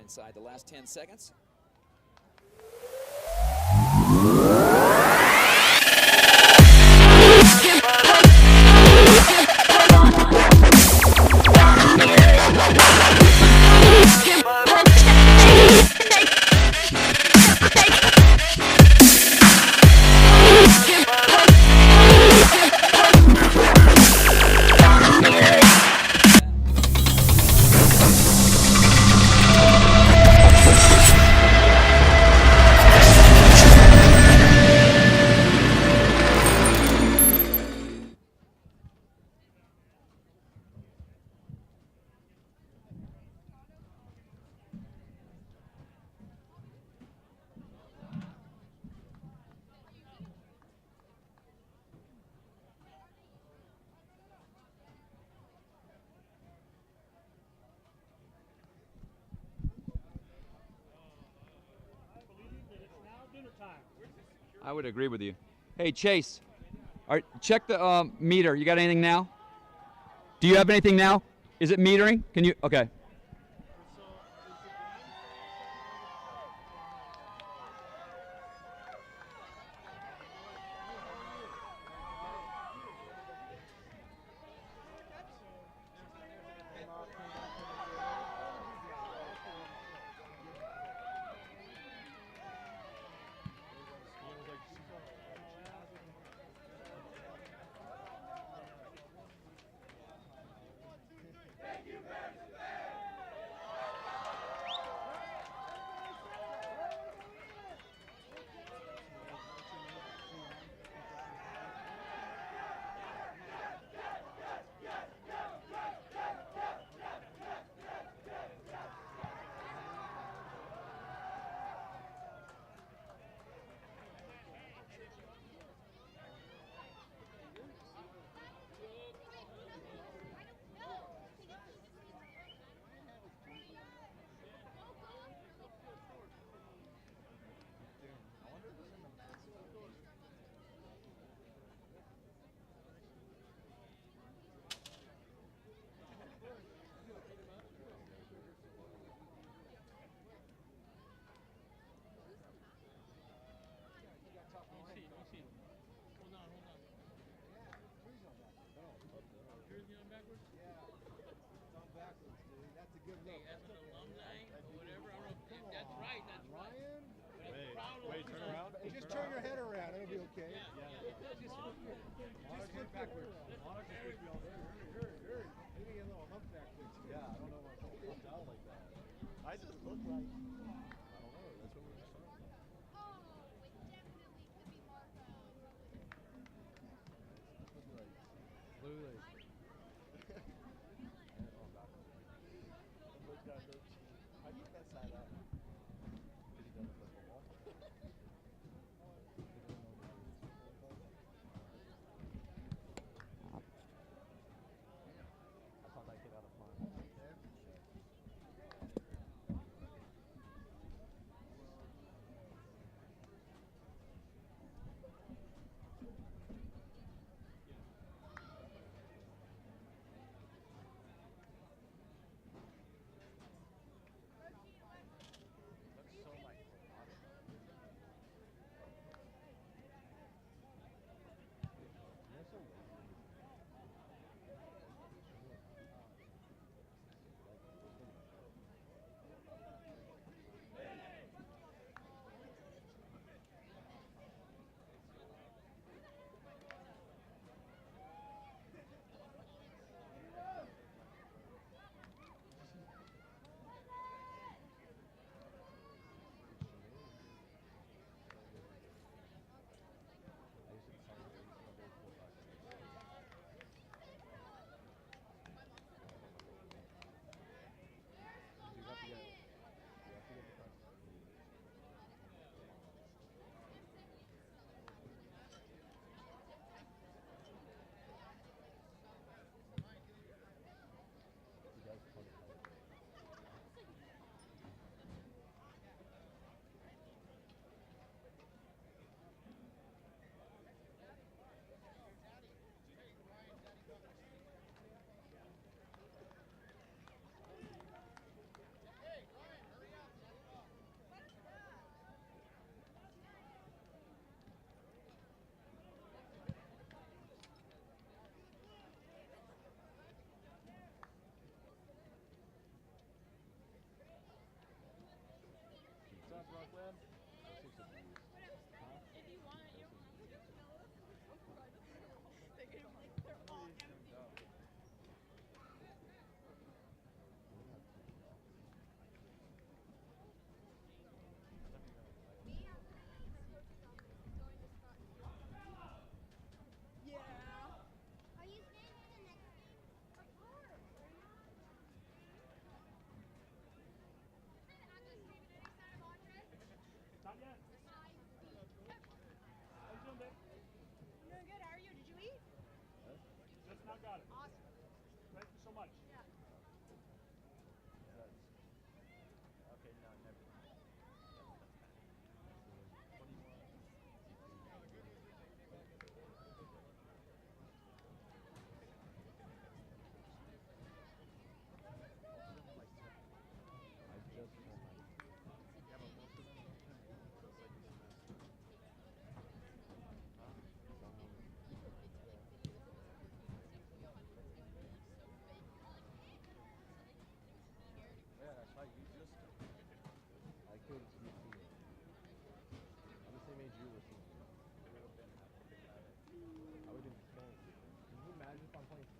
inside the last 10 seconds. I would agree with you. Hey, Chase, check the meter. You got anything now? Do you have anything now? Is it metering? Can you? Okay.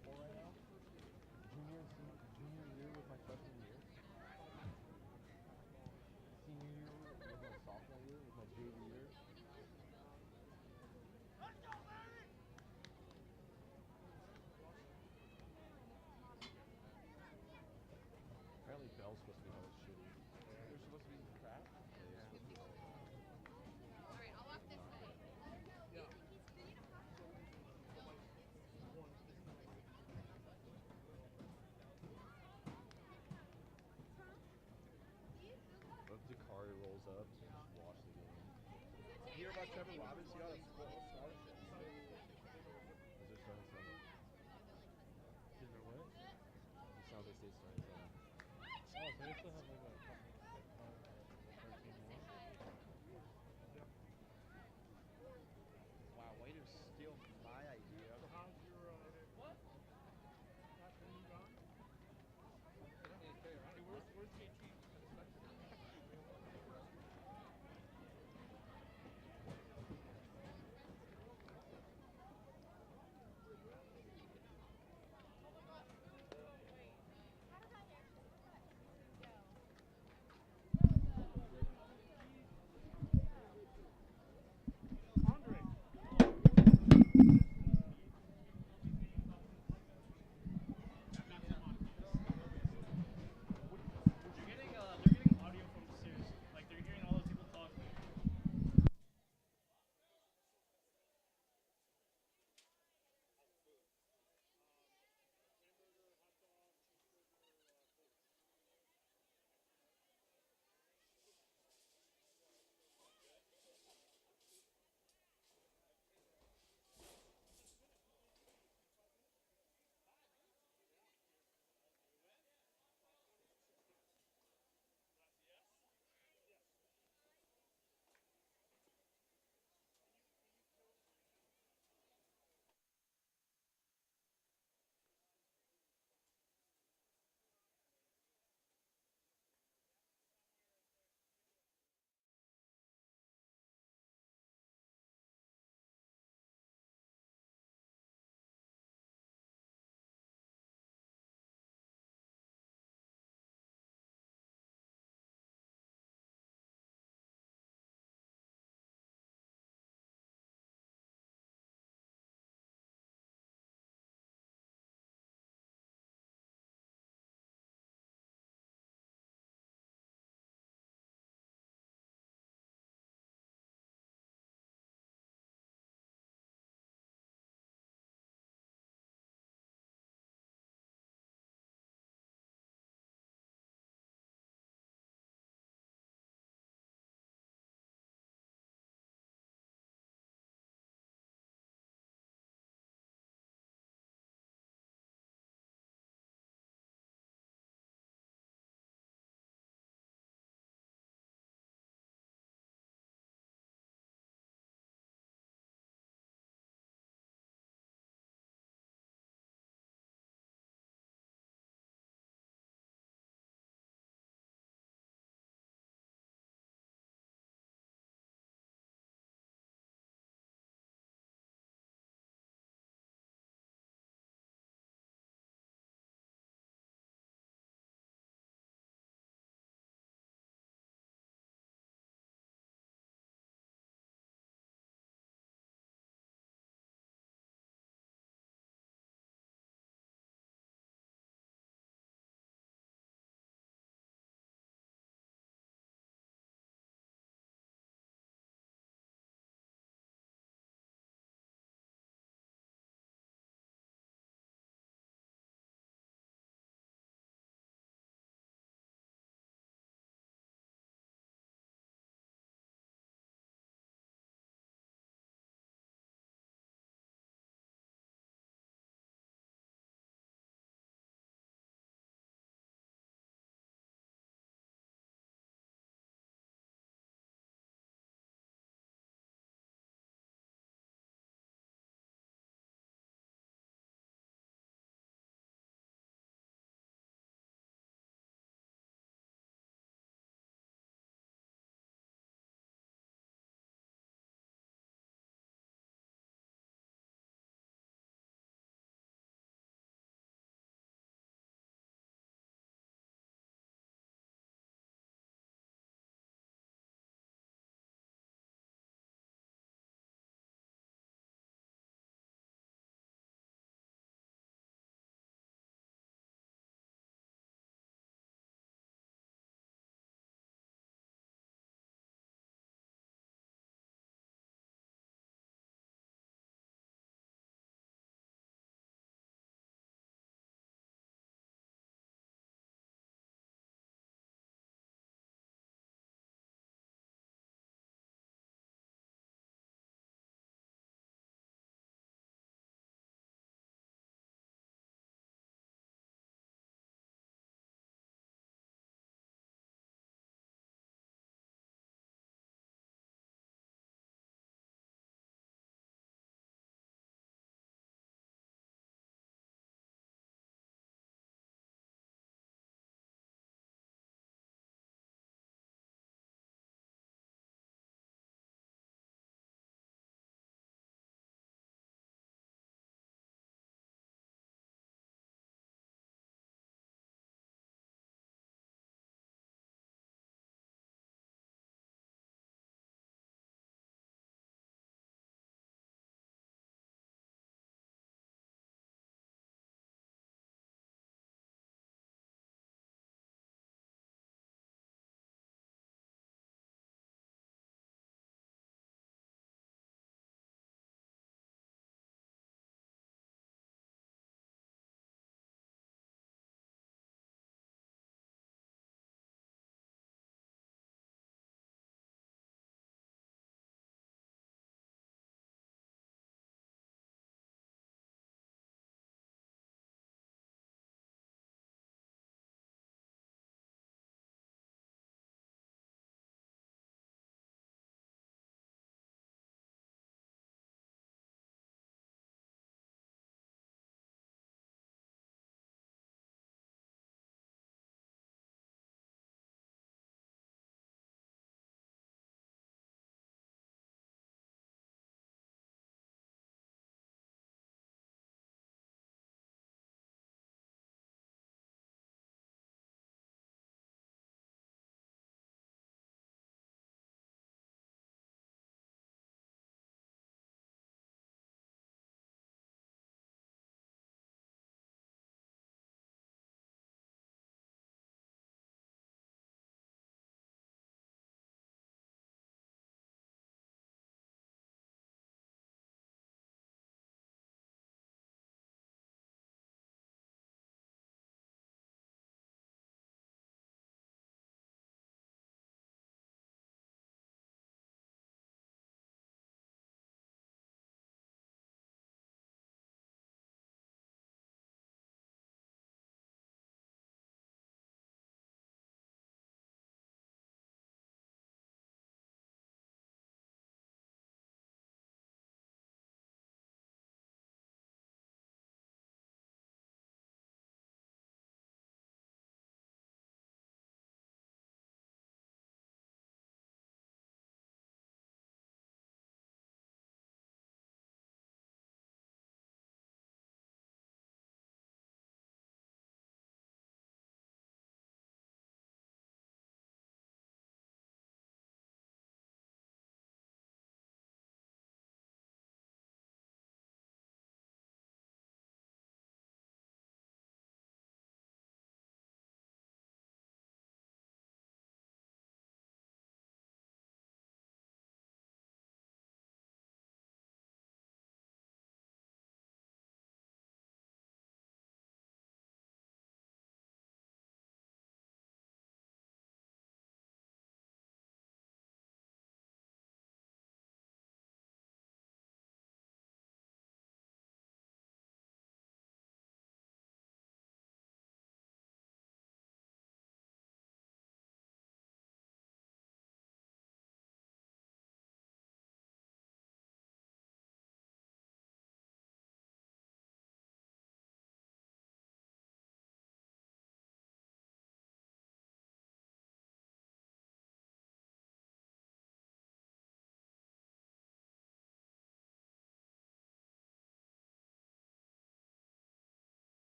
football right now. Junior year was my freshman year. Senior year was my sophomore year, was my JV year. Apparently Bell's supposed to be hella shitty. They're supposed to be crap? Yeah. Alright, I'll walk this way. Yeah.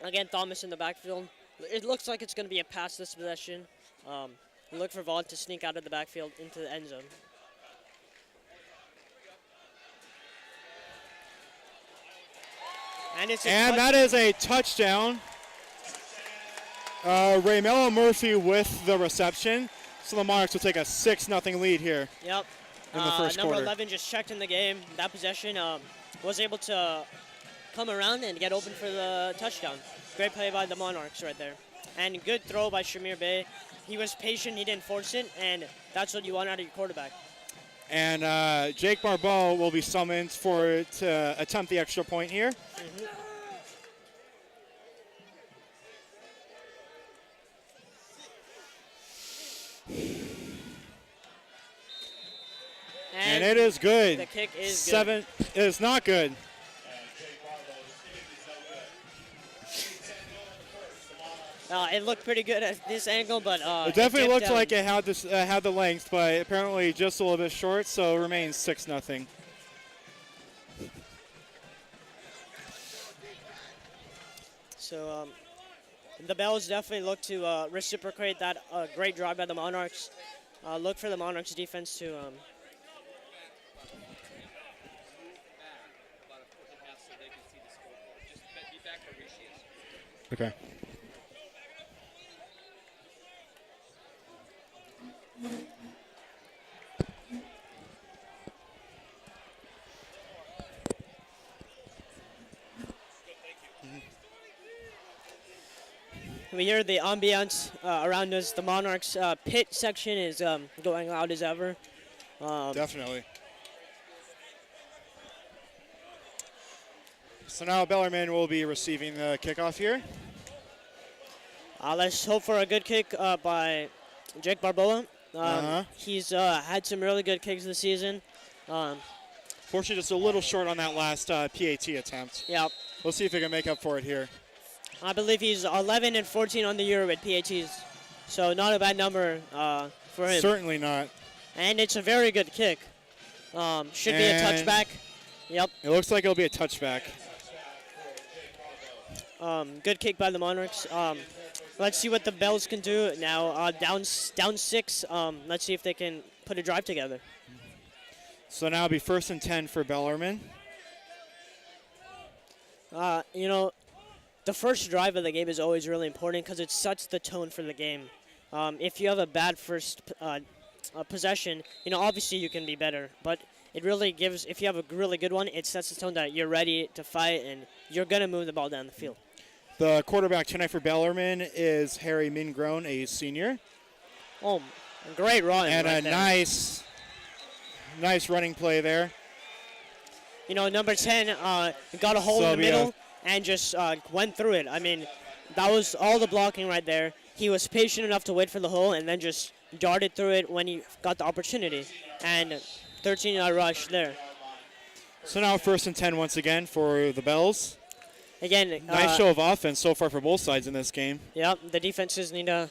Again, Thomas in the backfield. It looks like it's going to be a pass this possession. Look for Vaughn to sneak out of the backfield into the end zone. And that is a touchdown. Raymelo Murphy with the reception. So the Monarchs will take a 6-0 lead here. Yep. In the first number quarter. 11 just checked in the game. That possession was able to come around and get open for the touchdown. Great play by the Monarchs right there. And good throw by Shamir Bey. He was patient, he didn't force it, and that's what you want out of your quarterback. And Jake Barbeau will be summoned to attempt the extra point here. And it is good. The kick is 7. It is not good. It looked pretty good at this angle, but it definitely looked like it had this had the length, but apparently just a little bit short, so it remains 6-0. So the Bells definitely look to reciprocate that great drive by the Monarchs. Look for the Monarchs defense to Okay. We hear the ambiance around us. The Monarchs pit section is going loud as ever. Definitely. So now Bellarmine will be receiving the kickoff here. Let's hope for a good kick by Jake Barboa. He's had some really good kicks this season. Fortunately, just a little short on that last PAT attempt. Yep. We'll see if he can make up for it here. I believe he's 11 and 14 on the year with PATs, so not a bad number for him. Certainly not. And it's a very good kick. Should be a touchback. Yep. It looks like it'll be a touchback. Good kick by the Monarchs. Let's see what the Bells can do now. Down 6. Let's see if they can put a drive together. So now it'll be 1st and 10 for Bellarmine. The first drive of the game is always really important because it sets the tone for the game. If you have a bad first possession, obviously you can be better. But it really gives, if you have a really good one, it sets the tone that you're ready to fight and you're going to move the ball down the field. The quarterback tonight for Bellarmine is Harry Mingrone, a senior. Oh, great run. And right a there. nice running play there. Number 10 got a hole in the middle and just went through it. I mean, that was all the blocking right there. He was patient enough to wait for the hole and then just darted through it when he got the opportunity. And 13-yard rush there. So now 1st and 10 once again for the Bells. Again, nice show of offense so far for both sides in this game. Yep, the defenses need to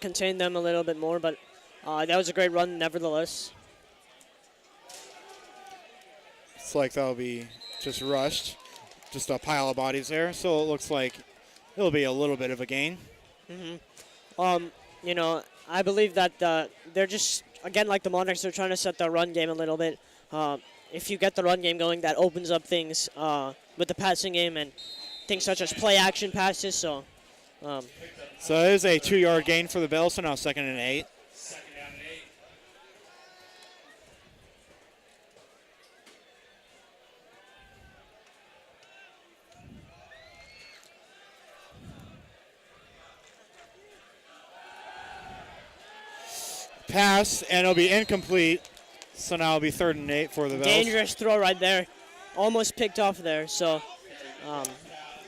contain them a little bit more, but that was a great run nevertheless. It's like that'll be just rushed. Just a pile of bodies there, so it looks like it'll be a little bit of a gain. I believe that they're just, again, like the Monarchs, they're trying to set the run game a little bit. If you get the run game going, that opens up things with the passing game and things such as play action passes. So it is a 2-yard gain for the Bells, so now 2nd and 8. Pass, and it'll be incomplete. So now it'll be 3rd and 8 for the Bells. Dangerous throw right there. Almost picked off there. So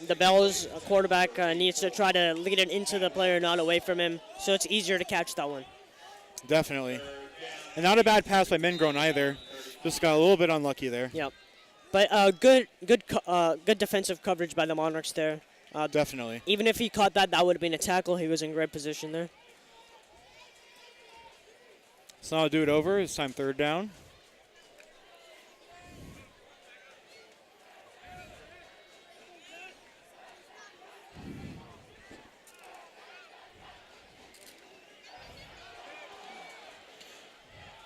the Bells quarterback needs to try to lead it into the player, not away from him, so it's easier to catch that one. Definitely. And not a bad pass by Mingrone either. Just got a little bit unlucky there. Yep. But good defensive coverage by the Monarchs there. Definitely. Even if he caught that would have been a tackle. He was in great position there. So now I'll do it over. It's time 3rd down.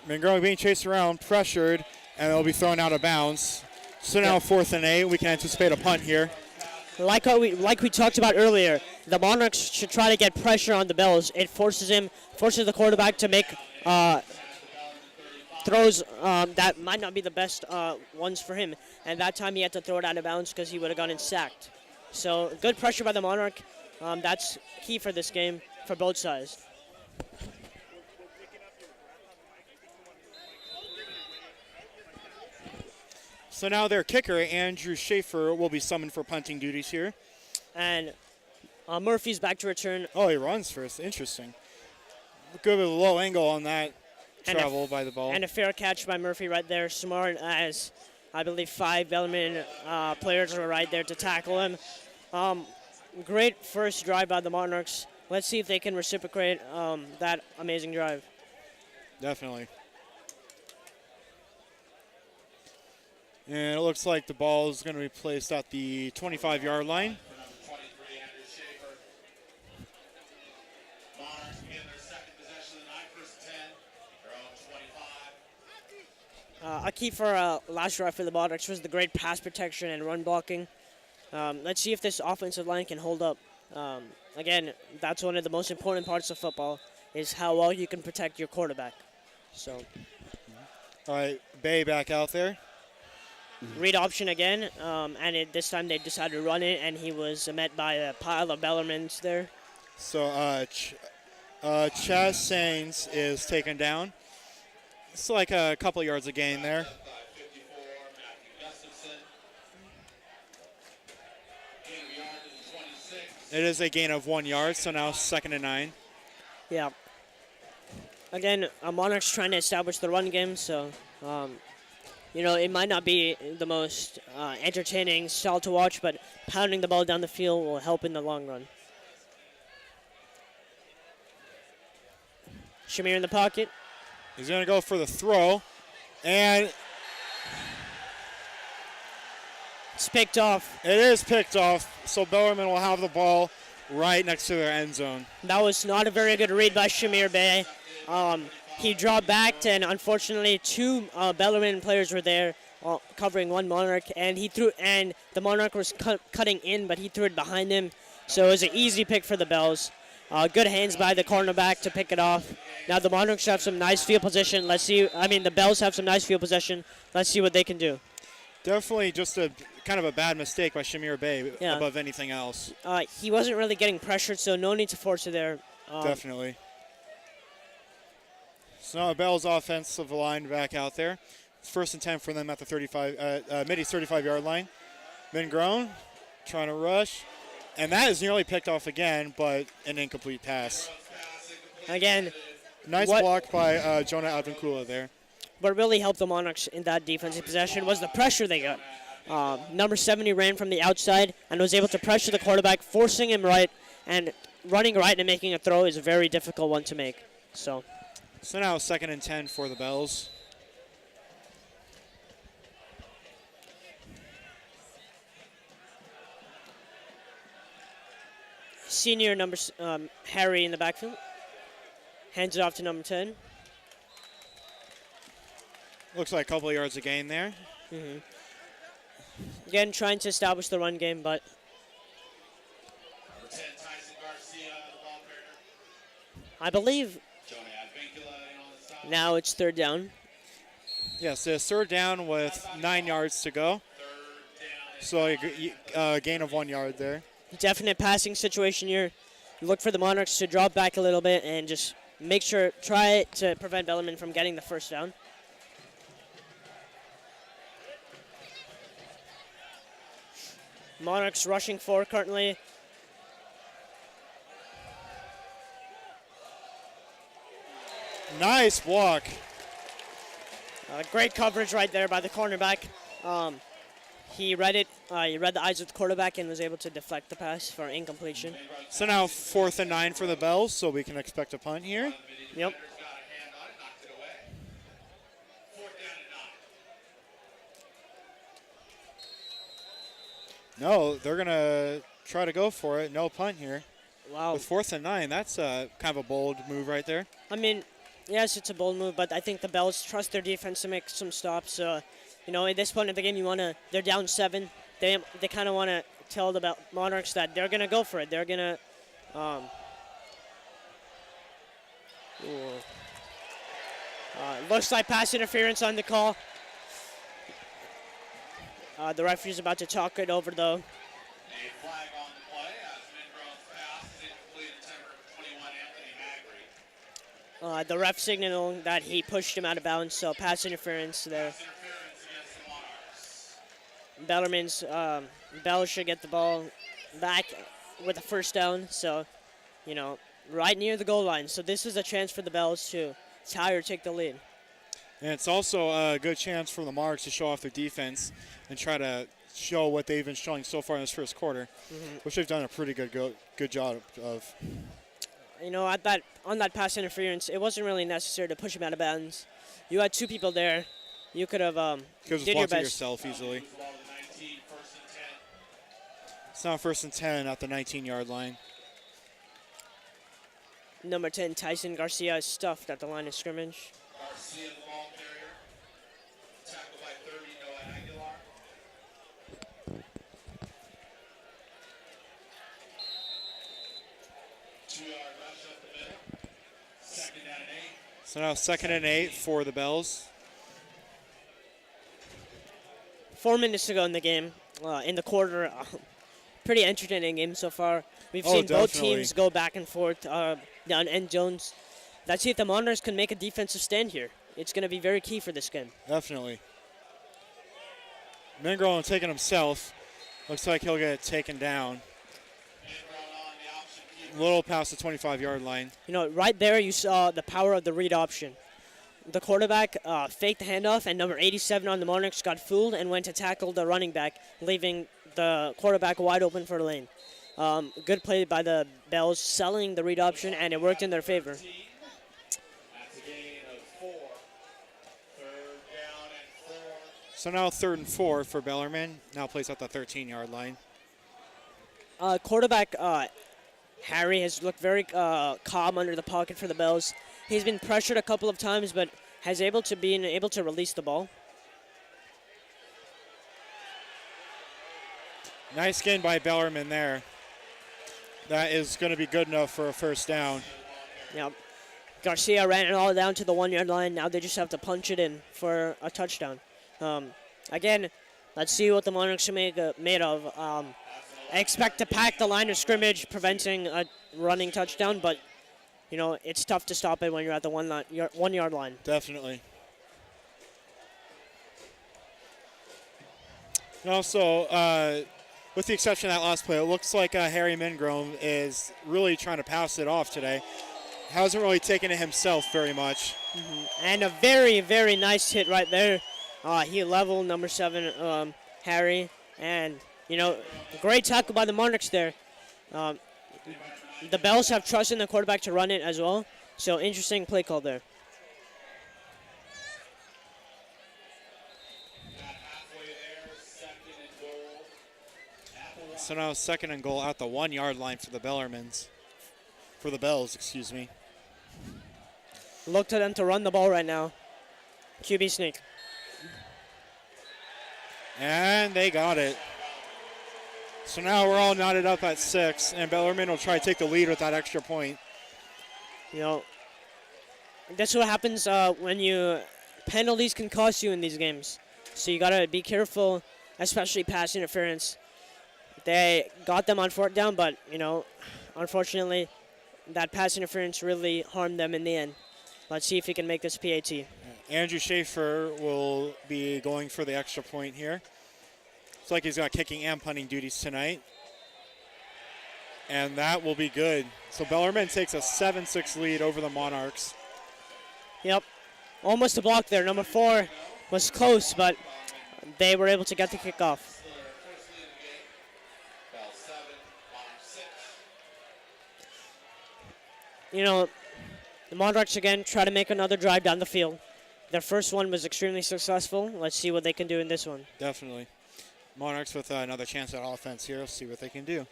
Monroe being chased around, pressured, and it'll be thrown out of bounds. So now 4th and 8. We can anticipate a punt here. Like we talked about earlier, the Monarchs should try to get pressure on the Bells. It forces the quarterback to make throws that might not be the best ones for him. And that time he had to throw it out of bounds because he would have gotten sacked. So good pressure by the Monarch. That's key for this game for both sides. So now their kicker, Andrew Schaefer, will be summoned for punting duties here. And Murphy's back to return. Oh, he runs first. Interesting. Good with a low angle on that travel by the ball. And a fair catch by Murphy right there. Smart, as I believe 5 Bellarmine players were right there to tackle him. Great first drive by the Monarchs. Let's see if they can reciprocate that amazing drive. Definitely. And it looks like the ball is going to be placed at the 25-yard line. A key for last drive for the Monarchs was the great pass protection and run blocking. Let's see if this offensive line can hold up. Again, that's one of the most important parts of football, is how well you can protect your quarterback. So, all right, Bay back out there. Read option again, and this time they decided to run it, and he was met by a pile of Bellarmines there. So Chaz Sains is taken down. It's like a couple yards of gain there. It is a gain of 1 yard, so now 2nd and 9. Yeah. Again, Monarchs trying to establish the run game, so it might not be the most entertaining style to watch, but pounding the ball down the field will help in the long run. Shamir in the pocket. He's going to go for the throw, and it's picked off. It is picked off, so Bellarmine will have the ball right next to their end zone. That was not a very good read by Shamir Bey. He dropped back, and unfortunately 2 Bellarmine players were there covering 1 Monarch, and the Monarch was cutting in, but he threw it behind him. So it was an easy pick for the Bells. Good hands by the cornerback to pick it off. Now the Monarchs have some nice field position. The Bells have some nice field possession. Let's see what they can do. Definitely just a kind of a bad mistake by Shamir Bey above anything else. He wasn't really getting pressured, so no need to force it there. Definitely. So now Bell's offensive line back out there. It's 1st and 10 for them at the Mitty's 35-yard line. Monroe trying to rush. And that is nearly picked off again, but an incomplete pass. Again. Nice block by Jonah Advincula there. What really helped the Monarchs in that defensive possession was the pressure they got. Number 70 ran from the outside and was able to pressure the quarterback, forcing him right, and running right and making a throw is a very difficult one to make. So now 2nd and 10 for the Bells. Senior number Harry in the backfield. Hands it off to number 10. Looks like a couple of yards of gain there. Mm-hmm. Again, trying to establish the run game, but I believe now it's 3rd down. Yes, it's 3rd down with 9 yards to go. So a gain of 1 yard there. Definite passing situation here. Look for the Monarchs to drop back a little bit and just try to prevent Bellarmine from getting the 1st down. Monarchs rushing 4 currently. Nice block. Great coverage right there by the cornerback. He read it. He read the eyes of the quarterback and was able to deflect the pass for incompletion. So now 4th and 9 for the Bells, so we can expect a punt here. Yep. No, they're going to try to go for it. No punt here. Wow. With 4th and 9, that's kind of a bold move right there. I mean, Yes, it's a bold move, but I think the Bells trust their defense to make some stops. You know, at this point of the game, they're down 7. They kind of want to tell the Monarchs that they're going to go for it. They're going to looks like pass interference on the call. The referee's about to talk it over, though. A flag on the play as Mingrove's pass is incomplete attempt for 21 Anthony Magri. The ref signaling that he pushed him out of bounds, so pass interference there. Pass interference against the Monarchs. Bellarmine's Bell should get the ball back with a first down, so, you know, right near the goal line. So this is a chance for the Bells to tie or take the lead. And it's also a good chance for the Monarchs to show off their defense and try to show what they've been showing so far in this first quarter, which they've done a pretty good job of. You know, on that pass interference, it wasn't really necessary to push him out of bounds. You had 2 people there. You could have Could did have your blocked it best. yourself easily. Ball to 19, first and 10. It's now 1st and 10 at the 19-yard line. Number 10, Tyson Garcia, is stuffed at the line of scrimmage. Garcia, the ball carrier. Tackled by 30, Noah Aguilar. Two-yard rush up the middle. Second down and 8. So now 2nd and 8 for the Bells. 4 minutes to go in the game, in the quarter. Pretty entertaining game so far. We've seen both definitely. teams go back and forth down end zones. Let's see if the Monarchs can make a defensive stand here. It's going to be very key for this game. Definitely. Mingrove taking himself. Looks like he'll get taken down. Mingrove on the option keeper. Little past the 25-yard line. You know, right there you saw the power of the read option. The quarterback faked the handoff, and number 87 on the Monarchs got fooled and went to tackle the running back, leaving the quarterback wide open for the lane. Good play by the Bells, selling the read option, and it worked in their favor. That's a gain of 4. Third down and 4. So now 3rd and 4 for Bellarmine. Now plays at the 13-yard line. Quarterback Harry has looked very calm under the pocket for the Bells. He's been pressured a couple of times, but has able to release the ball. Nice gain by Bellarmine there. That is going to be good enough for a first down. Yep. Garcia ran it all down to the 1-yard line. Now they just have to punch it in for a touchdown. Again, let's see what the Monarchs are made of. I expect to pack the line of scrimmage, preventing a running touchdown, but you know, it's tough to stop it when you're at the 1-yard line. Definitely. And also, with the exception of that last play, it looks like Harry Mingrove is really trying to pass it off today. Hasn't really taken it himself very much. And a very, very nice hit right there. He leveled number 7, Harry. And, you know, great tackle by the Monarchs there. The Bells have trust in the quarterback to run it as well. So interesting play call there. So now 2nd and goal at the 1-yard line for the Bellarmines. For the Bells, excuse me. Look to them to run the ball right now. QB sneak. And they got it. So now we're all knotted up at 6, and Bellarmine will try to take the lead with that extra point. You know, that's what happens when penalties can cost you in these games. So you got to be careful, especially pass interference. They got them on 4th down, but, you know, unfortunately, that pass interference really harmed them in the end. Let's see if he can make this PAT. Andrew Schaefer will be going for the extra point here. Looks like he's got kicking and punting duties tonight. And that will be good. So Bellarmine takes a 7-6 lead over the Monarchs. Yep. Almost a block there. Number 4 was close, but they were able to get the kickoff. You know, the Monarchs again try to make another drive down the field. Their first one was extremely successful. Let's see what they can do in this one. Definitely. Monarchs with another chance at offense here. Let's see what they can do.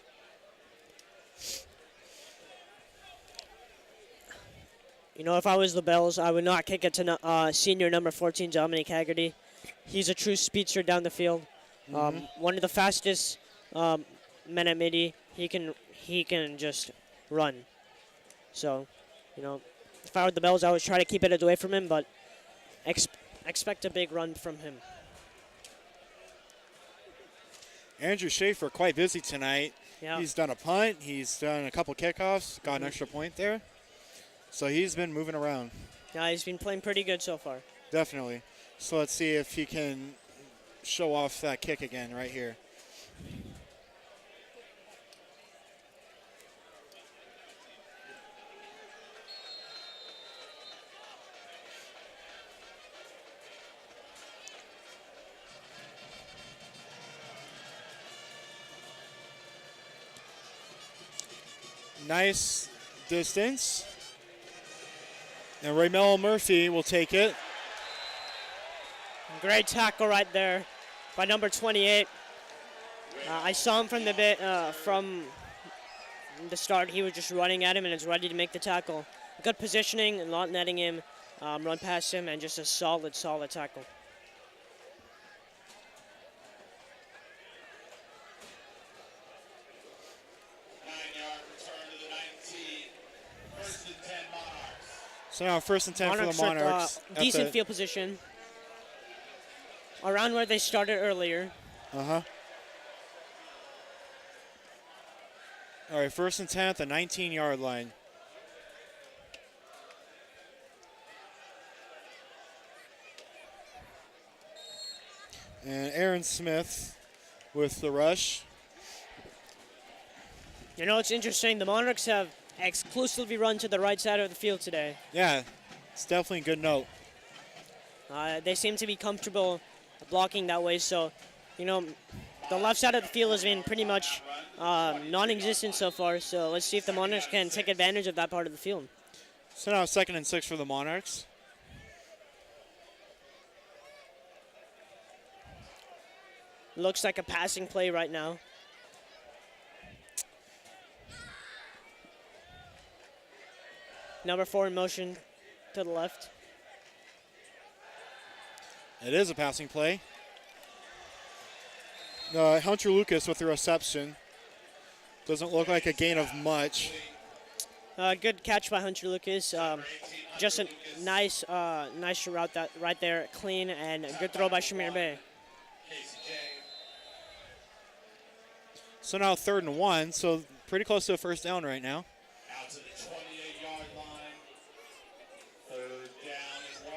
You know, if I was the Bells, I would not kick it to senior number 14, Dominic Haggerty. He's a true speedster down the field. One of the fastest men at Mitty. He can just run. So, you know, if I were the Bells, I would try to keep it away from him, but expect a big run from him. Andrew Schaefer quite busy tonight. Yeah. He's done a punt. He's done a couple kickoffs. Got an extra point there. So he's been moving around. Yeah, he's been playing pretty good so far. Definitely. So let's see if he can show off that kick again right here. Nice distance. And Raymel Murphy will take it. Great tackle right there by number 28. I saw him from the start. He was just running at him and is ready to make the tackle. Good positioning and not letting him run past him, and just a solid tackle. So now 1st and 10 Monarchs for the Monarchs. At decent field position. Around where they started earlier. Uh-huh. All right, 1st and 10 at the 19-yard line. And Aaron Smith with the rush. You know, it's interesting. The Monarchs have exclusively run to the right side of the field today. Yeah, it's definitely a good note. They seem to be comfortable blocking that way, so, you know, the left side of the field has been pretty much non-existent so far, so let's see if the Monarchs can take advantage of that part of the field. So now 2nd and 6 for the Monarchs. Looks like a passing play right now. Number 4 in motion to the left. It is a passing play. Hunter Lucas with the reception. Doesn't look like a gain of much. Good catch by Hunter Lucas. Just a nice route right there, clean, and a good throw by Shamir Bey. So now 3rd and 1, so pretty close to a 1st down right now. Out to the 28-yard line. 3rd down and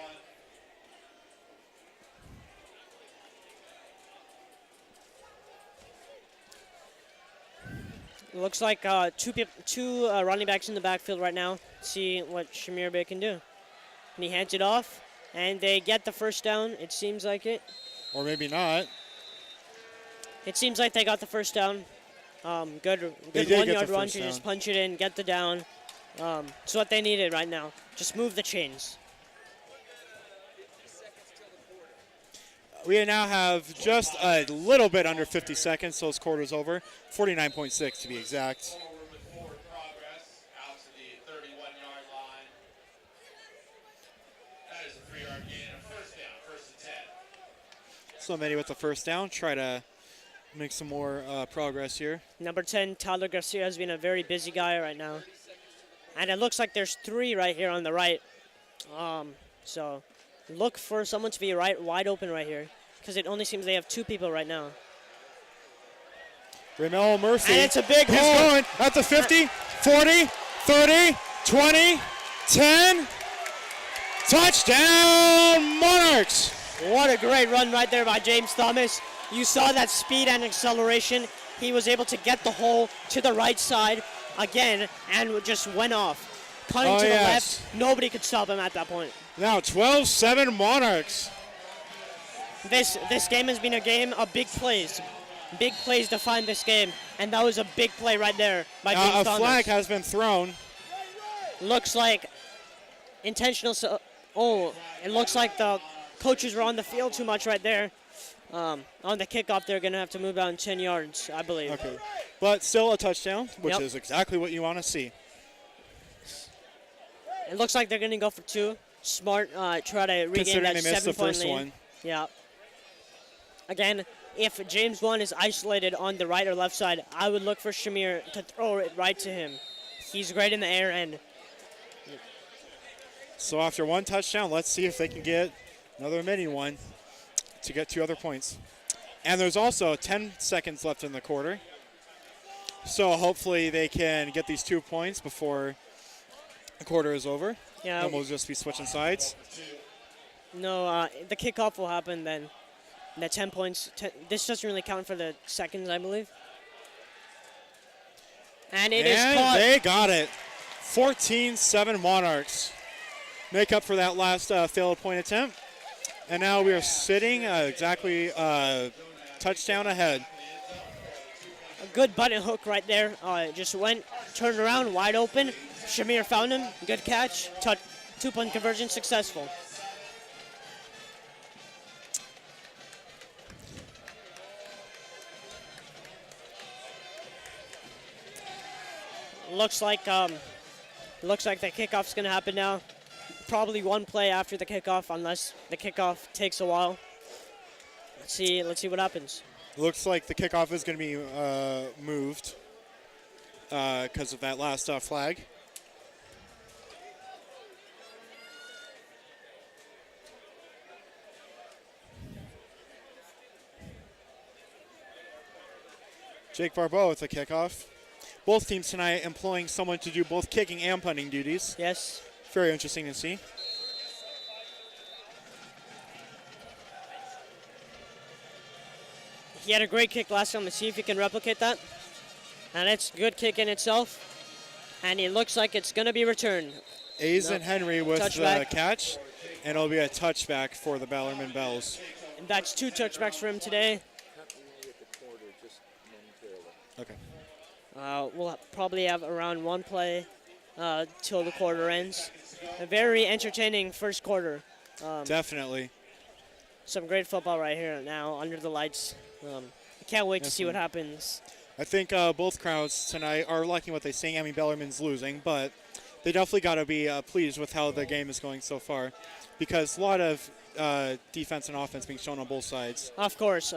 1. Looks like two running backs in the backfield right now. See what Shamir Bey can do. And he hands it off, and they get the 1st down. It seems like it. Or maybe not. It seems like they got the 1st down. Good 1-yard run to just punch it in, get the down. It's what they needed right now. Just move the chains. We now have just a little bit under 50 seconds, so this quarter's over. 49.6 to be exact. Forward with forward progress. Out to the 31-yard line. That is a 3-yard gain and a 1st down. 1st and 10. So Mitty with the 1st down. Try to make some more progress here. Number 10, Tyler Garcia, has been a very busy guy right now. And it looks like there's 3 right here on the right. So look for someone to be wide open right here, because it only seems they have 2 people right now. Raymel Murphy. And it's a big He's hole. going at the 50, 40, 30, 20, 10. Touchdown, Monarchs. What a great run right there by James Thomas. You saw that speed and acceleration. He was able to get the hole to the right side again and just went off. Cutting to the left, nobody could stop him at that point. Now 12-7 Monarchs. This game has been a game of big plays. Big plays define this game, and that was a big play right there by James Thomas. A flag has been thrown. Looks like intentional. It looks like the coaches were on the field too much right there. On the kickoff, they're going to have to move down 10 yards, I believe. Okay, but still a touchdown, which Yep. is exactly what you want to see. It looks like they're going to go for 2. Smart, try to regain Considering that they missed the 7-point first lead. one. Yeah. Again, if James 1 is isolated on the right or left side, I would look for Shamir to throw it right to him. He's great in the air, and So after 1 touchdown, let's see if they can get another Mitty one to get 2 other points. And there's also 10 seconds left in the quarter. So hopefully they can get these 2 points before the quarter is over. yeah, Then we'll just be switching sides. no, the kickoff will happen then. The 10 points. This doesn't really count for the seconds, I believe. And it is And caught. they got it. 14-7 Monarchs. Make up for that last failed point attempt. And now we are sitting exactly touchdown ahead. A good button hook right there. Just went, turned around, wide open. Shamir found him. Good catch. 2-point conversion successful. Looks like the kickoff's gonna happen now. Probably 1 play after the kickoff, unless the kickoff takes a while. Let's see what happens. Looks like the kickoff is going to be moved because of that last flag. Jake Barbeau with the kickoff. Both teams tonight employing someone to do both kicking and punting duties. Yes. Very interesting to see. He had a great kick last time. Let's see if he can replicate that. And it's a good kick in itself. And it looks like it's going to be returned. Aizen Henry with Touchback. the catch. And it'll be a touchback for the Bellarmine Bells. And that's 2 touchbacks for him today. Okay. We'll probably have around 1 play till the quarter ends. A very entertaining first quarter. Definitely. Some great football right here now under the lights. I can't wait to see what happens. I think both crowds tonight are liking what they see. I mean, Bellarmine's losing, but they definitely got to be pleased with how the game is going so far, because a lot of defense and offense being shown on both sides. Of course.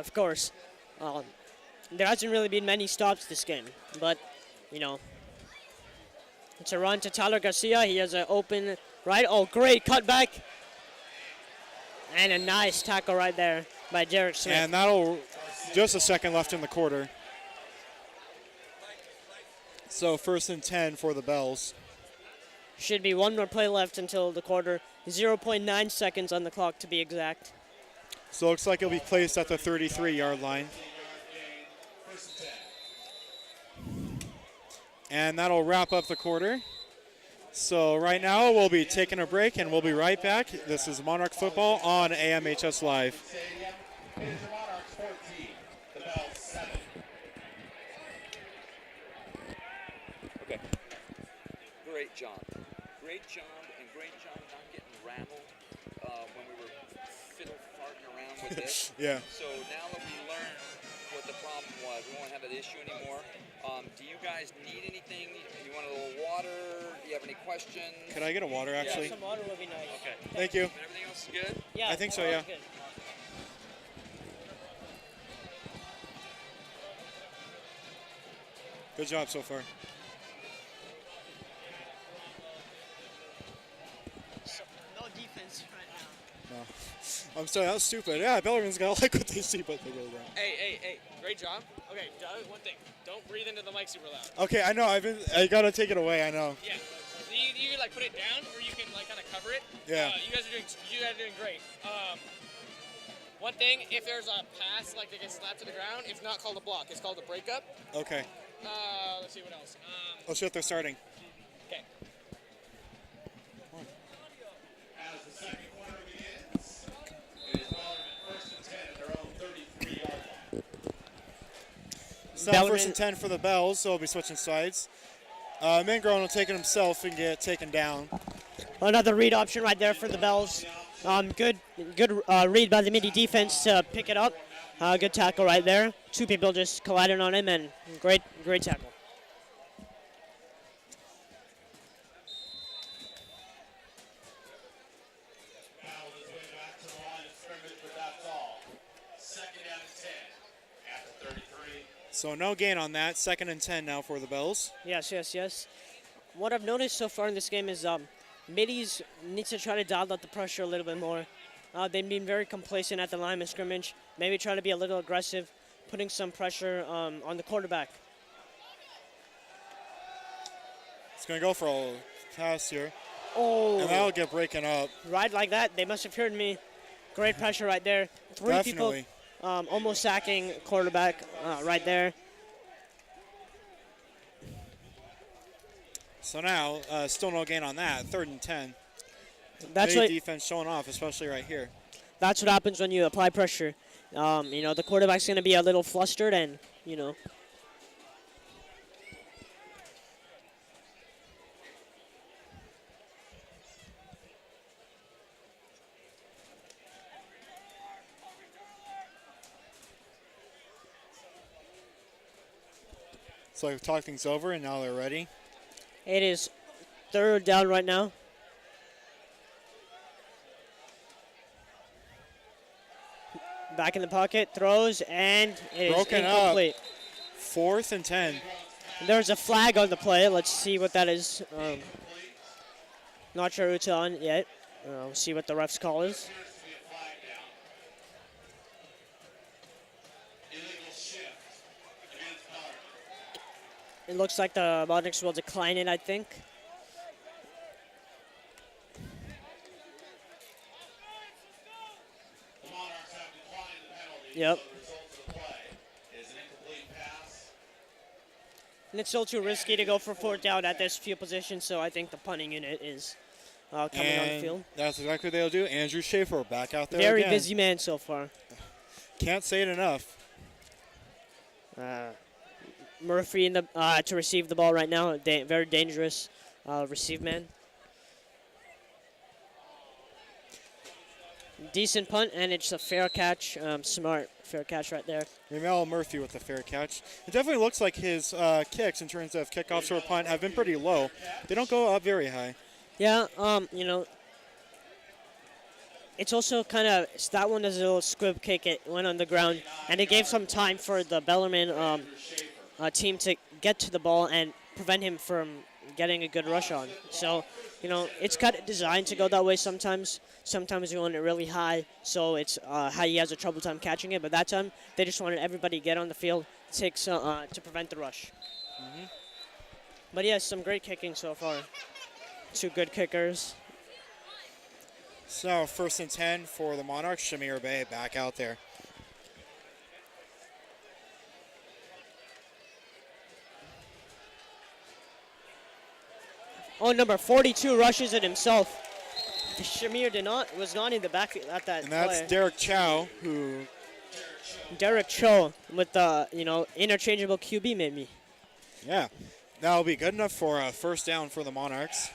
There hasn't really been many stops this game, but, you know, it's a run to Tyler Garcia. He has an open right. Oh, great cutback. And a nice tackle right there by Derek Smith. And that'll just a second left in the quarter. So 1st and 10 for the Bells. Should be 1 more play left until the quarter. 0.9 seconds on the clock to be exact. So it looks like it'll be placed at the 33-yard line. And that'll wrap up the quarter. So right now we'll be taking a break and we'll be right back. This is Monarch Football on AMHS Live. Okay. Great job. Great job, and great job not getting rattled when we were fiddle-farting around with this. Yeah. So now that we learned what the problem was, we won't have that issue anymore. Do you guys need anything? You want a little water? Do you have any questions? Could I get a water, actually? Some water would be nice. Okay. Thank you. Everything else is good? Yeah, I think so, water's yeah. good. Good job so far. No defense right now. No. I'm sorry, that was stupid. Yeah, Bellarmine's got to like what they see, but they go wrong. Hey, great job. Okay, one thing, don't breathe into the mic super loud. Okay, I know. I got to take it away, I know. Yeah, you can like put it down, or you can like kind of cover it. Yeah. You guys are doing great. One thing, if there's a pass like that gets slapped to the ground, it's not called a block. It's called a breakup. Okay. Let's see what else. Let's see if they're starting. Okay. As the second quarter begins, it is Bellarmine 1st and 10 at their own 33-yard line. It's now Bellarmine- 1st and 10 for the Bells, so we'll be switching sides. Mangrone will take it himself and get taken down. Another read option right there for the Bells. Good read by the Mitty defense to pick it up. Good tackle right there. 2 people just collided on him, and great tackle. So no gain on that. 2nd and 10 now for the Bells. Yes, yes, yes. What I've noticed so far in this game is Mitty's needs to try to dial up the pressure a little bit more. They've been very complacent at the line of scrimmage. Maybe try to be a little aggressive, putting some pressure on the quarterback. It's going to go for a pass here. Oh, And that'll get breaking up. right like that. They must have heard me. Great pressure right there. Three Definitely. people almost sacking quarterback right there. So now, still no gain on that. 3rd and 10. That's Great what defense showing off, especially right here. that's what happens when you apply pressure. You know, the quarterback's going to be a little flustered and, you know. So we've talked things over, and now they're ready. It is 3rd down right now. Back in the pocket, throws, and it is Broken up. incomplete. 4th and 10. There's a flag on the play. Let's see what that is. Not sure who it's on yet. We'll see what the ref's call is. It looks like the Monarchs will decline it, I think. The Monarchs have declined the penalty. Yep. So the result of the play is an incomplete pass. And it's still too risky to go for 4th down at this field position, so I think the punting unit is coming on the And field. that's exactly what they'll do. Andrew Schaefer back out there Very again. busy man so far. Can't say it enough. Murphy in the to receive the ball right now. Very dangerous receive man. Decent punt, and it's a fair catch. Smart fair catch right there. Ramel Murphy with the fair catch. It definitely looks like his kicks in terms of kickoffs or punt have been pretty low. They don't go up very high. Yeah, you know, it's also kind of, that one is a little squib kick. It went on the ground, and it gave some time for the Bellarmine team to get to the ball and prevent him from getting a good rush on. So, you know, it's kind of designed to go that way sometimes. Sometimes you want it really high, so it's how he has a trouble time catching it. But that time, they just wanted everybody to get on the field to prevent the rush. Mm-hmm. But yeah, some great kicking so far. 2 good kickers. So 1st and 10 for the Monarchs. Shamir Bey back out there. Oh, number 42 rushes it himself. Shamir was not in the back at that And that's play. Derek Chow, who Derek Cho with the interchangeable QB maybe. yeah, that'll be good enough for a 1st down for the Monarchs.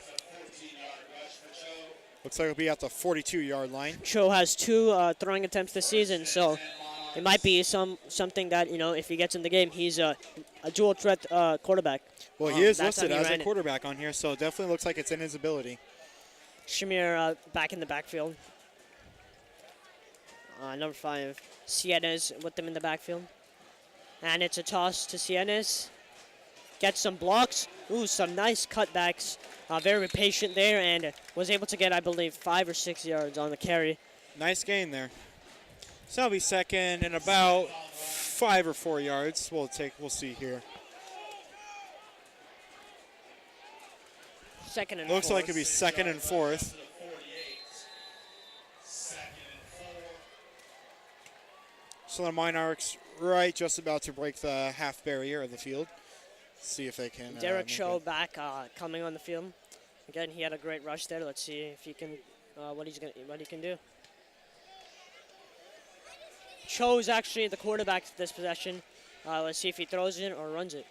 Looks like it'll be at the 42-yard line. Cho has 2 throwing attempts this season, so it might be something that, if he gets in the game, he's a dual threat quarterback. Well, he is that listed time he as a ran it. quarterback on here, so it definitely looks like it's in his ability. Shamir back in the backfield. Number 5, Sienes with them in the backfield. And it's a toss to Sienes. Gets some blocks. Ooh, some nice cutbacks. Very patient there, and was able to get, I believe, 5 or 6 yards on the carry. Nice gain there. So that'll be 2nd and about 5 or 4 yards. We'll see here. 2nd and Looks 4. like it'll be 2nd and 4th. So the Monarchs right just about to break the half barrier of the field. See if they can. Derek make Cho it. back coming on the field. Again, he had a great rush there. Let's see if he can what he can do. Cho's actually the quarterback of this possession. Let's see if he throws it or runs it.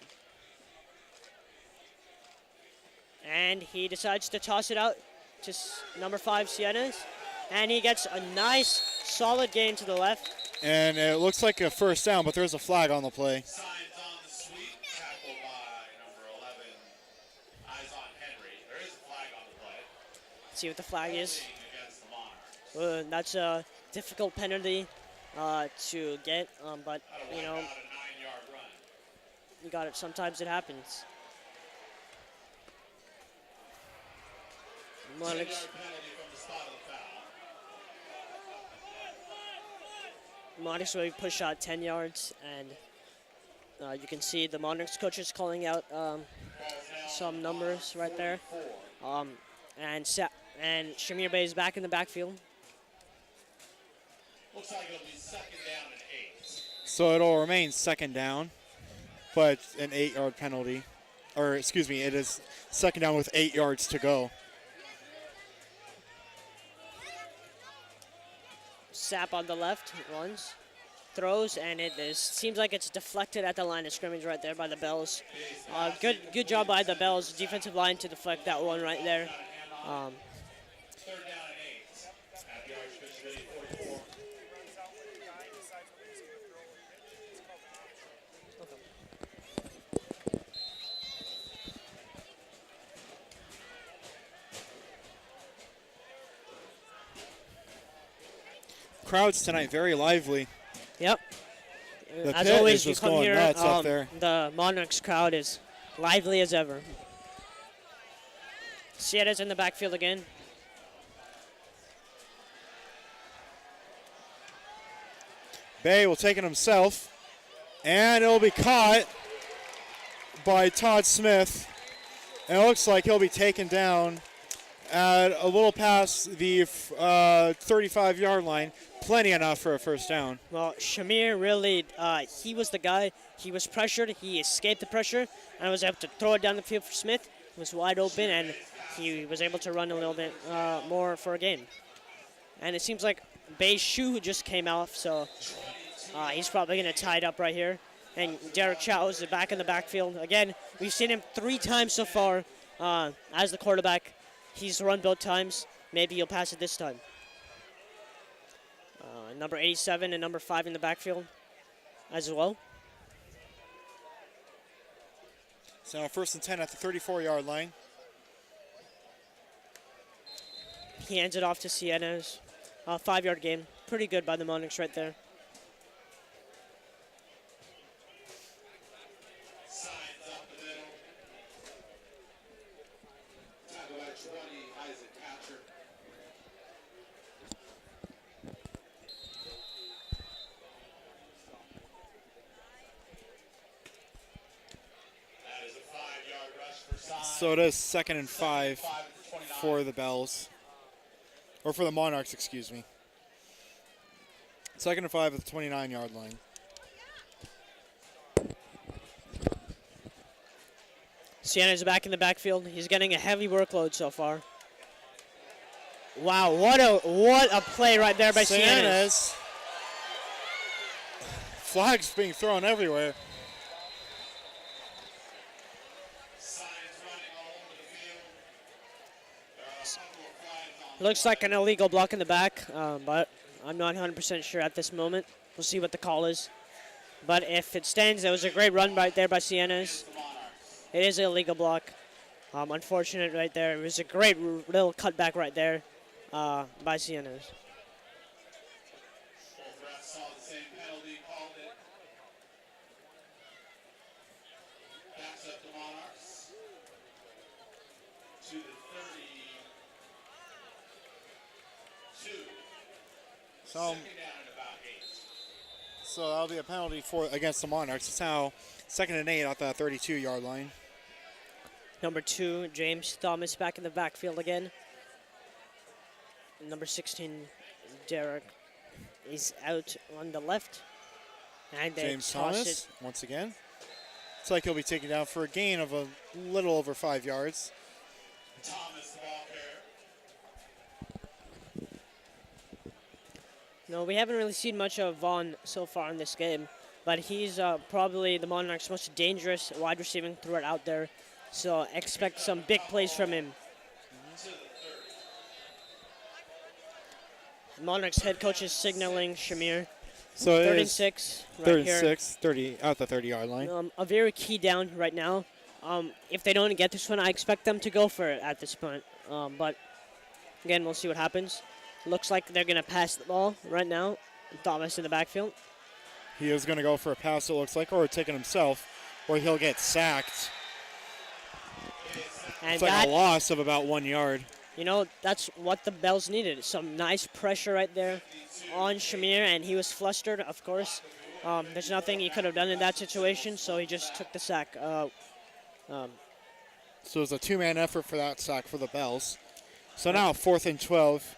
And he decides to toss it out to number 5, Sienes. And he gets a nice, solid gain to the left. And it looks like a 1st down, but there's a flag on the play. Signs on the sweep, tackled by number 11, eyes on Henry. There is a flag on the play. Let's see what the flag is. Against the Monarchs. That's a difficult penalty to get, but, About a 9-yard run. You got it. Sometimes it happens. Monarchs. 10-yard penalty from the spot of the foul. Monarchs will push out 10 yards, and you can see the Monarchs coaches calling out some numbers right there. And Shamir Bey is back in the backfield. Looks like it'll be second down and 8. So it'll remain second down, but an 8-yard penalty. Or, excuse me, it is second down with 8 yards to go. Sapp on the left runs, throws, and seems like it's deflected at the line of scrimmage right there by the Bells. Good job by the Bells defensive line to deflect that one right there. Third down and 8 at the Archbishop 44. Crowds tonight very lively. Yep. The As pit always, is you just come going here, nuts up there. the Monarchs crowd is lively as ever. Sierra's in the backfield again. Bay will take it himself, and it'll be caught by Todd Smith. And it looks like he'll be taken down at a little past the 35-yard line. Plenty enough for a first down. Well, Shamir really, he was the guy. He was pressured. He escaped the pressure and was able to throw it down the field for Smith. It was wide open, and he was able to run a little bit more for a gain. And it seems like Bay's shoe just came off, so he's probably going to tie it up right here. And Derek Chow is back in the backfield. Again, we've seen him 3 times so far as the quarterback. He's run both times. Maybe he'll pass it this time. Number 87 and number 5 in the backfield as well. So now first and 10 at the 34-yard line. He hands it off to Sienna's. 5-yard gain. Pretty good by the Monarchs right there. Signs up the middle. Tackle by 20, Isaac Hatcher. That is a 5-yard rush for Signs. So it is second and 5 for the Bells. Or for the Monarchs, excuse me. Second and 5 at the 29-yard line. Sienna's back in the backfield. He's getting a heavy workload so far. Wow, what a play right there by Sienna's. Flags being thrown everywhere. Signs running all over the field. There are a couple of flags on. Looks like an illegal block in the back, but I'm not 100% sure at this moment. We'll see what the call is. But if it stands, it was a great run right there by Sienna's. It is an illegal block. Unfortunate right there. It was a great little cutback right there by Sienna's. Both refs saw the same penalty, called it. Backs up the Monarchs to the 32. So, Second down and about 8. so that'll be a penalty against the Monarchs. It's now second and 8 at the 32-yard line. Number 2, James Thomas back in the backfield again. Number 16, Derek is out on the left. And they James toss Thomas, it. once again. It's like he'll be taken down for a gain of a little over 5 yards. Thomas, the ball carrier. No, we haven't really seen much of Vaughn so far in this game, but he's probably the Monarchs' most dangerous wide receiving threat out there. So expect some big plays from him. Monarchs head coach is signaling Shamir. So Third it and is 6 right third and here. 6, 30 at the 30-yard line. A very key down right now. If they don't get this one, I expect them to go for it at this point. But again, we'll see what happens. Looks like they're going to pass the ball right now. Thomas in the backfield. He is going to go for a pass, it looks like, or take it himself. where he'll get sacked. And It's like a loss of about 1 yard. you know, that's what the Bells needed. Some nice pressure right there on Shamir, and he was flustered, of course. There's nothing he could have done in that situation, so he just took the sack. So it was a two-man effort for that sack for the Bells. So now 4th and 12.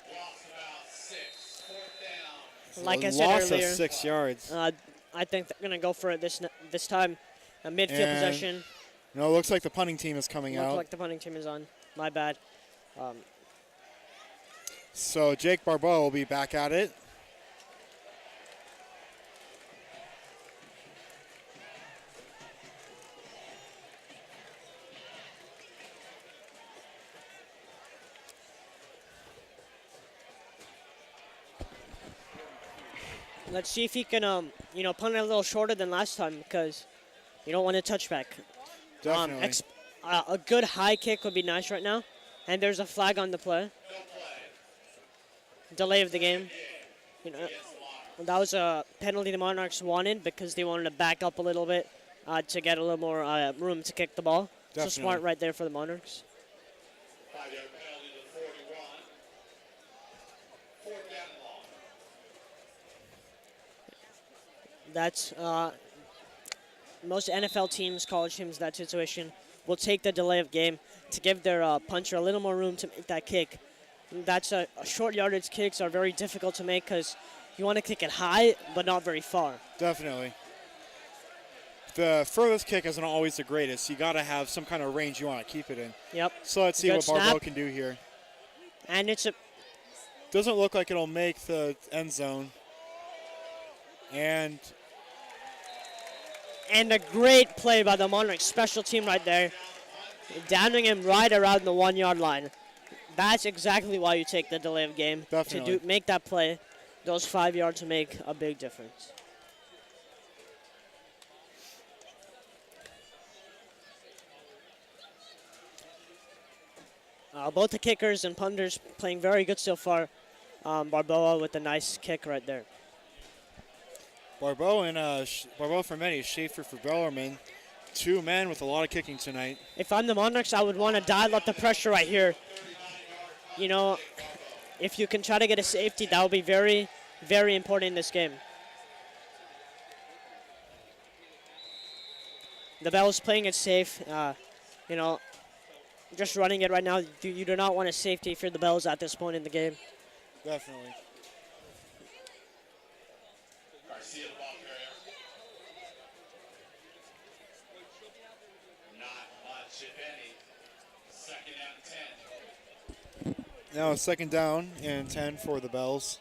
Like I A said loss earlier, of 6 yards. I think they're going to go for it this time. A midfield And possession. No, it looks like the punting team is coming Looks out. like the punting team is on. My bad. So Jake Barbeau will be back at it. Let's see if he can, punt it a little shorter than last time because you don't want a touchback. Definitely. A good high kick would be nice right now. And there's a flag on the play. Delay of the game. You know, that was a penalty the Monarchs wanted because they wanted to back up a little bit to get a little more room to kick the ball. Definitely. So smart right there for the Monarchs. 5-yard penalty to the 41. 4th down and long. That's most NFL teams, college teams, that situation will take the delay of game to give their puncher a little more room to make that kick. That's a short yardage kicks are very difficult to make because you want to kick it high but not very far. Definitely. The furthest kick isn't always the greatest. You got to have some kind of range you want to keep it in. Yep. So let's see Good what Barbeau snap. can do here. And it's a Doesn't look like it'll make the end zone. And a great play by the Monarchs special team right there, downing him right around the 1 yard line. That's exactly why you take the delay of game. Definitely. To make that play. Those 5 yards make a big difference. Both the kickers and punters playing very good so far. Barboa with a nice kick right there. Barbeau and Barbeau for Mitty, Schaefer for Bellarmine. Two men with a lot of kicking tonight. If I'm the Monarchs, I would want to dial up the pressure right here. You know, if you can try to get a safety, that would be very, very important in this game. The Bells playing it safe. Just running it right now. You do not want a safety if you're the Bells at this point in the game. Definitely. Garcia, the ball carrier. Not much, if any. 2nd down and 10. Now 2nd down and 10 for the Bells.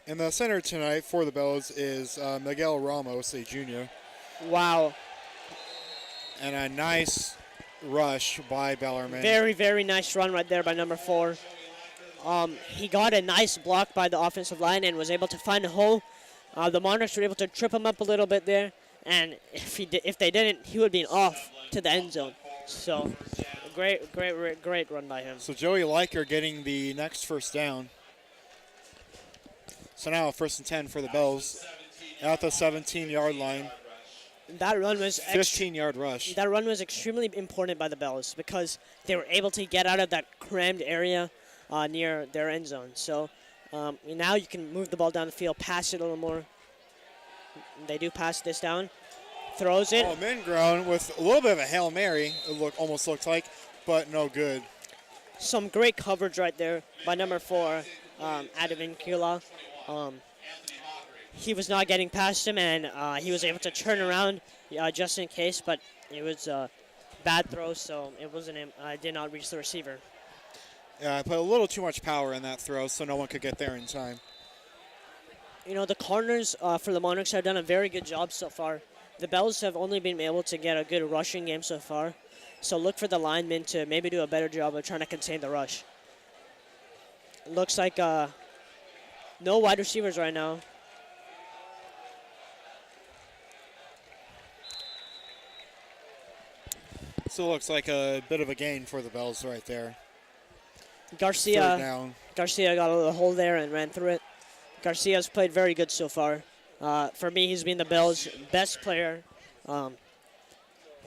In the center tonight for the Bells is Miguel Ramos, a junior. Wow. And a nice rush by Bellarmine. Very, very nice run right there by number 4. He got a nice block by the offensive line and was able to find a hole. The Monarchs were able to trip him up a little bit there. And if they didn't, he would be off to the end zone. So, great run by him. So Joey Leiker getting the next 1st down. So now 1st and 10 for the Bells at the 17-yard line. That run was 15-yard rush. That run was extremely important by the Bells because they were able to get out of that crammed area near their end zone. So now you can move the ball down the field, pass it a little more. They do pass this down. Throws it. Oh, Mingrown with a little bit of a Hail Mary, almost looked like, but no good. Some great coverage right there by number 4, Adam Inkula. He was not getting past him, and he was able to turn around just in case, but it was a bad throw, so it wasn't him. Did not reach the receiver. Yeah, I put a little too much power in that throw, so no one could get there in time. You know, the corners for the Monarchs have done a very good job so far. The Bells have only been able to get a good rushing game so far, so look for the linemen to maybe do a better job of trying to contain the rush. Looks like no wide receivers right now. So it looks like a bit of a gain for the Bells right there. 3rd Garcia down. got a little hole there and ran through it. Garcia's played very good so far. For me, he's been the Bills' best player.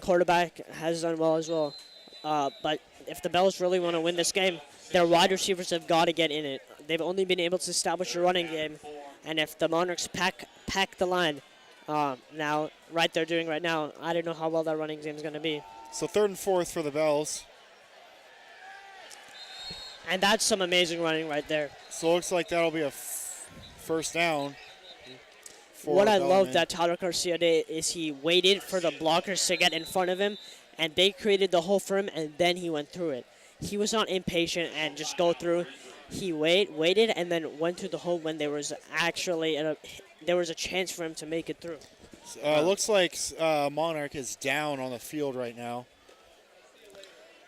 Quarterback has done well as well. But if the Bills really want to win this game, their wide receivers have got to get in it. They've only been able to establish a running game, and if the Monarchs pack the line now, right they're doing right now, I don't know how well that running game is going to be. So 3rd and 4th for the Bells. And that's some amazing running right there. So it looks like that'll be a first down. For What I Bellarmine. loved that Tyler Garcia did is he waited for the blockers to get in front of him, and they created the hole for him, and then he went through it. He was not impatient and just go through. He waited, and then went through the hole when there was actually there was a chance for him to make it through. Looks like Monarch is down on the field right now.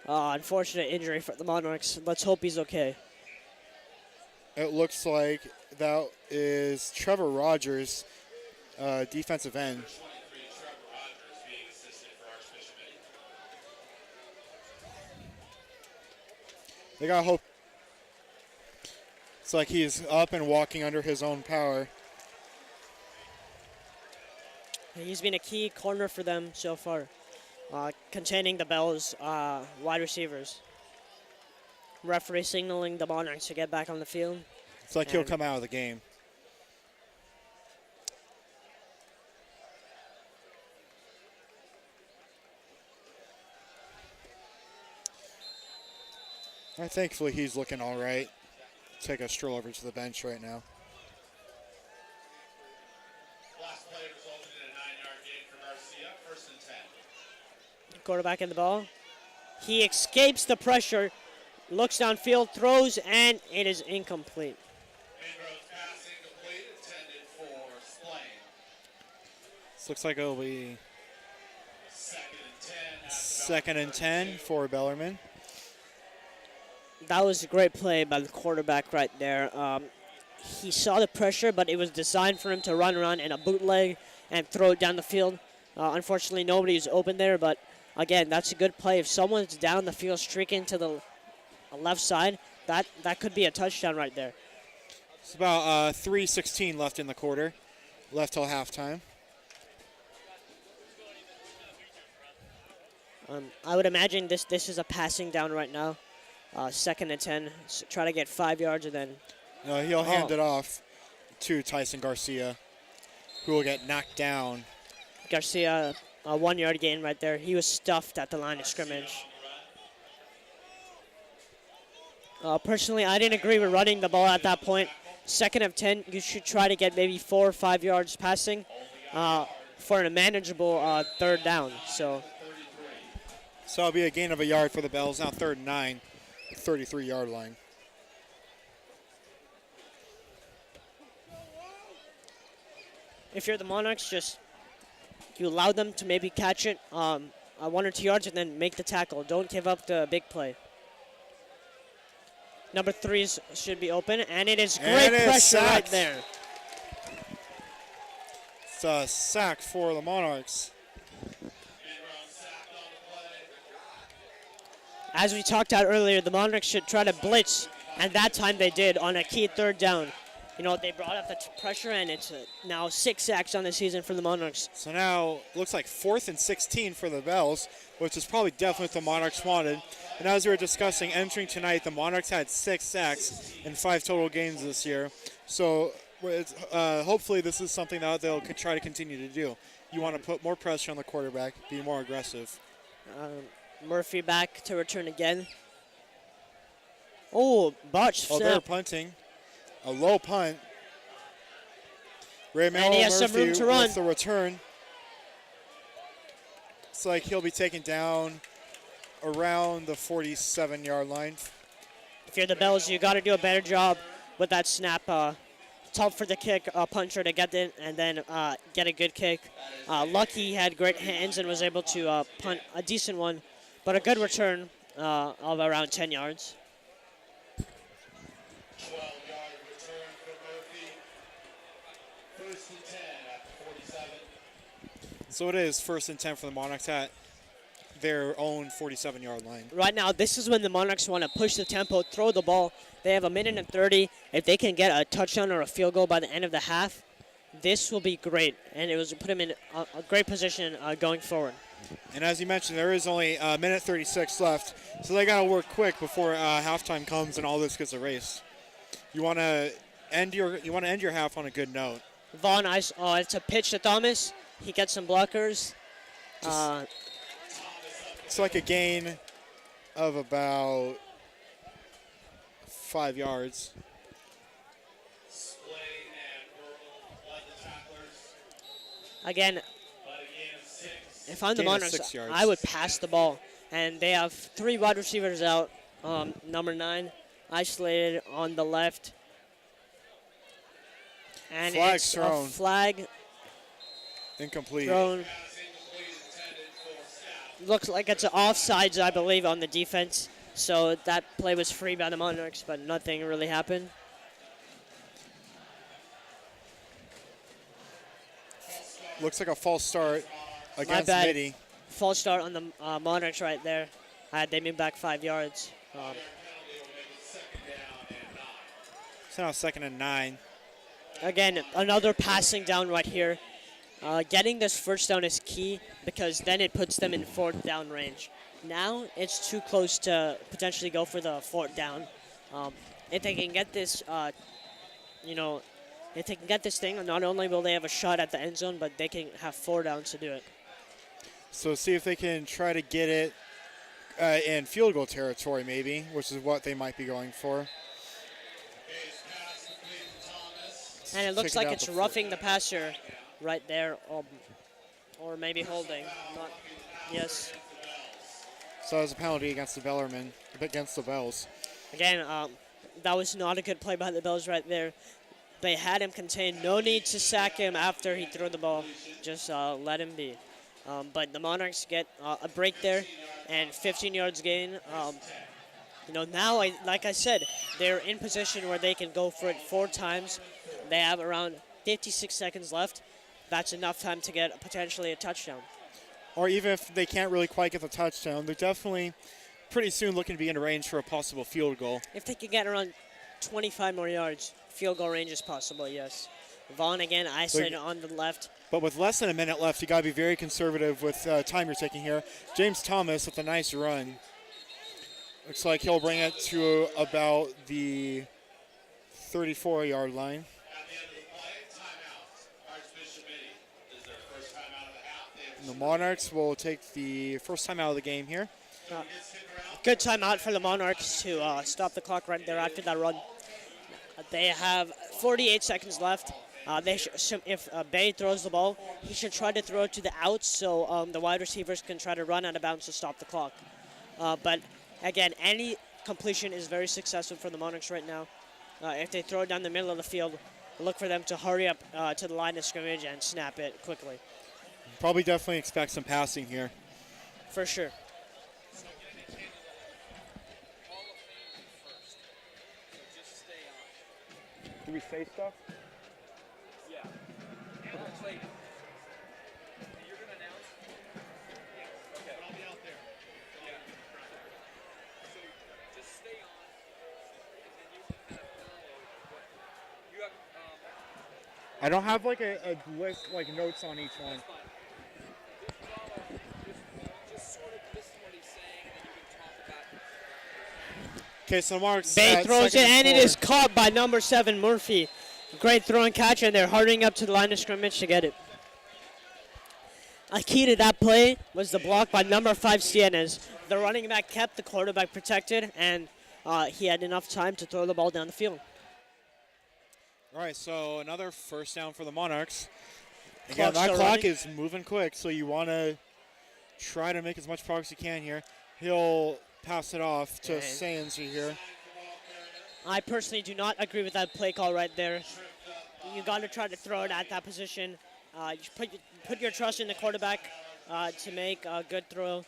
Unfortunate injury for the Monarchs. Let's hope he's okay. It looks like that is Trevor Rogers, defensive end. 23, Trevor Rogers being assisted for Archbishop Mitty. They got hope. It's like he's up and walking under his own power. He's been a key corner for them so far, containing the Bells' wide receivers. Referee signaling the Monarchs to get back on the field. It's like he'll come out of the game. Thankfully, he's looking all right. Take a stroll over to the bench right now. Last play resulted in a 9-yard gain for Garcia. 1st and 10. Quarterback in the ball. He escapes the pressure, looks downfield, throws, and it is incomplete. Ingro's pass incomplete, intended for Splain. This looks like it'll be 2nd and 10. 2nd and 10 for Bellarmine. That was a great play by the quarterback right there. He saw the pressure, but it was designed for him to run around in a bootleg and throw it down the field. Unfortunately, nobody was open there, but again, that's a good play. If someone's down the field streaking to the left side, that could be a touchdown right there. It's about 3:16 left in the quarter, left till halftime. I would imagine this is a passing down right now. 2nd and 10. Try to get 5 yards and then. He'll hand it off to Tyson Garcia, who will get knocked down. Garcia, a 1-yard gain right there. He was stuffed at the line of scrimmage. Personally, I didn't agree with running the ball at that point. 2nd and 10, you should try to get maybe 4 or 5 yards passing for a manageable 3rd down. So it'll be a gain of a yard for the Bells. Now 3rd and 9, 33-yard line. if you're the Monarchs, you allow them to maybe catch it 1 or 2 yards and then make the tackle. Don't give up the big play. Number 3s should be open, and it is great pressure right there. It's a sack for the Monarchs. As we talked about earlier, the Monarchs should try to blitz, and that time they did on a key 3rd down. You know, they brought up the pressure, and it's now 6 sacks on the season for the Monarchs. So now looks like 4th and 16 for the Bells, which is probably definitely what the Monarchs wanted. And as we were discussing, entering tonight, the Monarchs had 6 sacks in 5 total games this year. So hopefully this is something that they'll try to continue to do. You want to put more pressure on the quarterback, be more aggressive. Murphy back to return again. Oh, botch snap. Oh, they're punting. A low punt. Ray And he has some room to run. with the return. It's like he'll be taken down around the 47-yard line. If you're the Bells, you got to do a better job with that snap. Tough for the kick puncher to get it and then get a good kick. Lucky had great hands and was able to punt a decent one, but a good return of around 10 yards. 12-yard return for Murphy. 1st and 10 at the 47. So it is 1st and 10 for the Monarchs at their own 47-yard line. Right now, this is when the Monarchs want to push the tempo, throw the ball. They have 1:30. If they can get a touchdown or a field goal by the end of the half, this will be great, and it was put him in a great position going forward. And as you mentioned, there is only a minute 36 left, so they got to work quick before halftime comes and all this gets erased. You want to end your half on a good note. Vaughn, it's a pitch to Thomas. He gets some blockers. It's like a gain of about 5 yards. Again, if I'm the Gain of Monarchs, 6 yards. I would pass the ball. And they have 3 wide receivers out. Number 9, isolated on the left. And Flag it's thrown. a flag Incomplete. thrown. Looks like it's an offsides, I believe, on the defense. So that play was free by the Monarchs, but nothing really happened. Looks like a false start My against bad. Mitty. False start on the Monarchs right there. They moved back 5 yards. So now 2nd and 9. Again, another passing down right here. Getting this first down is key because then it puts them in 4th down range. Now it's too close to potentially go for the 4th down. If they can get this, if they can get this thing, not only will they have a shot at the end zone, but they can have 4 downs to do it. So see if they can try to get it in field goal territory maybe, which is what they might be going for. And it looks Check it like out it's before. roughing the passer right there, or maybe holding. Yes. So that was a penalty against the Bellarmine, against the Bells. Again, that was not a good play by the Bells right there. They had him contained. No need to sack him after he threw the ball. Just let him be. But the Monarchs get a break there and 15 yards gain. Now, like I said, they're in position where they can go for it 4 times. They have around 56 seconds left. That's enough time to get potentially a touchdown. Or even if they can't really quite get the touchdown, they're definitely pretty soon looking to be in range for a possible field goal. If they could get around 25 more yards, field goal range is possible, yes. Vaughn again, isolated on the left. But with less than a minute left, you got to be very conservative with time you're taking here. James Thomas with a nice run. Looks like he'll bring it to about the 34-yard line. At the end of the play, timeout. Archbishop Mitty is their first timeout of the half. They have And the Monarchs will take the first time out of the game here. Good timeout for the Monarchs to stop the clock right there after that run. They have 48 seconds left. If Bay throws the ball, he should try to throw it to the outs so the wide receivers can try to run out of bounds to stop the clock. But again, any completion is very successful for the Monarchs right now. If they throw it down the middle of the field, look for them to hurry up to the line of scrimmage and snap it quickly. Probably definitely expect some passing here. For sure. Do we say stuff? Yeah. And actually, you're going to announce? Yeah. Okay. But I'll be out there. Yeah. So just stay on, and then you can kind of follow what you have. I don't have like a list, like notes on each one. Just follow. Just sort of listen to what he's saying, and then you can talk about. Okay, so Mark's Bay throws it, and it is caught by number 7, Murphy. Great throw and catch, and they're hurrying up to the line of scrimmage to get it. A key to that play was the block by number 5, Sienes. The running back kept the quarterback protected, and he had enough time to throw the ball down the field. All right, so another first down for the Monarchs. Again, Clock's that still clock running. is moving quick, so you want to try to make as much progress you can here. He'll pass it off to Okay. Sands here. I personally do not agree with that play call right there. You got to try to throw it at that position. You should put your trust in the quarterback to make a good throw.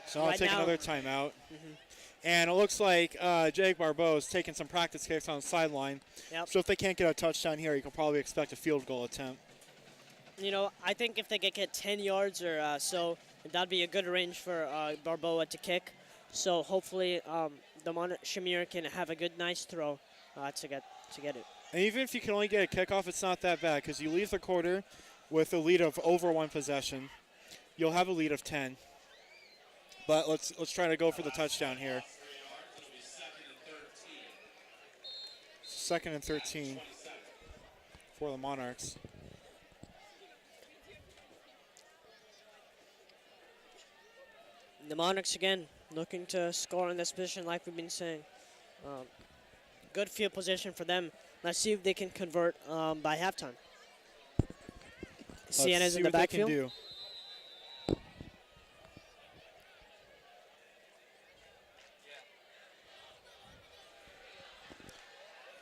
So I'll Right take now- another timeout. And it looks like Jake Barbeau is taking some practice kicks on the sideline. Yep. So if they can't get a touchdown here, you can probably expect a field goal attempt. I think if they could get 10 yards or so, that'd be a good range for Barboa to kick. So hopefully the Shamir can have a good, nice throw to get it. And even if you can only get a kickoff, it's not that bad because you leave the quarter with a lead of over 1 possession. You'll have a lead of 10. But let's try to go for the touchdown here. Second and 13 for the Monarchs. The Monarchs again looking to score in this position like we've been saying. Good field position for them. Let's see if they can convert by halftime. Siena's in the backfield. Let's see what they can do.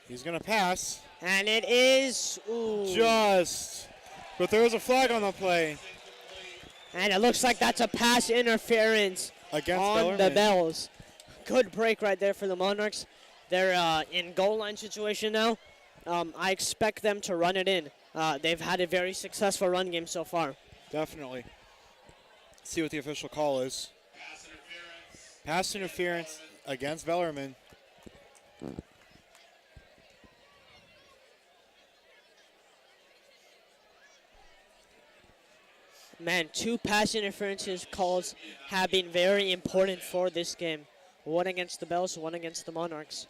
He's going to pass. And it is, ooh. But there was a flag on the play. And it looks like that's a pass interference Against on Bellarmine. the Bells. Good break right there for the Monarchs. They're in goal line situation now. I expect them to run it in. They've had a very successful run game so far. Definitely. See what the official call is. Pass interference against Bellarmine. Man, 2 pass interferences calls have been very important for this game. One against the Bells, one against the Monarchs.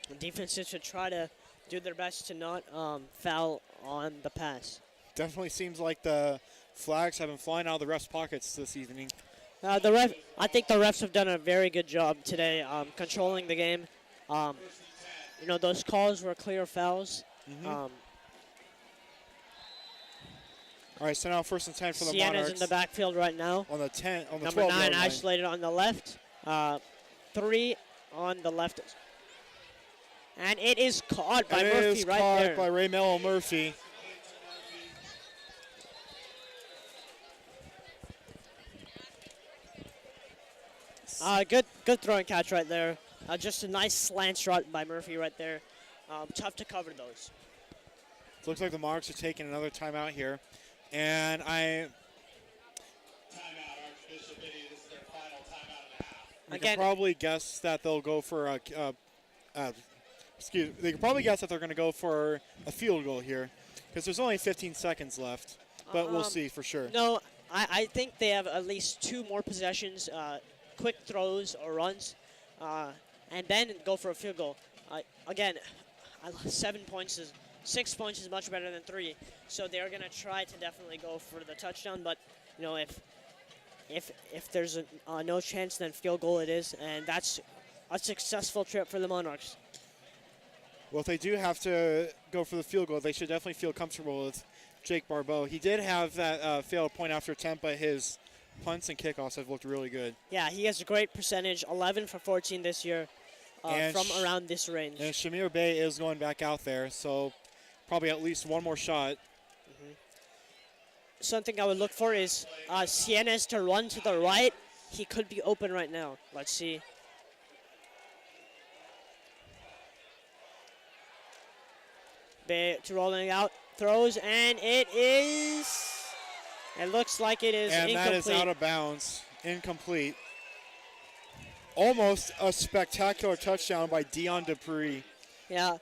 The defenses should try to do their best to not foul on the pass. Definitely seems like the flags have been flying out of the refs' pockets this evening. I think the refs have done a very good job today controlling the game. Those calls were clear fouls. All right, so now 1st and 10 for the Siena's Monarchs. in the backfield right now. On the 10, on the Number 12 9 yard line. isolated on the left. 3 on the left. And it is caught by Murphy It is right caught there. by Raymel Murphy. Good throw and catch right there. Just a nice slant shot by Murphy right there. Tough to cover those. Looks like the Monarchs are taking another timeout here. And Timeout, Archbishop Mitty. This is their final timeout and a half. you Again- can probably guess that they'll go for they can probably guess that they're going to go for a field goal here because there's only 15 seconds left. But we'll see for sure. No, I think they have at least 2 more possessions, quick throws or runs, and then go for a field goal. Again, 6 points is much better than 3, so they're gonna try to definitely go for the touchdown. But if there's no chance, then field goal it is, and that's a successful trip for the Monarchs. Well, if they do have to go for the field goal, they should definitely feel comfortable with Jake Barbeau. He did have that failed point after attempt, but his punts and kickoffs have looked really good. Yeah, he has a great percentage, 11 for 14 this year, from around this range. And Shamir Bey is going back out there, so probably at least one more shot. Something I would look for is Siena's to run to the right. He could be open right now. Let's see. Bey to rolling out, throws, and it looks like it is And incomplete. that is out of bounds. Incomplete. Almost a spectacular touchdown by Dion Dupree. Yeah.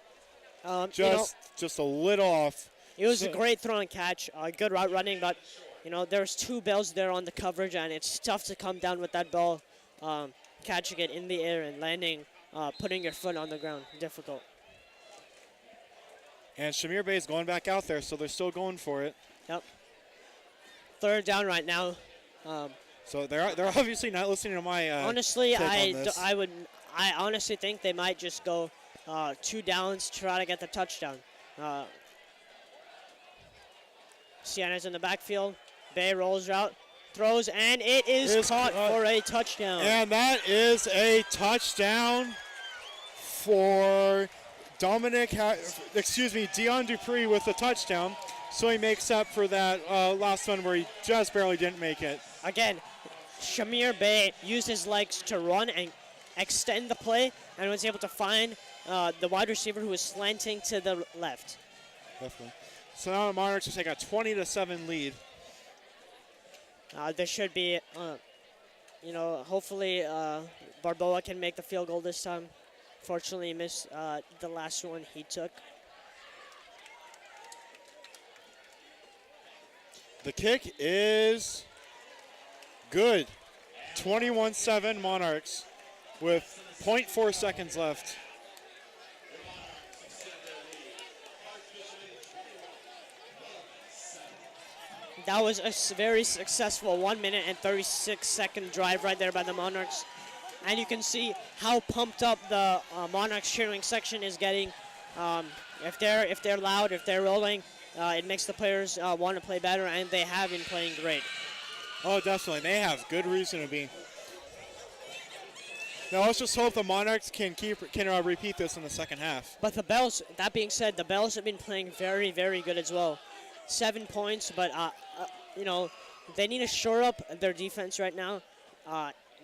Just a little off. It was a great throw and catch, good route running, but there's 2 Bells there on the coverage, and it's tough to come down with that ball, catching it in the air and landing, putting your foot on the ground. Difficult. And Shamir Bey is going back out there, so they're still going for it. Yep. 3rd down right now. So they're obviously not listening to my Honestly, take on this. I honestly think they might just go 2 downs, try to get the touchdown. Siena's in the backfield. Bey rolls out, throws, and it is caught for a touchdown. And that is a touchdown for Dion Dupree with the touchdown. So he makes up for that last one where he just barely didn't make it. Again, Shamir Bey used his legs to run and extend the play and was able to find the wide receiver who was slanting to the left. Definitely. So now the Monarchs will take a 20-7 lead. There should be, hopefully Barboa can make the field goal this time. Fortunately, he missed the last one he took. The kick is good. 21-7 Monarchs with 0.4 seconds left. That was a very successful 1 minute and 36-second drive right there by the Monarchs. And you can see how pumped up the Monarchs cheering section is getting. If they're loud, if they're rolling, it makes the players want to play better, and they have been playing great. Oh, definitely. They have good reason to be. Now let's just hope the Monarchs can repeat this in the second half. But the Bells, that being said, the Bells have been playing very, very good as well. 7 points, but you know, they need to shore up their defense right now.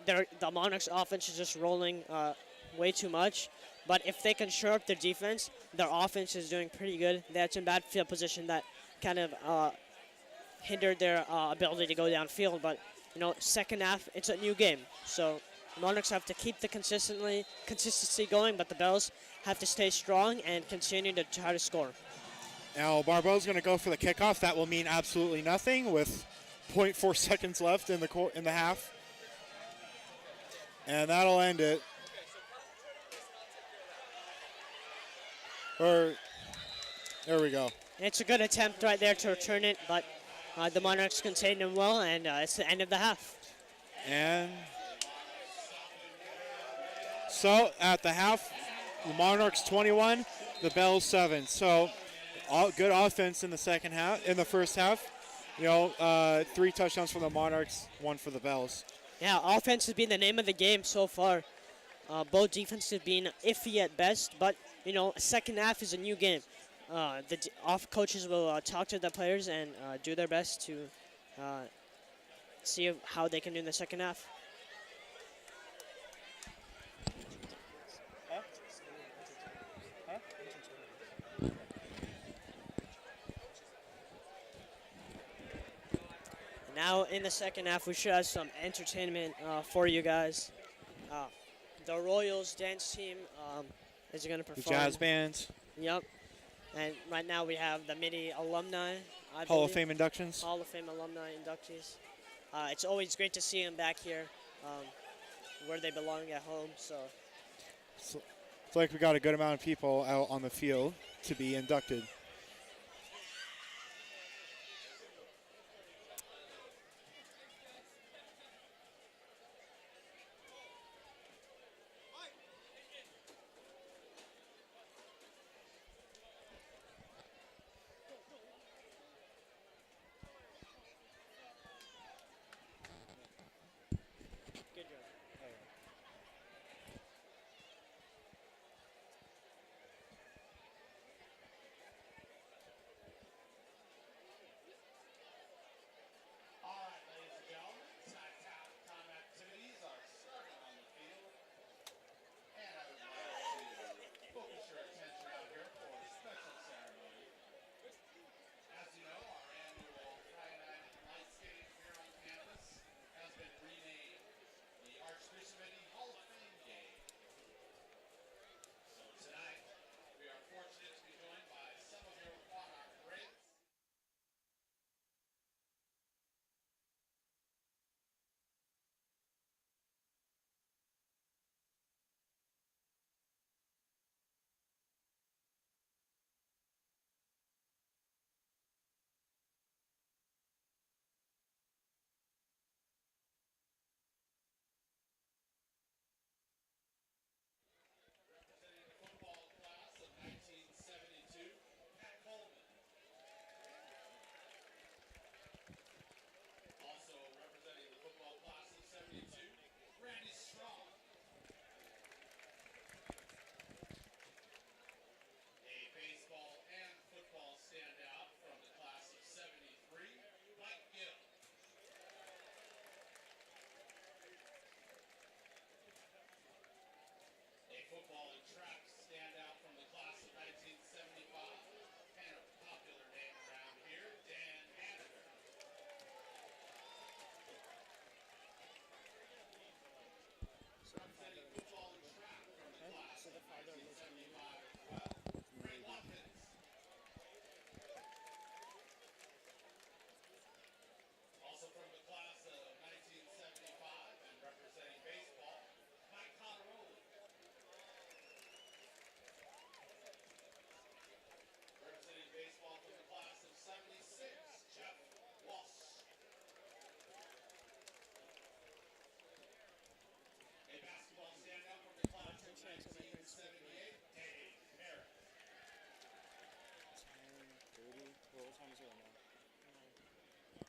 The Monarchs' offense is just rolling way too much. But if they can shore up their defense, their offense is doing pretty good. They had some bad field position that kind of hindered their ability to go downfield. But you know, second half, it's a new game, so the Monarchs have to keep the consistency going, but the Bells have to stay strong and continue to try to score. Now Barbeau's going to go for the kickoff. That will mean absolutely nothing with 0.4 seconds left in the half. And that'll end it. There we go. It's a good attempt right there to return it, but the Monarchs contained them well, and it's the end of the half. And so at the half, the Monarchs 21, the Bells 7. So good offense in the second half, in the first half. You know, 3 touchdowns for the Monarchs, 1 for the Bells. Yeah, offense has been the name of the game so far. Both defenses have been iffy at best, but you know, second half is a new game. The coaches will talk to the players and do their best to see how they can do in the second half. Now in the second half, we should have some entertainment for you guys. The Royals dance team is going to perform. The jazz bands. Yep. And right now we have the Mitty alumni. Hall of Fame inductions. Hall of Fame alumni inductees. It's always great to see them back here where they belong at home. So it's like we got a good amount of people out on the field to be inducted.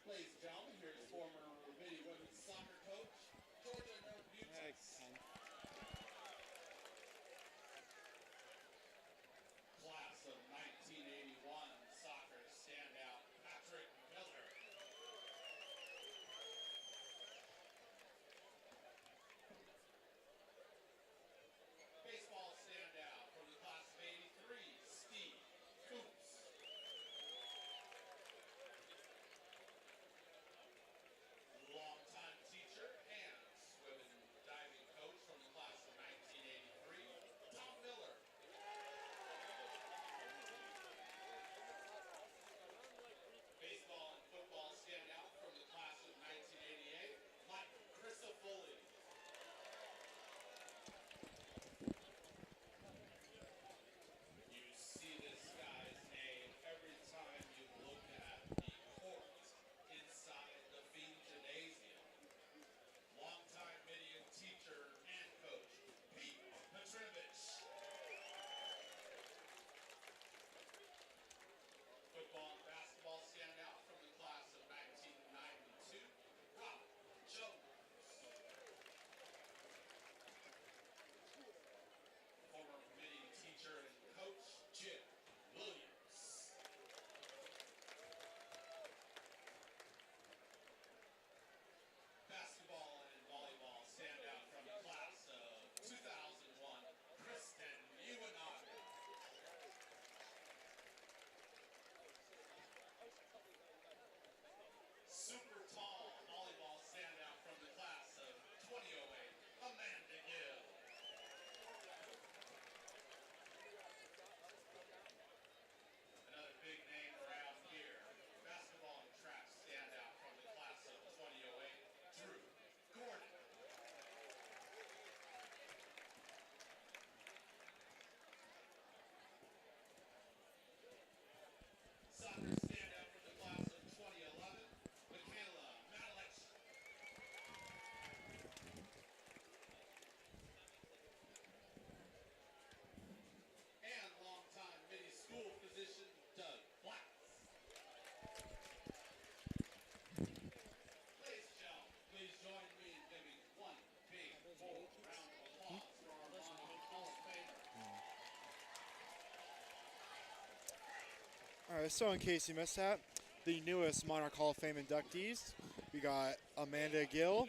Ladies and gentlemen, here's former Mitty women's soccer coach, Georgia Norbutus. Class of 1981 soccer standout, Patrick Miller. Baseball standout from the class of 83, Steve Coops. Longtime teacher and swim and diving coach from the class of 1983, Tom Miller. Baseball and football standout from the class of 1988, Mike Crisafulli. You see this guy's name every time you look at the court inside the Fiend Gymnasium. Longtime Midian teacher and coach, Pete Petrovich. Football and basketball standout from the class of 1992, Robert Jones. Former Midian teacher and coach, Jim Williams. Basketball and volleyball standout from the class of 2001, Kristen Iwanaga. Super tall volleyball standout from the class of 2008, Amanda Gill. Another big name around here, basketball and track standout from the class of 2008, Drew Gordon. Soccer standout from the class of 2011, Michaela Madalich. And longtime Mitty school physician, Doug Black. Ladies and gentlemen, please join me in giving one big, full round of applause for our Monarch Hall of Famer. All right, so in case you missed that, the newest Monarch Hall of Fame inductees, we got Amanda Gill,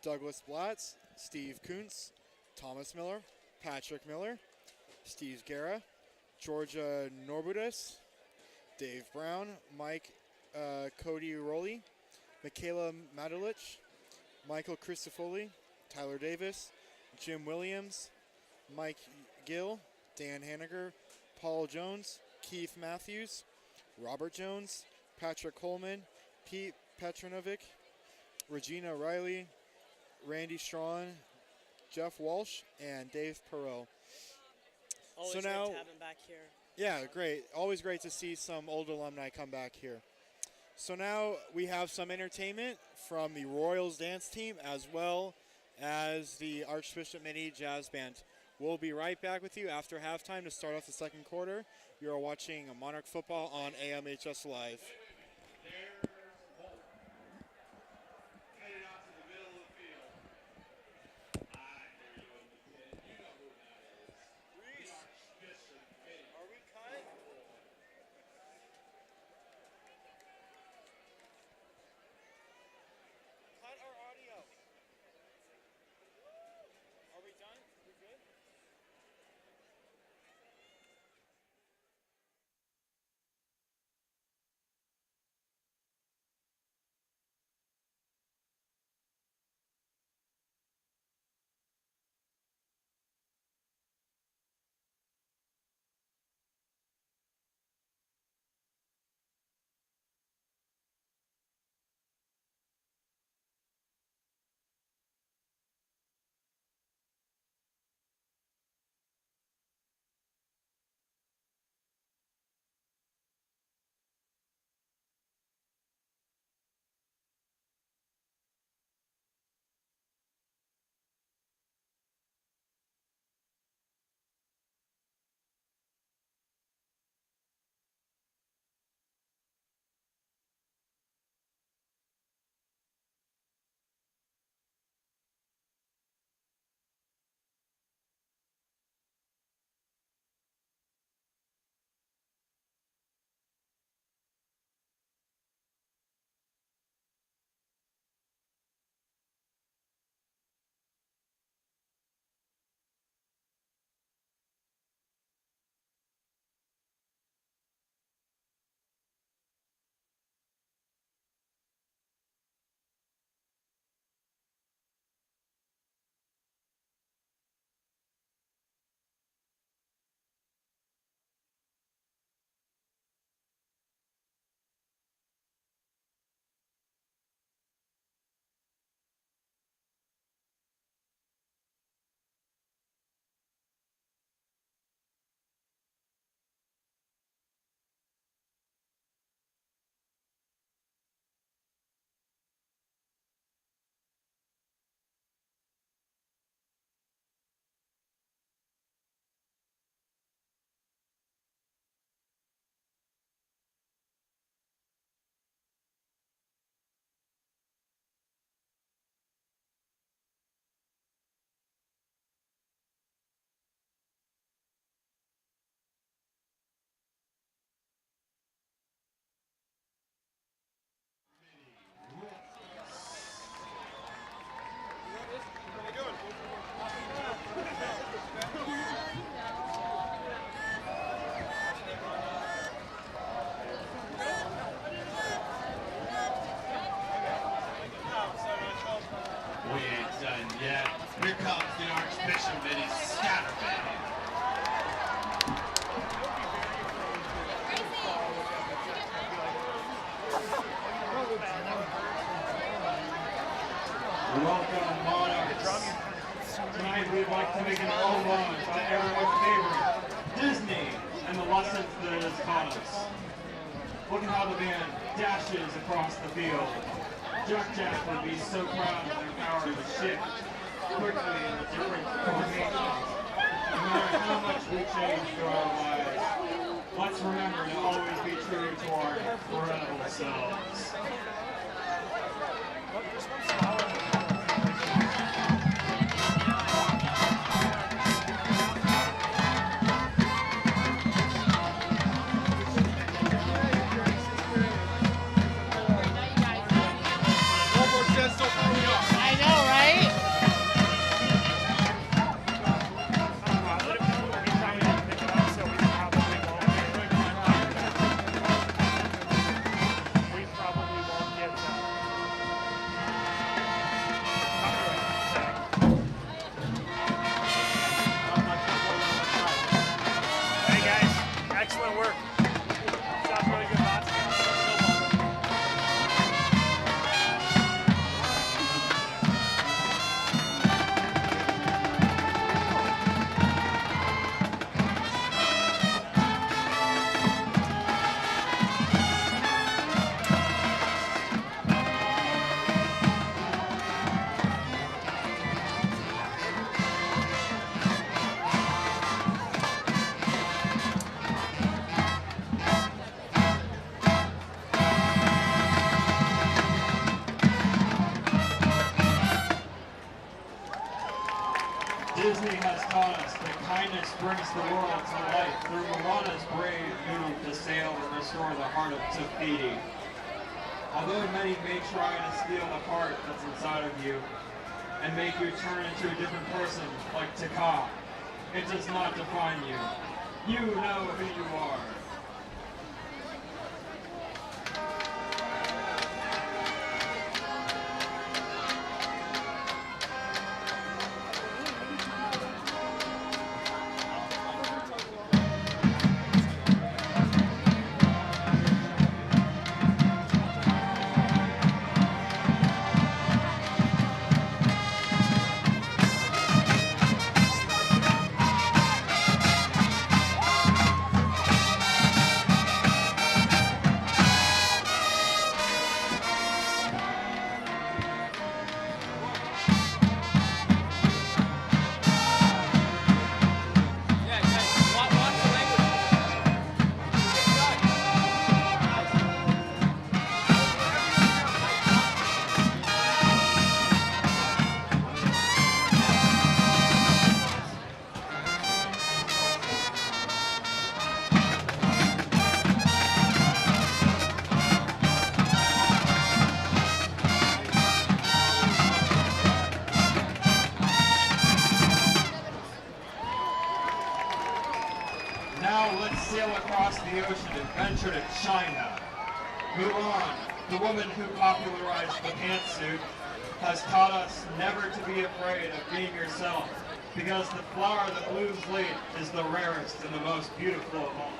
Douglas Blatz, Steve Kuntz, Thomas Miller, Patrick Miller, Steve Guerra, Georgia Norbutus, Dave Brown, Mike Cody Rowley, Michaela Madalich, Michael Christofoli, Tyler Davis, Jim Williams, Mike Gill, Dan Haniger, Paul Jones, Keith Matthews, Robert Jones, Patrick Coleman, Pete Petronovic, Regina Riley, Randy Strawn, Jeff Walsh, and Dave Perot. Always So great now- to have him back here. Yeah, great. Always great to see some old alumni come back here. So now we have some entertainment from the Royals dance team as well as the Archbishop Mitty Jazz Band. We'll be right back with you after halftime to start off the second quarter. You are watching Monarch Football on AMHS Live. There's Bolt. Headed out to the middle of the field. I hear you, kid. You know who that is. The Archbishop Mitty. Are we cut? Cut our audio. Are we done? We good? We ain't done yet. Here comes the Archbishop Mitty Scatterbag. Welcome, monarchs. Tonight we'd like to make an homage to everyone's favorite, Disney, and the lessons that it has taught us. Look at how the band dashes across the field. Jack would be so proud of their power to shift quickly in the different formations. No matter how much we change through our lives, let's remember to always be true to our incredible selves. I know, right? We probably won't get Hey guys, excellent work. Sounds really good. Disney has taught us that kindness brings the world to life through Moana's brave move to sail and restore the heart of Tafiti. Although many may try to steal the heart that's inside of you and make you turn into a different person like Taka, it does not define you. You know who you are. Now let's sail across the ocean and venture to China. Mulan, the woman who popularized the pantsuit, has taught us never to be afraid of being yourself, because the flower that blooms late is the rarest and the most beautiful of all.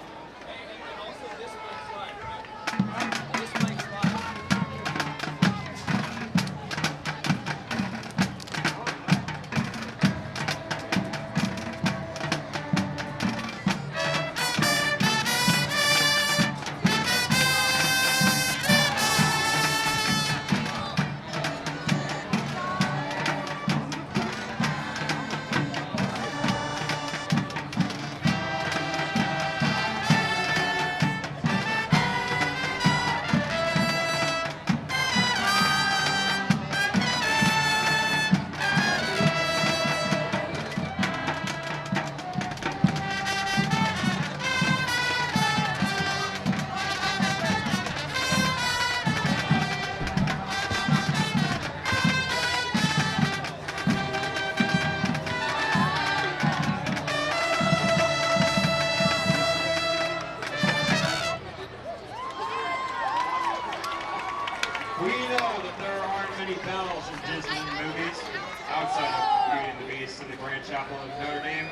outside of Beauty and the Beast in the Grand Chapel of Notre Dame.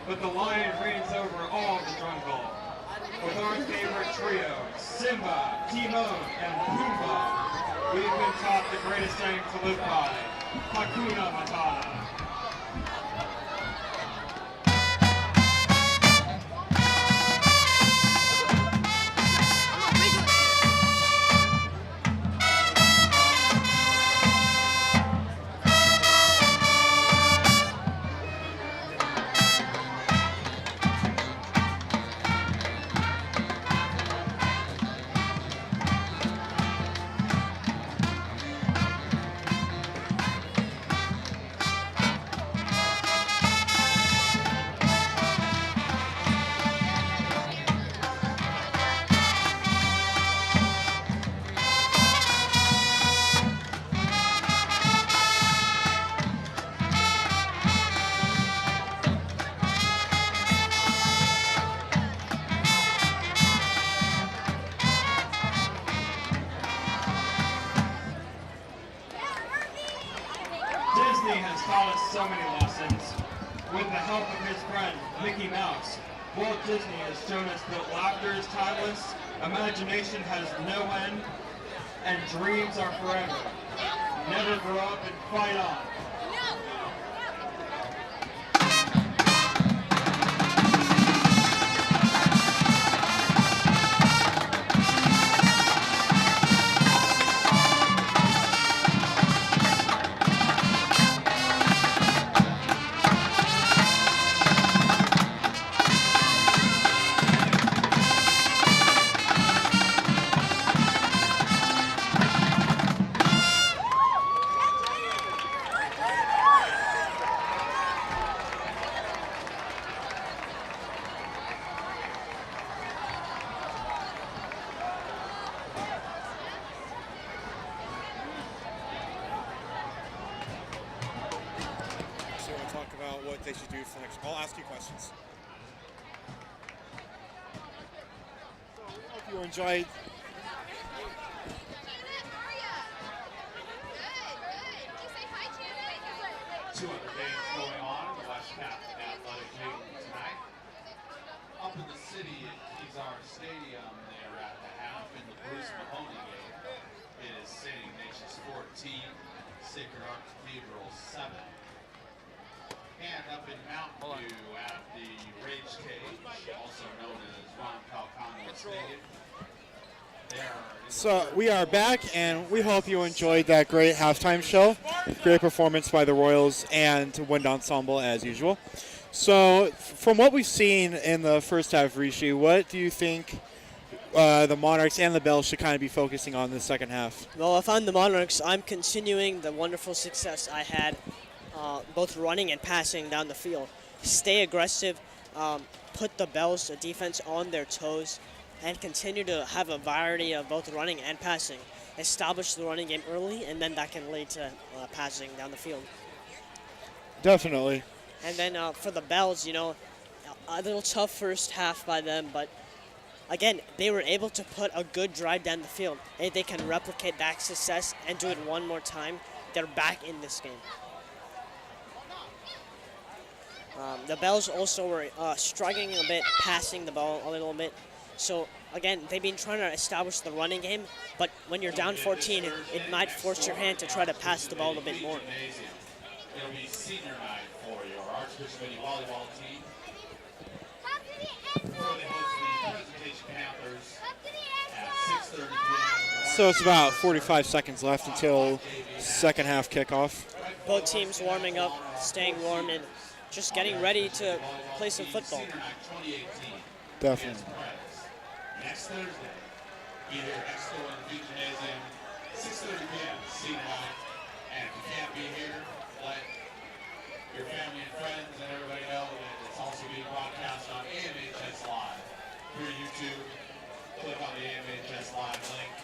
But the lion reigns over all the jungle. With our favorite trio, Simba, Timon, and Pumbaa, we've been taught the greatest thing to live by, Hakuna Matata. Disney has taught us so many lessons. With the help of his friend, Mickey Mouse, Walt Disney has shown us that laughter is timeless, imagination has no end, and dreams are forever. Never grow up and fight on. What they should do for next. I'll ask you questions. So we hope you enjoyed. Two other games going on in the West Cap Athletic League tonight. Up in the city at Kezar Stadium, they're at the half in the Bruce Mahoney game. It is St. Ignatius 14, Sacred Heart Cathedral 7. And up in Mountain View at the Rage Cage, also known as Ron Falcone Stadium. So we are back, and we hope you enjoyed that great halftime show. Great performance by the Royals and Wind Ensemble as usual. So from what we've seen in the first half, Rishi, what do you think the Monarchs and the Bells should kind of be focusing on in the second half? Well, if I'm the Monarchs, I'm continuing the wonderful success I had both running and passing down the field. Stay aggressive, put the Bells defense on their toes, and continue to have a variety of both running and passing. Establish the running game early, and then that can lead to passing down the field. Definitely. And then for the Bells, you know, a little tough first half by them, but again, they were able to put a good drive down the field. If they can replicate that success and do it one more time, they're back in this game. The Bells also were struggling a bit, passing the ball a little bit. So, again, they've been trying to establish the running game, but when you're down 14, it might force your hand to try to pass the ball a bit more. It'll be senior night for your Archbishop Mitty volleyball team. Before they host the Presentation Panthers at 6:30 p.m. So it's about 45 seconds left until second half kickoff. Both teams warming up, staying warm, and just getting ready to play some football. Definitely. Next Thursday, either Expo in the Gymnasium, 6:30 p.m. senior night. And if you can't be here, let your family and friends and everybody know that it's also being broadcast on AMHS Live through YouTube. Click on the AMHS Live link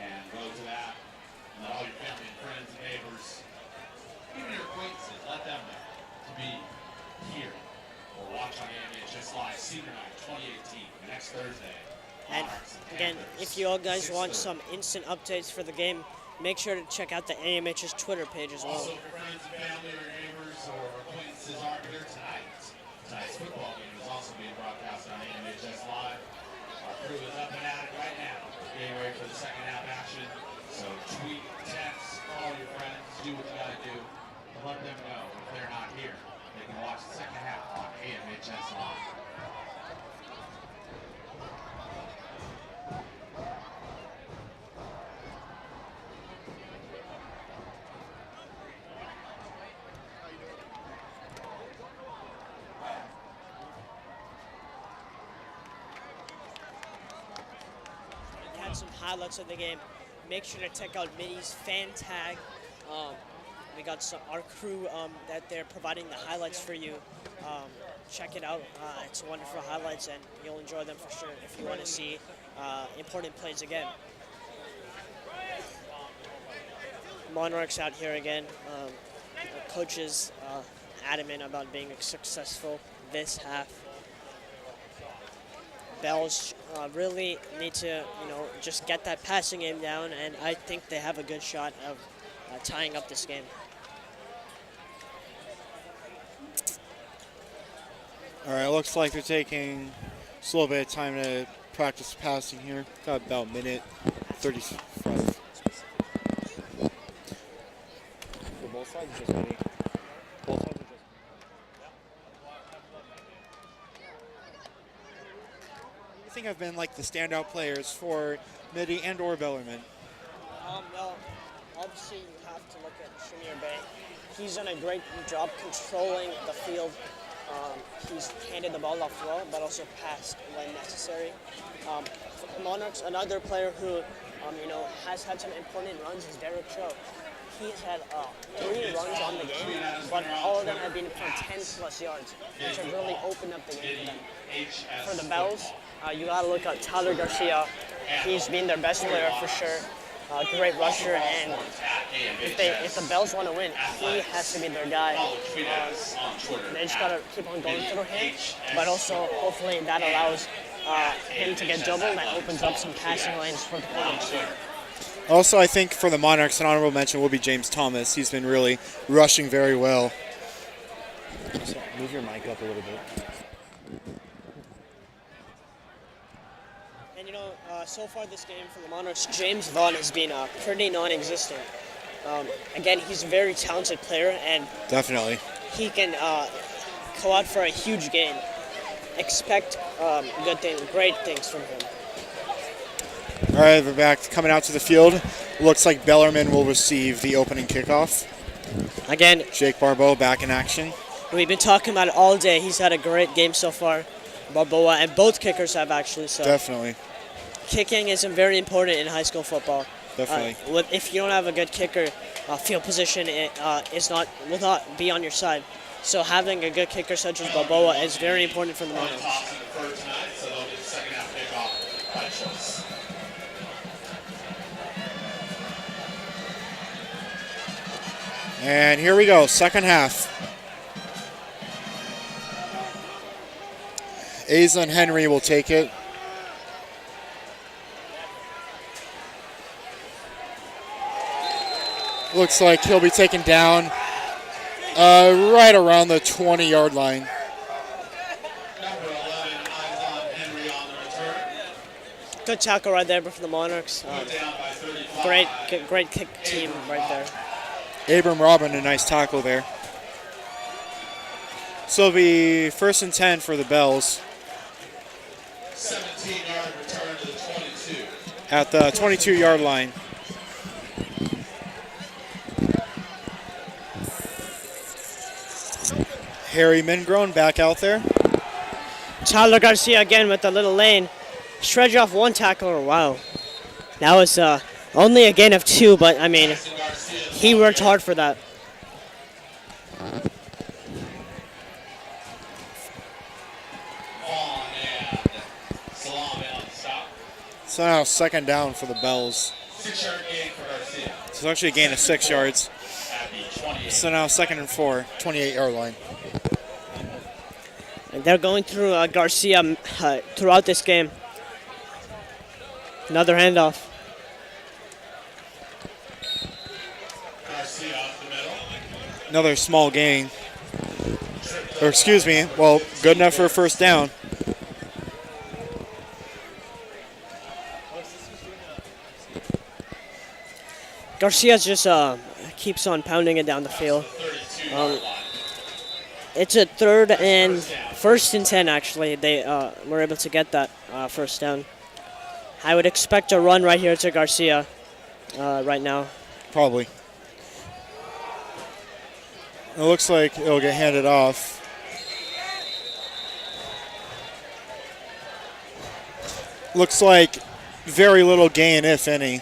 and go to that. And let all your family and friends and neighbors, even your acquaintances, let them know to be here or watch on AMHS Live Senior Night 2018 next Thursday. And again, if you all guys want some instant updates for the game, make sure to check out the AMH's Twitter page as well. Also, for friends and family or neighbors or acquaintances aren't here tonight. Tonight's football game is also being broadcast on AMHS Live. Our crew is up and at it right now, getting ready for the second half action. So tweet, text, call your friends, do what you gotta do, and let them know if they're not here. They can watch the second half on AMHS Live. Catch some highlights of the game. Make sure to check out Mitty's fan tag. We got our crew that they're providing the highlights for you. Check it out. It's wonderful highlights, and you'll enjoy them for sure if you want to see important plays again. Monarchs out here again. Coaches adamant about being successful this half. Bells really need to, just get that passing game down, and I think they have a good shot of tying up this game. All right, looks like they're taking just a little bit of time to practice passing here. Got about a minute 35. For both sides, just Mitty. Both sides are just. I think I've been like the standout players for Mitty and or Bellarmine. Well, obviously you have to look at Shamir Bay. He's done a great job controlling the field. He's handed the ball off well, but also passed when necessary. For Monarchs, another player who, has had some important runs is Derek Cho. He's had 3 runs on the game, but all of them have been from 10 plus yards, which have really opened up the game for them. For the Bells, you gotta look at Tyler Garcia. He's been their best player for sure. Great rusher, and if the Bells want to win, he has to be their guy. They just gotta keep on going through him, but also hopefully that allows him to get double. That opens up some passing lanes for the Monarchs. Also, I think for the Monarchs, an honorable mention will be James Thomas. He's been really rushing very well. So move your mic up a little bit. And so far this game for the Monarchs, James Vaughn has been pretty non-existent. Again, he's a very talented player, and Definitely. he can go out for a huge game. Expect good things, great things from him. All right, we're back coming out to the field. Looks like Bellarmine will receive the opening kickoff. Again, Jake Barbeau back in action. we've been talking about it all day. He's had a great game so far. Balboa, and both kickers have actually. So Definitely. kicking is very important in high school football. Definitely. If you don't have a good kicker, field position will not be on your side. So having a good kicker such as Balboa is very important for the Monarchs. And here we go, second half. Asa Henry will take it. Looks like he'll be taken down right around the 20-yard line. Number 11, Asa Henry on the return. Good tackle right there for the Monarchs. Down by 35. Great kick team right there. Abram Robin, a nice tackle there. So it'll be 1st and 10 for the Bells 17-yard return to the 22. at the 22-yard line. Harry Mingrown back out there. Tyler Garcia again with the little lane. Shredge off one tackler. Wow. That was only a gain of 2, but I mean, he worked hard for that. So now 2nd down for the Bells. 6-yard gain for Garcia. It's actually a gain of 6 yards. At the 28. So now 2nd and 4, 28-yard line. And they're going through Garcia throughout this game. Another handoff. Another small gain. Or excuse me, well, good enough for a first down. Garcia just keeps on pounding it down the field. It's a 3rd and 1st and 10, actually. They were able to get that first down. I would expect a run right here to Garcia right now. Probably. It looks like it'll get handed off. Looks like very little gain, if any.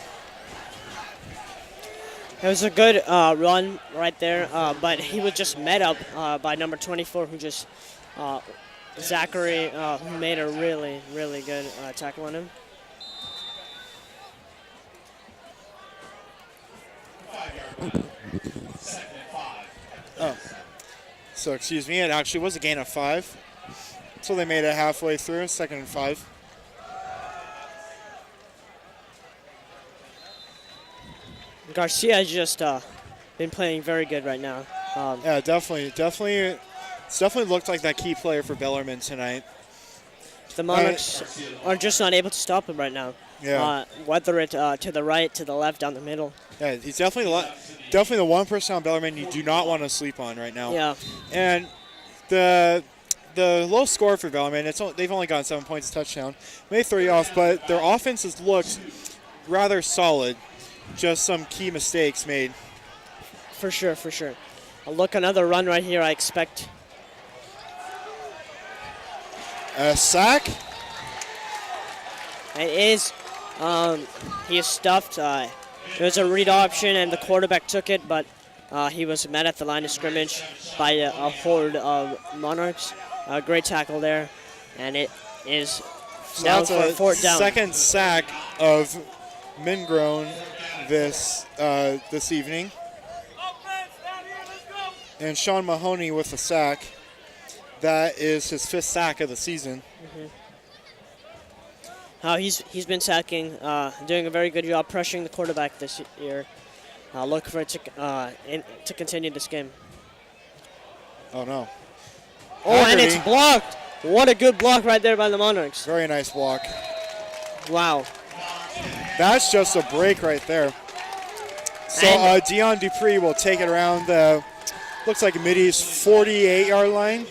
It was a good run right there, but he was just met up by number 24, who just, Zachary, who made a really, really good tackle on him. Oh, so excuse me, it actually was a gain of 5. So they made it halfway through, 2nd and 5. Garcia has just been playing very good right now. Yeah, definitely. It's definitely looked like that key player for Bellarmine tonight. The Monarchs are just not able to stop him right now. Yeah. Whether it to the right, to the left, down the middle. Yeah, he's definitely the one person on Bellarmine you do not want to sleep on right now. Yeah. And the low score for Bellarmine, they've only gotten 7 points, a touchdown. May throw you off, but their offense has looked rather solid. Just some key mistakes made. For sure, for sure. Look, another run right here, I expect. A sack? It is. He is stuffed. There was a read option, and the quarterback took it, but he was met at the line of scrimmage by a horde of Monarchs. A great tackle there, and it is down for a 4th down. Second sack of Mingrown this evening. And Sean Mahoney with a sack. That is his 5th sack of the season. He's been sacking, doing a very good job pressuring the quarterback this year. Look for it to continue this game. Oh no! Oh, and it's blocked. What a good block right there by the Monarchs. Very nice block. Wow. That's just a break right there. So Dion Dupree will take it around the, looks like Mitty's 48-yard line.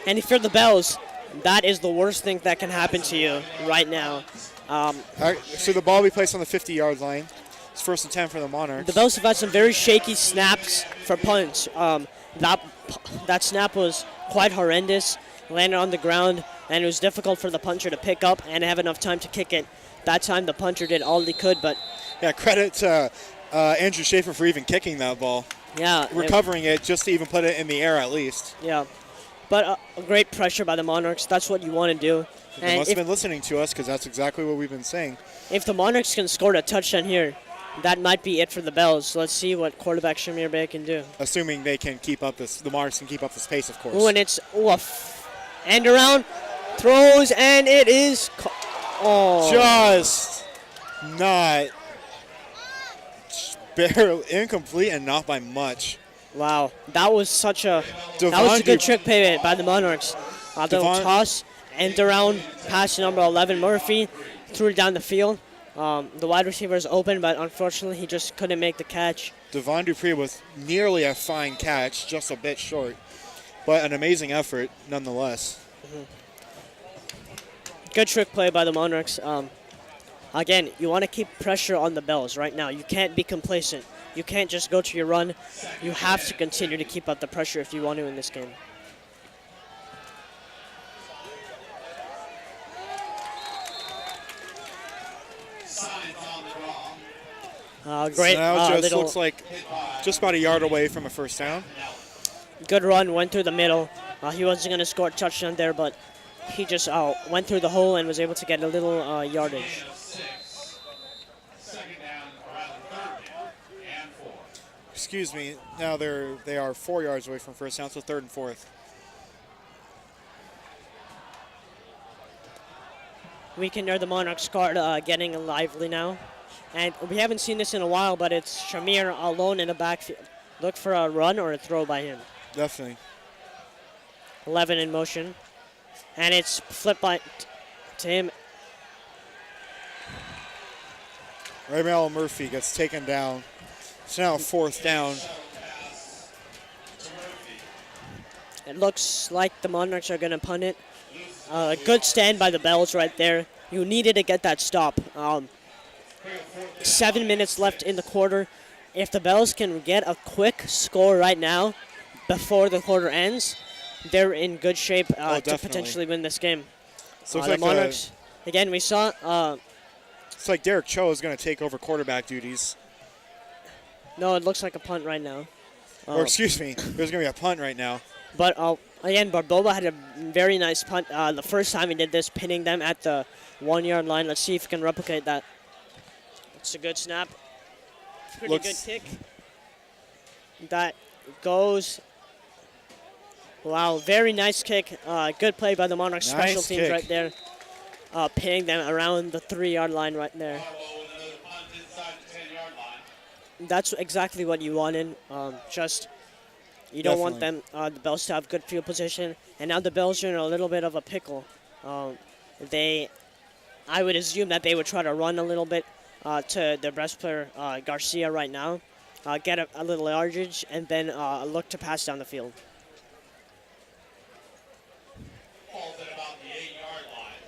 And if you're the Bells, that is the worst thing that can happen to you right now. So the ball will be placed on the 50-yard line. It's 1st and 10 for the Monarchs. The Bells have had some very shaky snaps for punts. That snap was quite horrendous, landed on the ground, and it was difficult for the puncher to pick up and have enough time to kick it. That time the puncher did all he could, but... Yeah, credit to Andrew Schaefer for even kicking that ball. Yeah. Recovering it just to even put it in the air at least. Yeah. But a great pressure by the Monarchs. That's what you want to do. They must have been listening to us because that's exactly what we've been saying. If the Monarchs can score a touchdown here, that might be it for the Bells. Let's see what quarterback Shamir Bey can do. Assuming they can keep up the Monarchs can keep up this pace, of course. Ooh, and it's end around, throws, and it is just not barely incomplete and not by much. Wow, that was a good trick play by the Monarchs. The toss, end around, pass to number 11 Murphy, threw it down the field. The wide receiver is open, but unfortunately he just couldn't make the catch. Devon Dupree with nearly a fine catch, just a bit short, but an amazing effort nonetheless. Good trick play by the Monarchs. Again, you want to keep pressure on the Bells right now. You can't be complacent. You can't just go to your run. You have to continue to keep up the pressure if you want to in this game. Great. So now just looks like just about a yard away from a first down. Good run, went through the middle. He wasn't going to score a touchdown there, but he just went through the hole and was able to get a little yardage. Excuse me. Now they are 4 yards away from first down, so 3rd and 4th. We can hear the Monarchs card getting lively now. And we haven't seen this in a while, but it's Shamir alone in the backfield. look for a run or a throw by him. Definitely. 11 in motion. And it's flipped by to him. Raymel Murphy gets taken down. It's now 4th down. It looks like the Monarchs are going to punt it. A good stand by the Bells right there. You needed to get that stop. 7 minutes left in the quarter. If the Bells can get a quick score right now before the quarter ends, they're in good shape to potentially win this game. So the Monarchs, again, we saw... it's like Derek Cho is going to take over quarterback duties. No, it looks like a punt right now. Or excuse me, there's going to be a punt right now. But again, Barboba had a very nice punt the first time he did this, pinning them at the 1-yard line. Let's see if he can replicate that. It's a good snap. Pretty good kick. That goes. Wow, very nice kick. Good play by the Monarchs special teams right there. Pinning them around the 3-yard line right there. That's exactly what you wanted. You don't want them, the Bells, to have good field position. And now the Bells are in a little bit of a pickle. I would assume that they would try to run a little bit to their best player, Garcia, right now. Get a little yardage, and then look to pass down the field.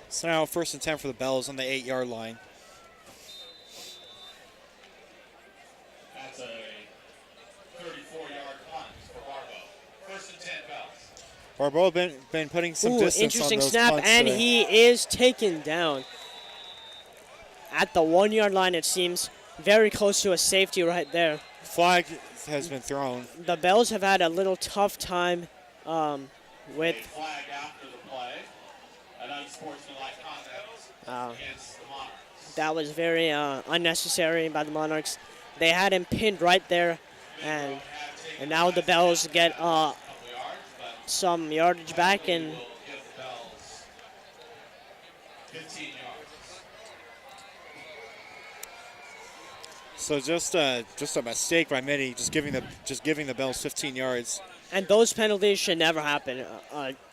So now 1st and 10 for the Bells on the 8-yard line. That's a 34-yard punt for Barbo. 1st and 10 Bells. Barbo been putting some distance interesting on those snap, punts and today. he is taken down at the 1-yard line. It seems very close to a safety right there. Flag has been thrown. The Bells have had a little tough time with. Flag after the play. An unsportsmanlike conduct against the Monarchs. That was very unnecessary by the Monarchs. They had him pinned right there, and now the Bells get some yardage back, and 15 yards. So just a mistake by Mitty, just giving the Bells 15 yards. And those penalties should never happen.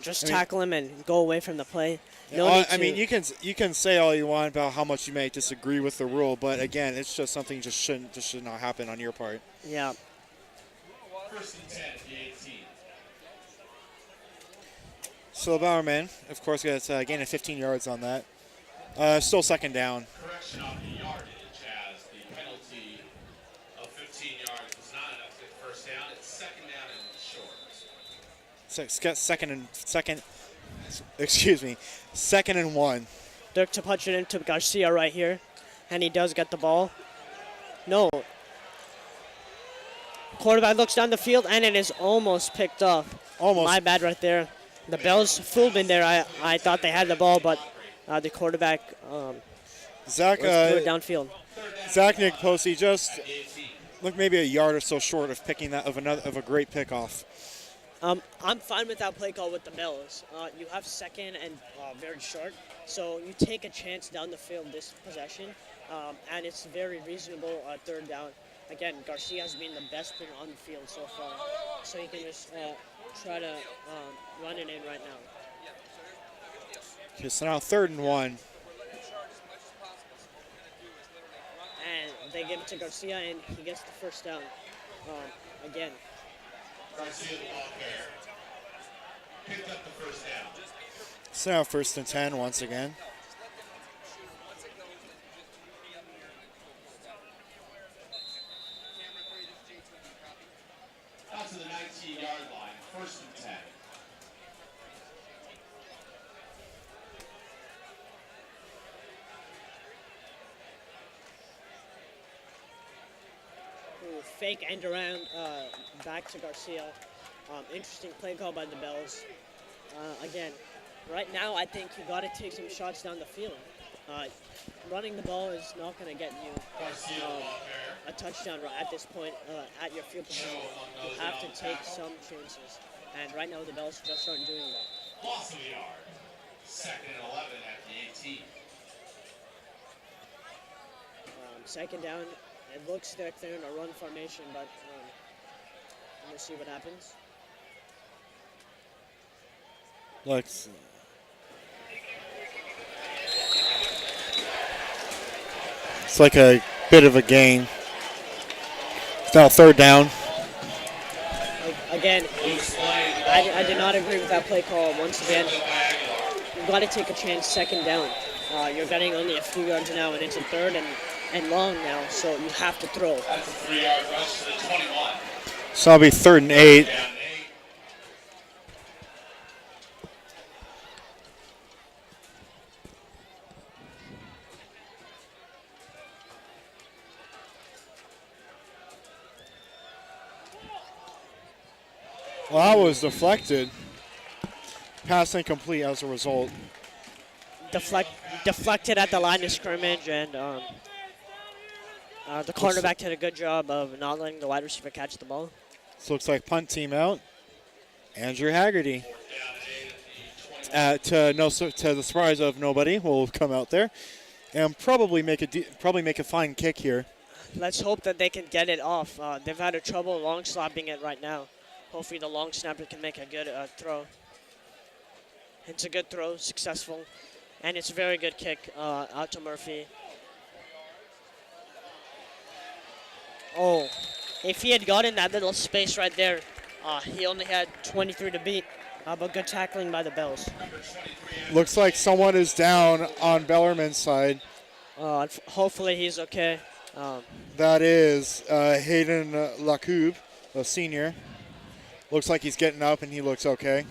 Tackle him and go away from the play. I mean, you can say all you want about how much you may disagree with the rule, but again, it's just something should not happen on your part. Yeah. 1st and 10 at the 18. So Bellarmine, of course, gets a gain of 15 yards on that. Still 2nd down. Correction on the yardage, as the penalty of 15 yards was not enough to get 1st down. It's 2nd down and short. Second and 1. Look to punch it into Garcia right here, and he does get the ball. No. Quarterback looks down the field, and it is almost picked up. Almost. My bad right there. The Bells fooled me there. I thought they had the ball, but the quarterback Zach threw it downfield. Zach Nick-Posey just looked maybe a yard or so short of picking that of a great pickoff. I'm fine with that play call with the Bells. You have 2nd and very short, so you take a chance down the field this possession, and it's very reasonable 3rd down. Again, Garcia has been the best player on the field so far, so you can just try to run it in right now. Okay, so now 3rd and 1. And they give it to Garcia, and he gets the 1st down again. Garcia the ball carrier. Picked up the 1st down. So now 1st and 10 once again. Out to the 19-yard line. 1st and 10. Fake end around back to Garcia. Interesting play call by the Bells. Again, right now I think you got to take some shots down the field. Running the ball is not going to get you a touchdown at this point at your field position. You have to take some chances. And right now the Bells just aren't doing that. Loss of a yard. 2nd and 11 at the 18. 2nd down. It looks like they're in a run formation, but We'll see what happens. Let's. It's like a bit of a gain. It's now third down. Again, I did not agree with that play call. Once again, you've got to take a chance second down. You're getting only a few yards now, and it's a third and long now, so you have to throw. That's a 3-yard rush to the 21. So that'll be 3rd and 8. Well, that was deflected. Pass incomplete as a result. Deflected at the line of scrimmage, and the cornerback did a good job of not letting the wide receiver catch the ball. This looks like punt team out. Andrew Haggerty. To the surprise of nobody, will come out there and probably make a fine kick here. Let's hope that they can get it off. They've had a trouble long slapping it right now. Hopefully the long snapper can make a good throw. It's a good throw, successful. And it's a very good kick out to Murphy. Oh, if he had gotten that little space right there, he only had 23 to beat. But good tackling by the Bells. Looks like someone is down on Bellarmine's side. Hopefully he's okay. That is Hayden Lacoub, a senior. Looks like he's getting up and he looks okay.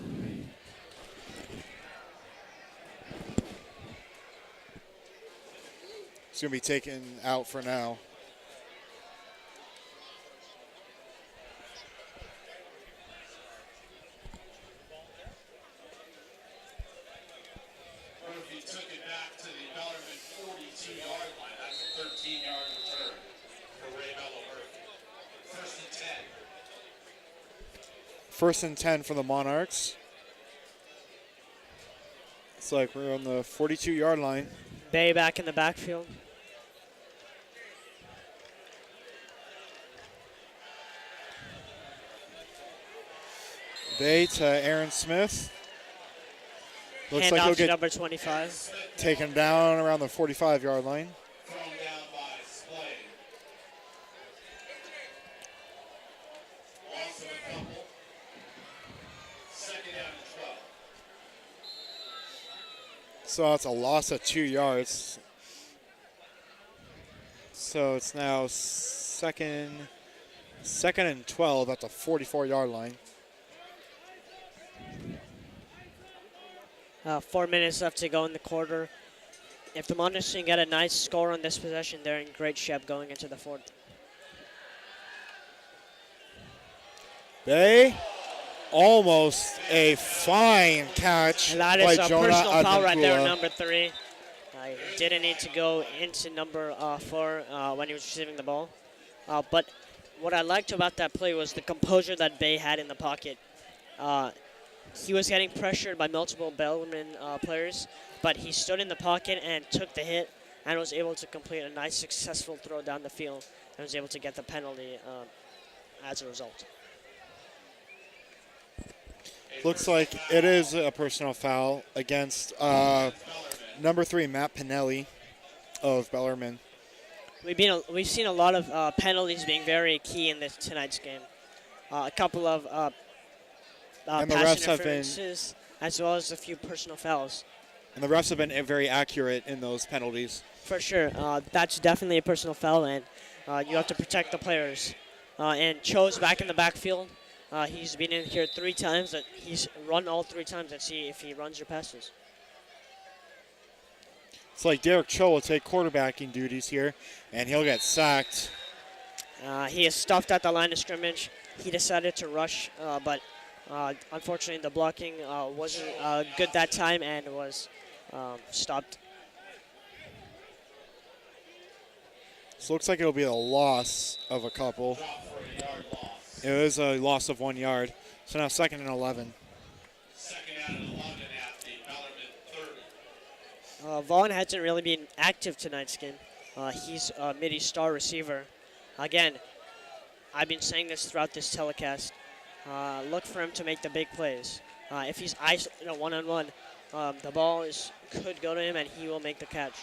He's going to be taken out for now. Murphy took it back to the Bellarmine 42-yard line. That's a 13-yard return for Ray Bello Murphy. 1st and 10. 1st and 10 for the Monarchs. It's like we're on the 42-yard line. Bay back in the backfield. Bay to Aaron Smith. Looks Hand like off he'll to get number 25. taken down around the 45-yard line. Thrown down by Splay. Loss of a couple. 2nd down and 12. So that's a loss of 2 yards. So it's now second and 12 at the 44-yard line. 4 minutes left to go in the quarter. If the Monarchs can get a nice score on this possession, they're in great shape going into the fourth. Bay, almost a fine catch And that by is a Jonah personal foul right there, Advincula. number 3. He didn't need to go into number 4 when he was receiving the ball. But what I liked about that play was the composure that Bay had in the pocket. He was getting pressured by multiple Bellarmine players, but he stood in the pocket and took the hit and was able to complete a nice, successful throw down the field and was able to get the penalty as a result. Looks like it is a personal foul against number 3, Matt Pinelli of Bellarmine. We've seen a lot of penalties being very key in tonight's game. A couple of And the pass refs have been- interferences, as well as a few personal fouls. And the refs have been very accurate in those penalties. For sure, that's definitely a personal foul, and you have to protect the players. And Cho's back in the backfield. He's been in here 3 times. He's run all 3 times. Let's see if he runs or passes. It's like Derek Cho will take quarterbacking duties here, and he'll get sacked. He is stuffed at the line of scrimmage. He decided to rush, but unfortunately the blocking wasn't good that time and was stopped. So looks like it'll be a loss of a couple. It was a loss of 1 yard. So now 2nd and 11. 2nd down and 11 at the Bellarmine 30. Vaughn hasn't really been active tonight's game. He's Mitty's star receiver. Again, I've been saying this throughout this telecast. look for him to make the big plays. If he's isolated one-on-one, the ball could go to him and he will make the catch.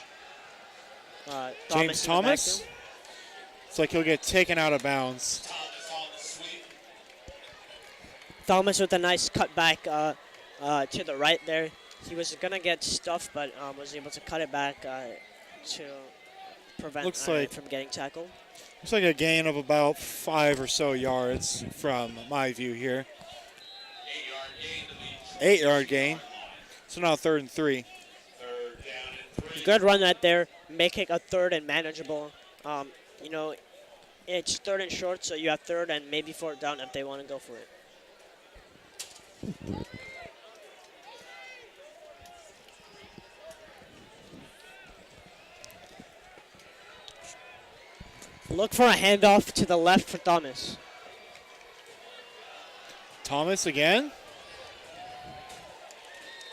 James in the Thomas. backfield. It's like he'll get taken out of bounds. Thomas on the sweep. Thomas with a nice cutback to the right there. He was going to get stuffed, but was able to cut it back to prevent Looks like from getting tackled. Looks like a gain of about 5 or so yards from my view here. 8-yard gain to the 8-yard gain. So now 3rd and 3. third down and 3. Good run right there, making a 3rd and manageable. It's 3rd and short, so you have 3rd and maybe 4th down if they want to go for it. Look for a handoff to the left for Thomas. Thomas again.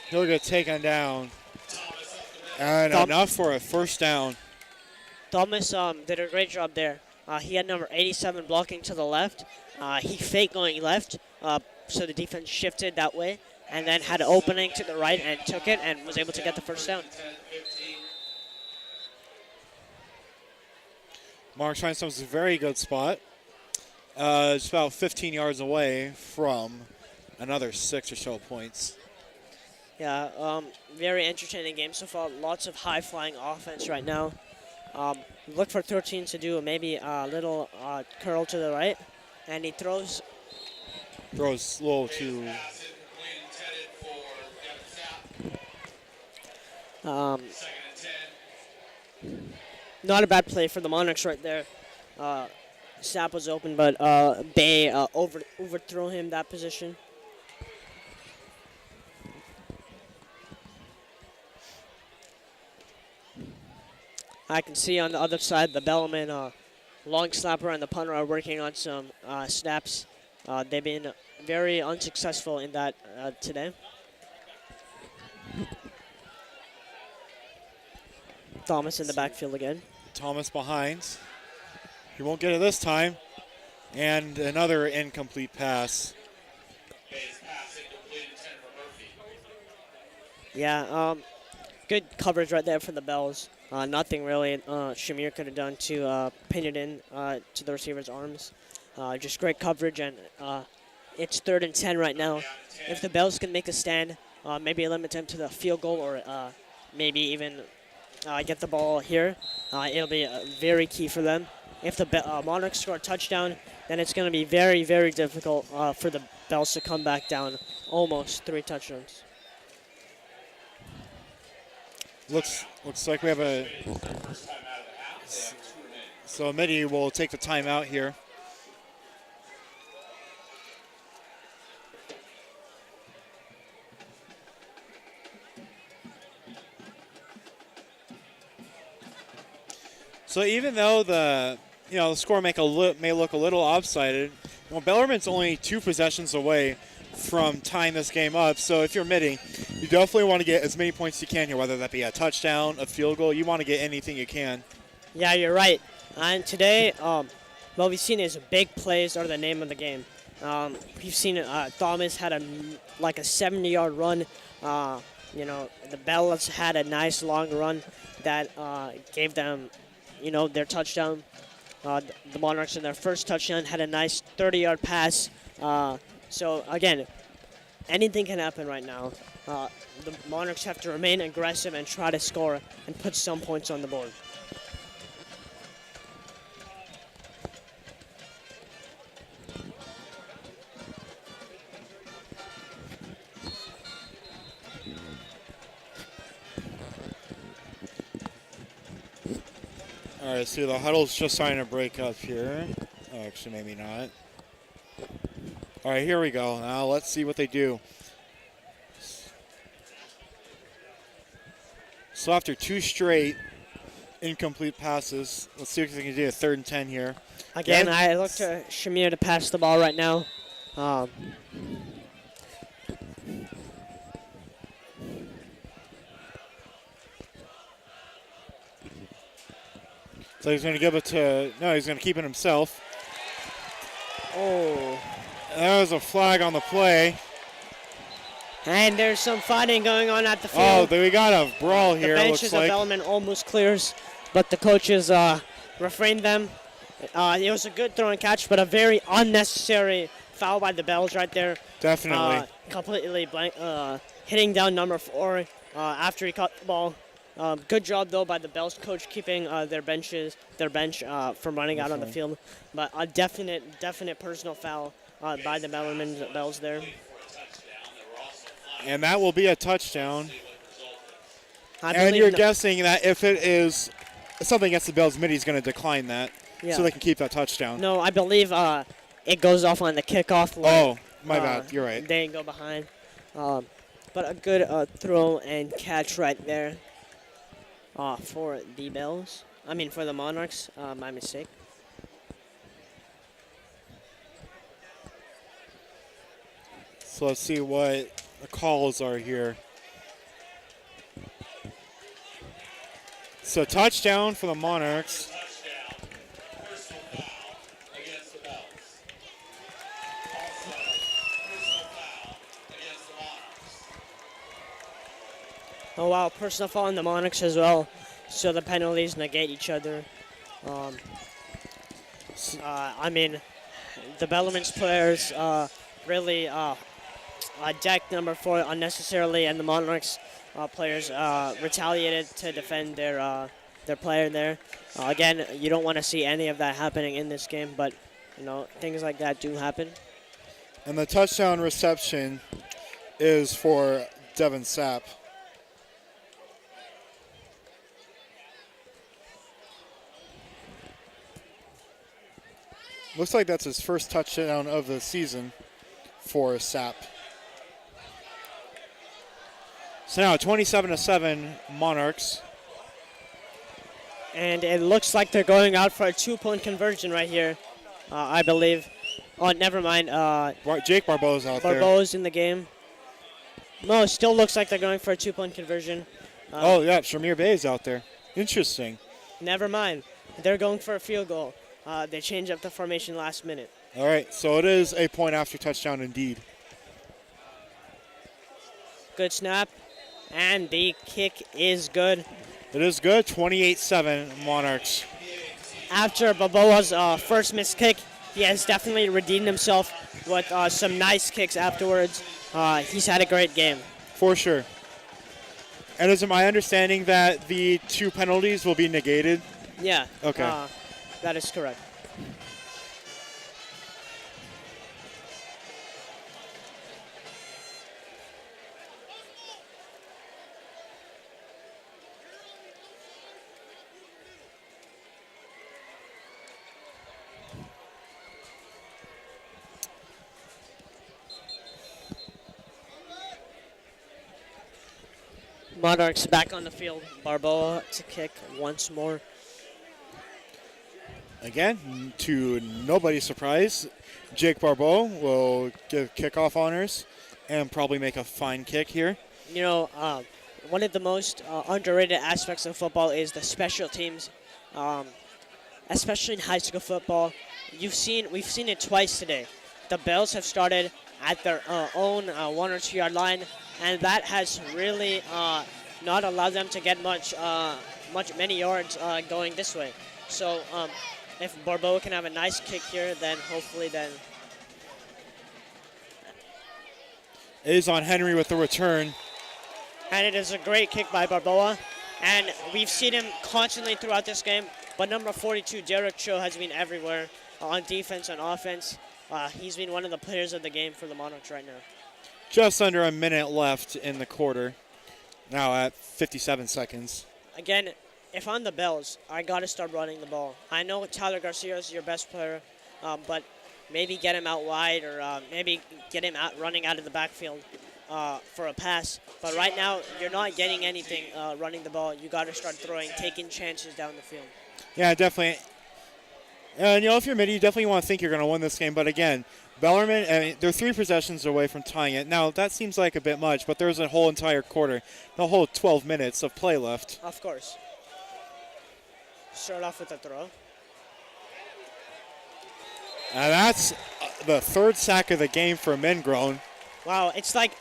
He'll get taken down. And enough for a 1st down. Thomas did a great job there. He had number 87 blocking to the left. He faked going left, so the defense shifted that way, and then had an opening to the right and took it and was able to get the 1st down. Mark finds a very good spot. It's about 15 yards away from another 6 or so points. Yeah, very entertaining game so far. Lots of high-flying offense right now. Look for 13 to do maybe a little curl to the right, and he throws. Throws low to. Not a bad play for the Monarchs right there. Sapp was open, but Bay overthrew him that position. I can see on the other side the Bellarmine long snapper and the punter are working on some snaps. They've been very unsuccessful in that today. Thomas in the backfield again. Thomas behind. He won't get it this time. And another incomplete pass. Yeah, good coverage right there for the Bells. Nothing really Shamir could have done to pin it in to the receiver's arms. Just great coverage, and it's 3rd and 10 right now. If the Bells can make a stand, maybe limit them to the field goal or maybe even get the ball here, it'll be very key for them. If the Monarchs score a touchdown, then it's going to be very, very difficult for the Bells to come back down almost 3 touchdowns. Looks like we have a. So Mitty will take the timeout here. So even though the score may look a little lopsided, Bellarmine's only 2 possessions away from tying this game up. So if you're Mitty, you definitely want to get as many points as you can here, whether that be a touchdown, a field goal. You want to get anything you can. Yeah, you're right. And today, what we've seen is big plays are the name of the game. We've seen Thomas had a 70-yard run. The Bellas had a nice long run that gave them, their touchdown. The Monarchs in their first touchdown had a nice 30-yard pass. So again, anything can happen right now. The Monarchs have to remain aggressive and try to score and put some points on the board. All right, see, the huddle's just starting to break up here. Oh, actually, maybe not. All right, here we go. Now let's see what they do. So after 2 straight incomplete passes, let's see if they can do a 3rd and 10 here. Again, I look to Shamir to pass the ball right now. So he's going to give it to, no, he's going to keep it himself. Oh. There was a flag on the play. And there's some fighting going on at the Oh, field. we got a brawl The here, benches looks of like. Bellarmine almost clears, but the coaches refrained them. It was a good throw and catch, but a very unnecessary foul by the Bells right there. Definitely. Completely hitting down number 4 after he caught the ball. Good job though by the Bells coach keeping their bench from running out on the field. But a definite personal foul by the Bellarmine Bells there. And that will be a touchdown. I And believe you're guessing that if it is something against the Bells, Mitty's going to decline that Yeah. so they can keep that touchdown. No, I believe it goes off on the kickoff. Oh, my bad. You're right. They go behind. But a good throw and catch right there for the Bells. I mean, for the Monarchs. My mistake. So let's see what the calls are here. So touchdown for the Monarchs. Touchdown. Personal foul against the Bells. Also, personal foul against the Monarchs. Oh, wow. Personal foul on the Monarchs as well. So the penalties negate each other. I mean, the Bellarmine's players really decked number 4 unnecessarily, and the Monarchs players retaliated to defend their player there. Again, you don't want to see any of that happening in this game, but you know things like that do happen. And the touchdown reception is for Devin Sapp. Looks like that's his first touchdown of the season for Sapp. So now 27-7 Monarchs. And it looks like they're going out for a 2-point conversion right here, I believe. Oh, never mind. Jake Barbeau's out there. Barbeau's in the game. No, it still looks like they're going for a 2-point conversion. Oh, yeah, Shamir Bay's out there. Interesting. Never mind. They're going for a field goal. They changed up the formation last minute. All right, so it is a point after touchdown indeed. Good snap. And the kick is good. It is good, 28-7 Monarchs. After Balboa's first missed kick, he has definitely redeemed himself with some nice kicks afterwards. He's had a great game. For sure. And is it my understanding that the 2 penalties will be negated? Yeah. Okay. That is correct. Monarchs back on the field. Barboa to kick once more. Again, to nobody's surprise, Jake Barbeau will give kickoff honors and probably make a fine kick here. You know, one of the most underrated aspects of football is the special teams, especially in high school football. We've seen it twice today. The Bells have started at their own 1 or 2 yard line, and that has really not allowed them to get many yards going this way. So if Barbeau can have a nice kick here, then hopefully then. It is on Henry with the return. And it is a great kick by Barboa. And we've seen him constantly throughout this game. But number 42, Derek Cho, has been everywhere on defense, on offense. He's been one of the players of the game for the Monarchs right now. Just under a minute left in the quarter. Now at 57 seconds. Again, if I'm the Bells, I got to start running the ball. I know Tyler Garcia is your best player, but maybe get him out wide or maybe get him out running out of the backfield for a pass. But right now, you're not getting anything running the ball. You got to start throwing, taking chances down the field. Yeah, definitely. And, you know, if you're Mitty, you definitely want to think you're going to win this game. But, again, Bellarmine, I mean, they're 3 possessions away from tying it. Now, that seems like a bit much, but there's a whole entire quarter, the whole 12 minutes of play left. Of course. Start off with a throw. And that's the third sack of the game for Mingrown. Wow, it's like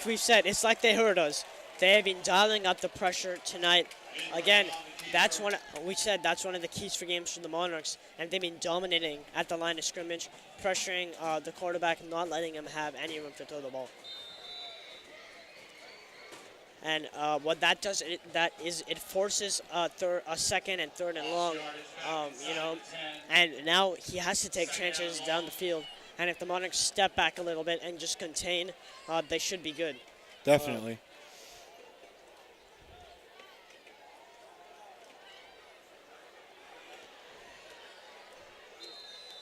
we've said, it's like they heard us. They have been dialing up the pressure tonight. Again, that's one of the keys for games for the Monarchs, and they've been dominating at the line of scrimmage, pressuring the quarterback, not letting him have any room to throw the ball. And what that does, it forces a second and third and long, and now he has to take chances down the field. And if the Monarchs step back a little bit and just contain, they should be good. Definitely.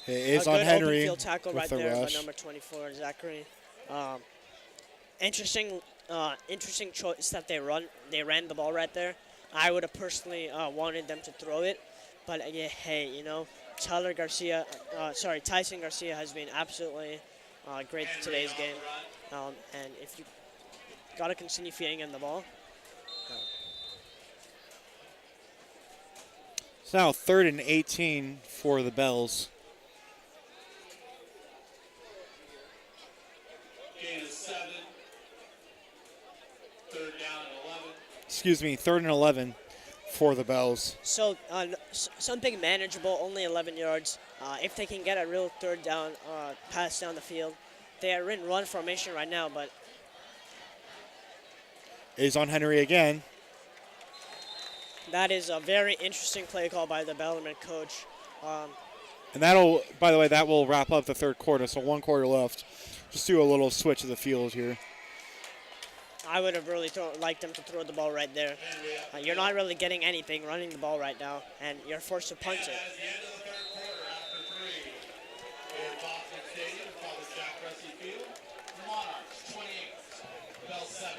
It is on good Henry open field tackle with right the there by rush. number 24, Zachary. Interesting choice that they ran the ball right there. I would have personally wanted them to throw it, but hey, Tyson Garcia has been absolutely great in today's game, and if you got to continue feeding him the ball. It's now 3rd and 18 for the Bells. Gain of 7. 3rd down and 11. Excuse me, 3rd and 11 for the Bells. So something manageable, only 11 yards. If they can get a real third down pass down the field, they are in run formation right now, but Is on Henry again. that is a very interesting play call by the Bellarmine coach. And that'll, by the way, that will wrap up the third quarter, so 1 quarter left. Just do a little switch of the field here. I would have really liked them to throw the ball right there. You're not really getting anything running the ball right now, and you're forced to punt it. At the end of the 3rd quarter, after 3, in Boston Stadium, Father Jack Cressy Field, Monarchs 28, Bell 7.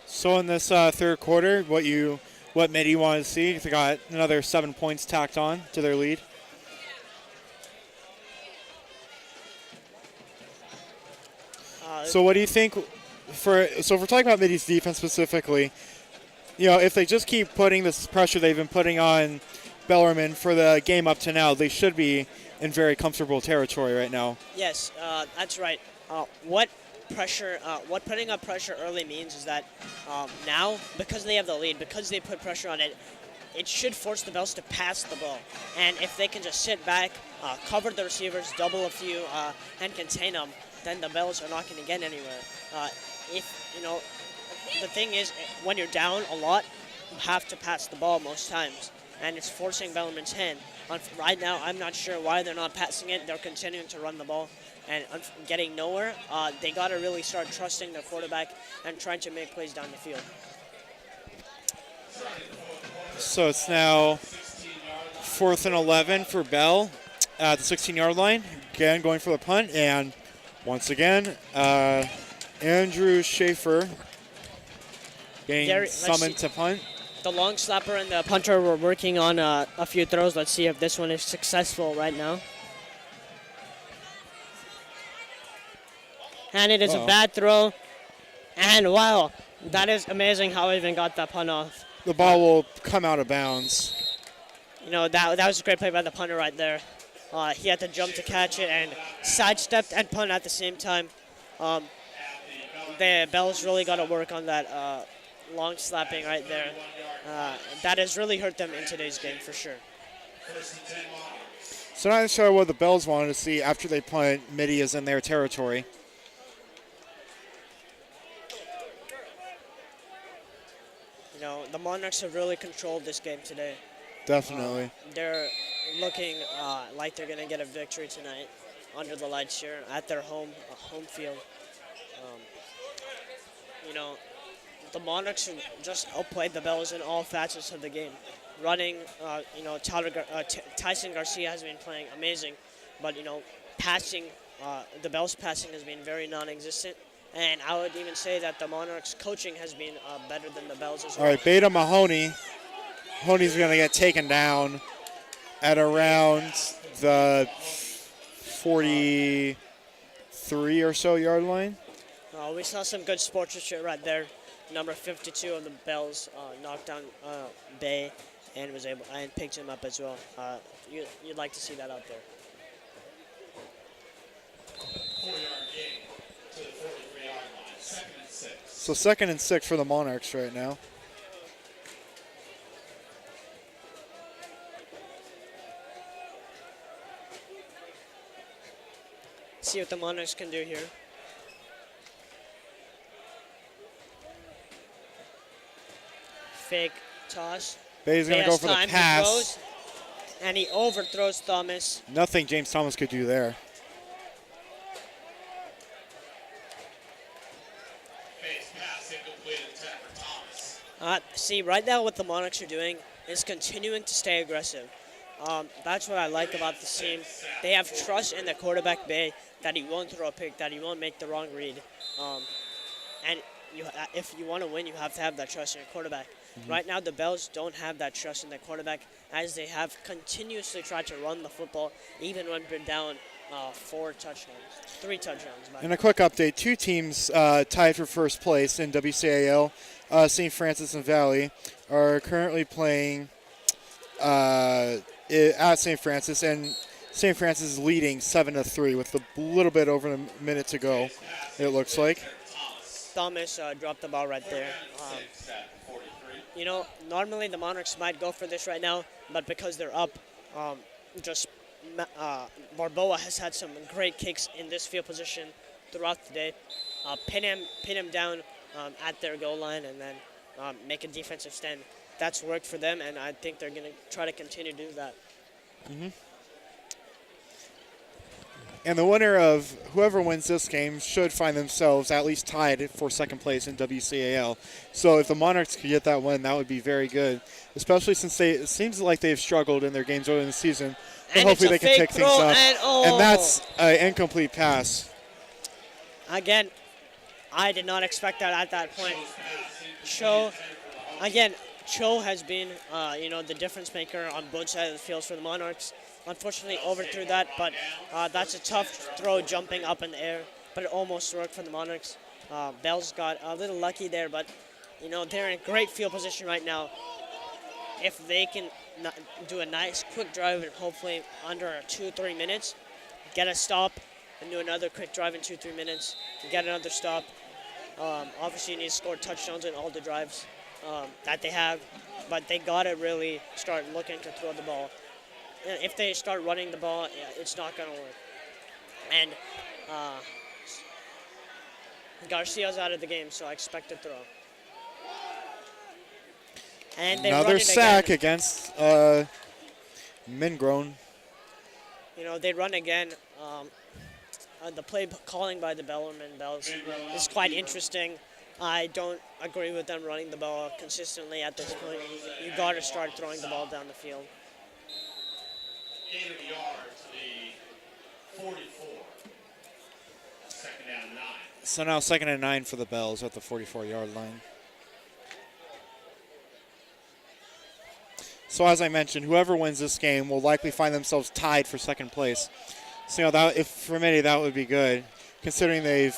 So in this third quarter, what Mitty wanted to see, they got another 7 points tacked on to their lead. So what do you think if we're talking about Mitty's defense specifically, if they just keep putting this pressure they've been putting on Bellarmine for the game up to now, they should be in very comfortable territory right now. Yes, that's right. What putting up pressure early means is that now, because they have the lead, because they put pressure on it, it should force the Bells to pass the ball. And if they can just sit back, cover the receivers, double a few, and contain them, then the Bells are not going to get anywhere. The thing is, when you're down a lot, you have to pass the ball most times, and it's forcing Bellarmine's hand. Right now, I'm not sure why they're not passing it. They're continuing to run the ball and getting nowhere. They got to really start trusting their quarterback and trying to make plays down the field. So it's now 4th and 11 for Bell at the 16-yard line. Again, going for the punt, and once again, Andrew Schaefer getting summoned to punt. The long slapper and the punter were working on a few throws. Let's see if this one is successful right now. And it is a bad throw. And wow, that is amazing how he even got that punt off. The ball will come out of bounds. That was a great play by the punter right there. He had to jump to catch it and sidestepped and punt at the same time. The Bells really got to work on that long slapping right there. That has really hurt them in today's game for sure. So not sure what the Bells wanted to see after they punt. Mitty is in their territory. The Monarchs have really controlled this game today. Definitely. They're looking like they're going to get a victory tonight under the lights here at their home field. The Monarchs just outplayed the Bells in all facets of the game. Running, Tyson Garcia has been playing amazing, but passing, the Bells' passing has been very non-existent. And I would even say that the Monarchs' coaching has been better than the Bells as well. All right, Beta Mahoney. Mahoney's going to get taken down at around the 43 or so yard line. We saw some good sportsmanship right there. Number 52 of the Bells knocked down Bay and was able and picked him up as well. You'd like to see that out there. 4-yard gain to the 43-yard line. 2nd and 6. So 2nd and 6 for the Monarchs right now. See what the Monarchs can do here. Fake toss. Bay's going to go for the He pass. throws, and he overthrows Thomas. Nothing James Thomas could do there. Base pass incomplete attempt for Thomas. See, right now what the Monarchs are doing is continuing to stay aggressive. That's what I like about this team. They have trust in the quarterback, Bay, that he won't throw a pick, that he won't make the wrong read. And if you want to win, you have to have that trust in your quarterback. Right now, the Bells don't have that trust in their quarterback, as they have continuously tried to run the football, even when they're down 3 touchdowns. And a quick update, 2 teams tied for first place in WCAL. St. Francis and Valley are currently playing at St. Francis, and St. Francis is leading 7-3 with a little bit over a minute to go, it looks like. Thomas dropped the ball right there. Normally the Monarchs might go for this right now, but because they're up, Barboa has had some great kicks in this field position throughout the day. Pin him down at their goal line, and then make a defensive stand. That's worked for them, and I think they're going to try to continue to do that. And the winner of whoever wins this game should find themselves at least tied for 2nd place in WCAL. So if the Monarchs could get that win, that would be very good, especially since it seems like they've struggled in their games early in the season. But hopefully they can pick things up. And that's an incomplete pass. Again, I did not expect that at that point. Cho has been, the difference maker on both sides of the field for the Monarchs. Unfortunately, overthrew that, but that's a tough throw jumping up in the air, but it almost worked for the Monarchs. Bells got a little lucky there, but, they're in great field position right now. If they can do a nice quick drive and hopefully under 2-3 minutes, get a stop and do another quick drive in 2-3 minutes, get another stop. Obviously, you need to score touchdowns in all the drives that they have, but they got to really start looking to throw the ball. If they start running the ball, it's not going to work. And Garcia's out of the game, so I expect to throw. And they another run it sack again. against Mingrown. They run again. The play calling by the Bellarmine Bells is quite interesting. I don't agree with them running the ball consistently at this point. You got to start throwing the ball down the field. Gain of a yard to the 44. 2nd down and 9. So now 2nd and 9 for the Bells at the 44-yard line. So as I mentioned, whoever wins this game will likely find themselves tied for 2nd place. So if for Mitty, that would be good, considering they've,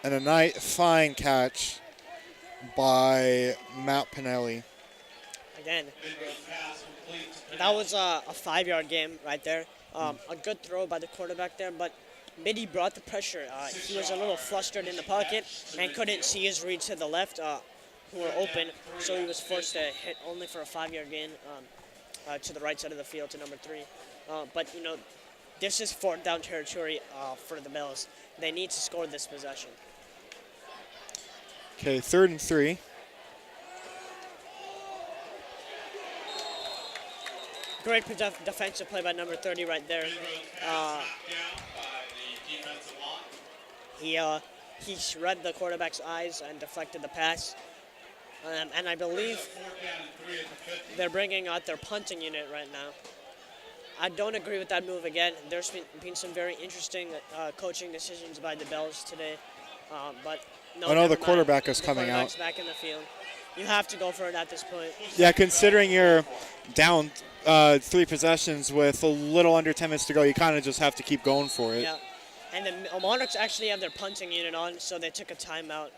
and a fine catch by Matt Pinelli. Again, that was a 5-yard game right there. A good throw by the quarterback there, but Mitty brought the pressure. He was a little flustered in the pocket and couldn't see his read to the left, who were open, so he was forced to hit only for a 5-yard gain to the right side of the field to number 3. But, this is 4th down territory for the Bells. They need to score this possession. Okay, 3rd and 3. Great defensive play by number 30 right there. He read the quarterback's eyes and deflected the pass. And I believe they're bringing out their punting unit right now. I don't agree with that move again. There's been some very interesting coaching decisions by the Bells today. But no, I know the never mind. quarterback is The coming out. quarterback's back in the field. You have to go for it at this point. Yeah, considering you're down 3 possessions with a little under 10 minutes to go, you kind of just have to keep going for it. Yeah, and the Monarchs actually have their punting unit on, so they took a timeout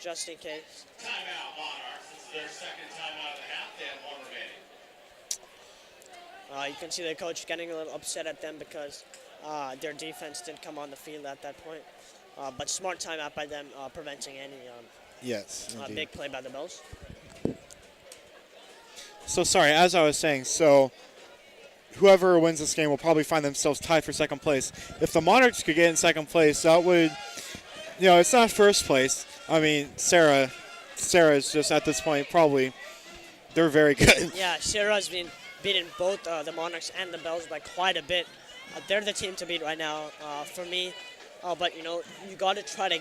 just in case. Timeout, Monarchs. This is their second time out of the half. They have one remaining. You can see the coach getting a little upset at them because their defense didn't come on the field at that point. But smart timeout by them, preventing any Yes, indeed. big play by the Bells. So sorry, as I was saying, so whoever wins this game will probably find themselves tied for second place. If the Monarchs could get in second place, that would, it's not first place. I mean, Sarah is just at this point probably, they're very good. Yeah, Sarah's been beating both the Monarchs and the Bells by quite a bit. They're the team to beat right now for me. But, you got to try to,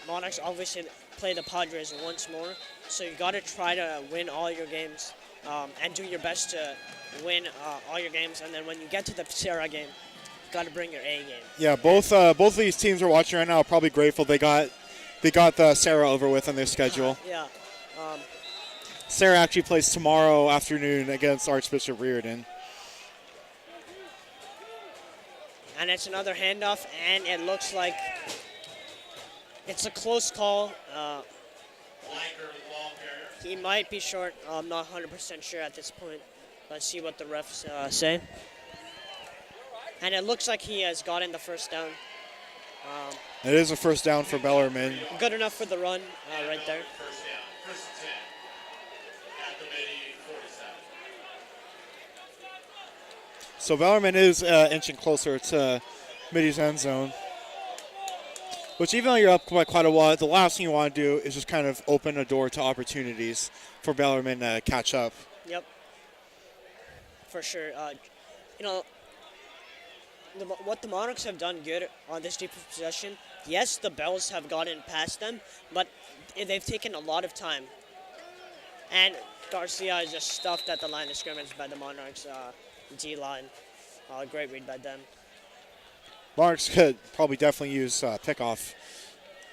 Monarchs obviously play the Padres once more. So you got to try to win all your games and do your best to win all your games. And then when you get to the Sarah game, you got to bring your A game. Yeah, both of these teams we're watching right now are probably grateful they got the Sarah over with on their schedule. Yeah. Sarah actually plays tomorrow afternoon against Archbishop Reardon. And it's another handoff, and it looks like it's a close call. He might be short. I'm not 100% sure at this point. Let's see what the refs say. And it looks like he has gotten the first down. It is a first down for Bellarmine. Good enough for the run right there. First down. First and 10. At the Mitty 47. So Bellarmine is inching closer to Mitty's end zone. Which, even though you're up by quite a while, the last thing you want to do is just kind of open a door to opportunities for Bellarmine to catch up. Yep. For sure. What the Monarchs have done good on this deep possession, yes, the Bells have gotten past them, but they've taken a lot of time. And Garcia is just stuffed at the line of scrimmage by the Monarchs D-line. Great read by them. Monarchs could probably definitely use pickoff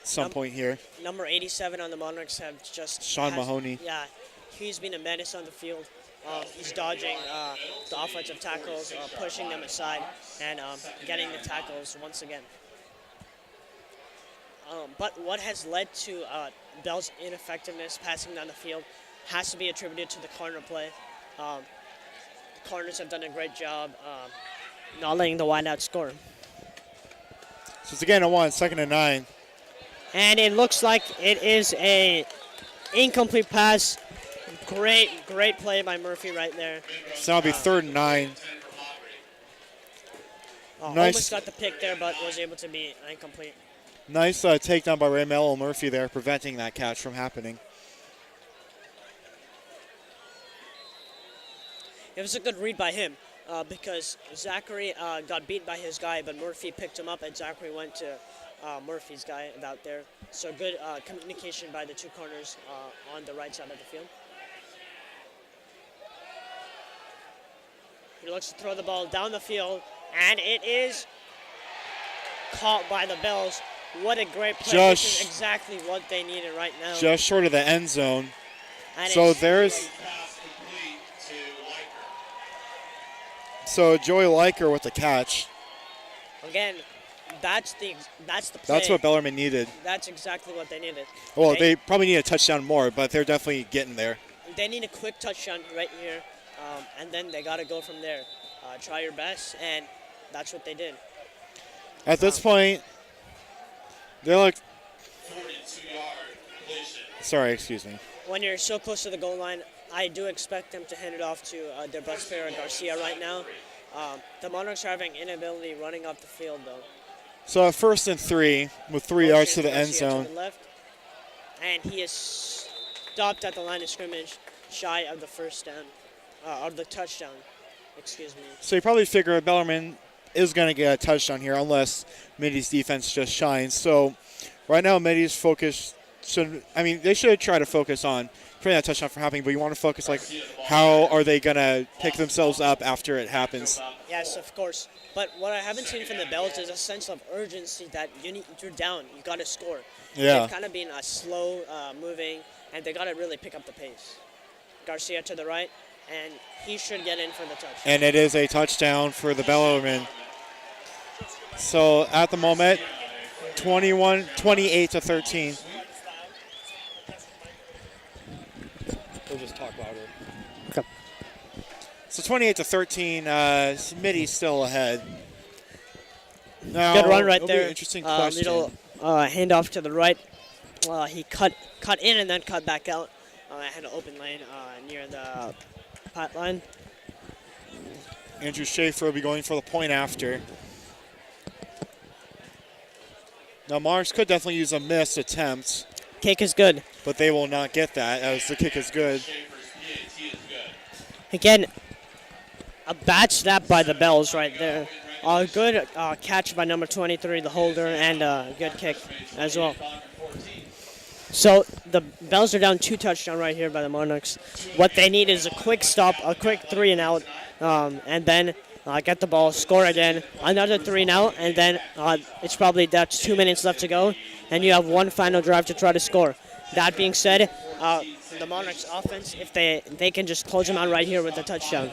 at some point here. Number 87 on the Monarchs have just... Sean Mahoney. Yeah, he's been a menace on the field. He's dodging the offensive tackles, pushing them aside, and getting the tackles once again. But what has led to Bell's ineffectiveness passing down the field has to be attributed to the corner play. The corners have done a great job not letting the wideout score. So it's again a 2nd and 9. And it looks like it is a incomplete pass. Great play by Murphy right there. So that'll be 3rd and 9. Nice. Almost got the pick there, but was able to be incomplete. Nice takedown by Raymelo Murphy there, preventing that catch from happening. It was a good read by him because Zachary got beat by his guy, but Murphy picked him up, and Zachary went to Murphy's guy out there. So good communication by the two corners on the right side of the field. He looks to throw the ball down the field, and it is caught by the Bells. What a great play. This is exactly what they needed right now. Just short of the end zone. And so there's... So Joey Liker with the catch. Again, that's the play. That's what Bellarmine needed. That's exactly what they needed. Well, they probably need a touchdown more, but they're definitely getting there. They need a quick touchdown right here, and then they got to go from there. Try your best, and that's what they did. At this point, they're like... 42-yard completion. Sorry, excuse me. When you're so close to the goal line, I do expect them to hand it off to their best player, Garcia, right now. The Monarchs are having inability running up the field, though. So at 1st and 3, with 3 yards to the end zone. To the left, and he is stopped at the line of scrimmage, shy of the first down, of the touchdown, excuse me. So you probably figure Bellarmine is going to get a touchdown here unless Mitty's defense just shines. So right now Mitty's focus they should try to focus on preventing that touchdown from happening, but you want to focus how are they going to pick themselves up after it happens. Yes, of course. But what I haven't seen from the Bells is a sense of urgency that you're down, you got to score. Yeah. They've kind of been slow moving, and they got to really pick up the pace. Garcia to the right, and he should get in for the touchdown. And it is a touchdown for the Bellarmine. So at the moment, 28-13. So 28-13, Mitty still ahead. Now, Good run right it'll be an there. interesting question. Little handoff to the right. He cut in and then cut back out. Had an open lane near the pot line. Andrew Schaefer will be going for the point after. Now Mars could definitely use a missed attempt, Kick is good. but they will not get that as the kick is good. Again, a bad snap by the Bells right there. A good catch by number 23, the holder, and a good kick as well. So the Bells are down 2 touchdowns right here by the Monarchs. What they need is a quick stop, a quick 3 and out, and then get the ball, score again, another 3 and out, and then it's probably that's 2 minutes left to go, and you have one final drive to try to score. That being said, the Monarchs offense, if they can just close them out right here with a touchdown.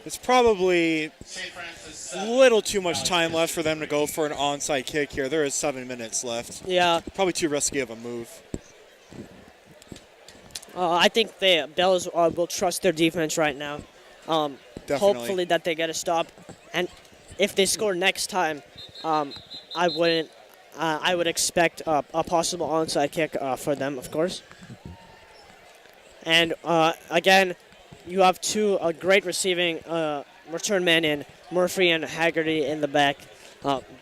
It's probably a little too much time left for them to go for an onside kick here. There is 7 minutes left. Yeah. Probably too risky of a move. I think the Bells will trust their defense right now. Definitely. Hopefully that they get a stop, and if they score next time, I would expect a possible onside kick for them, of course. And again, you have two great receiving return men in Murphy and Haggerty in the back.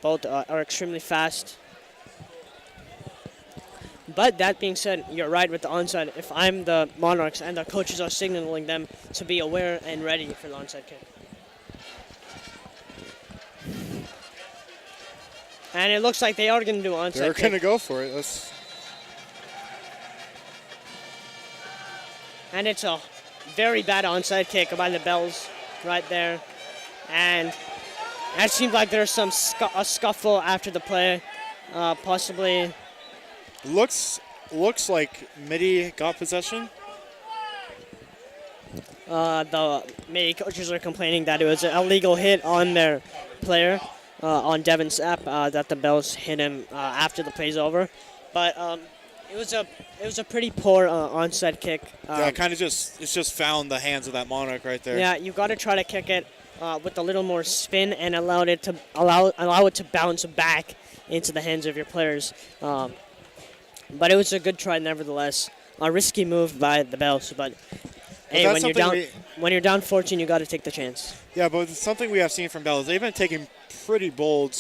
Both are extremely fast. But that being said, you're right with the onside. If I'm the Monarchs and the coaches are signaling them to be aware and ready for the onside kick. And it looks like they are going to do onside They're kick. going to go for it. And it's a very bad onside kick by the Bells right there. And it seemed like there's some a scuffle after the play, possibly. Looks like Mitty got possession. The Mitty coaches are complaining that it was an illegal hit on their player, on Devin Sapp, that the Bells hit him after the play's over. But it was a pretty poor onside kick. Yeah, it's just found the hands of that Monarch right there. Yeah, you got to try to kick it with a little more spin and allow it to bounce back into the hands of your players. But it was a good try nevertheless. A risky move by the Bells, but hey, when you're down 14, you got to take the chance. Yeah, but it's something we have seen from Bells. They've been taking pretty bold.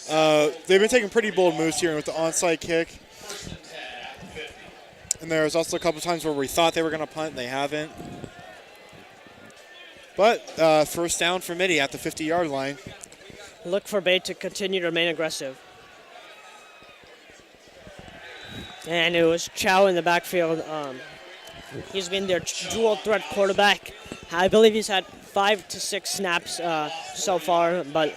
They've been taking pretty bold moves here with the onside kick. And there was also a couple times where we thought they were going to punt, and they haven't. But first down for Mitty at the 50-yard line. Look for Bay to continue to remain aggressive. And it was Chow in the backfield. He's been their dual threat quarterback. I believe he's had 5 to 6 snaps so far, but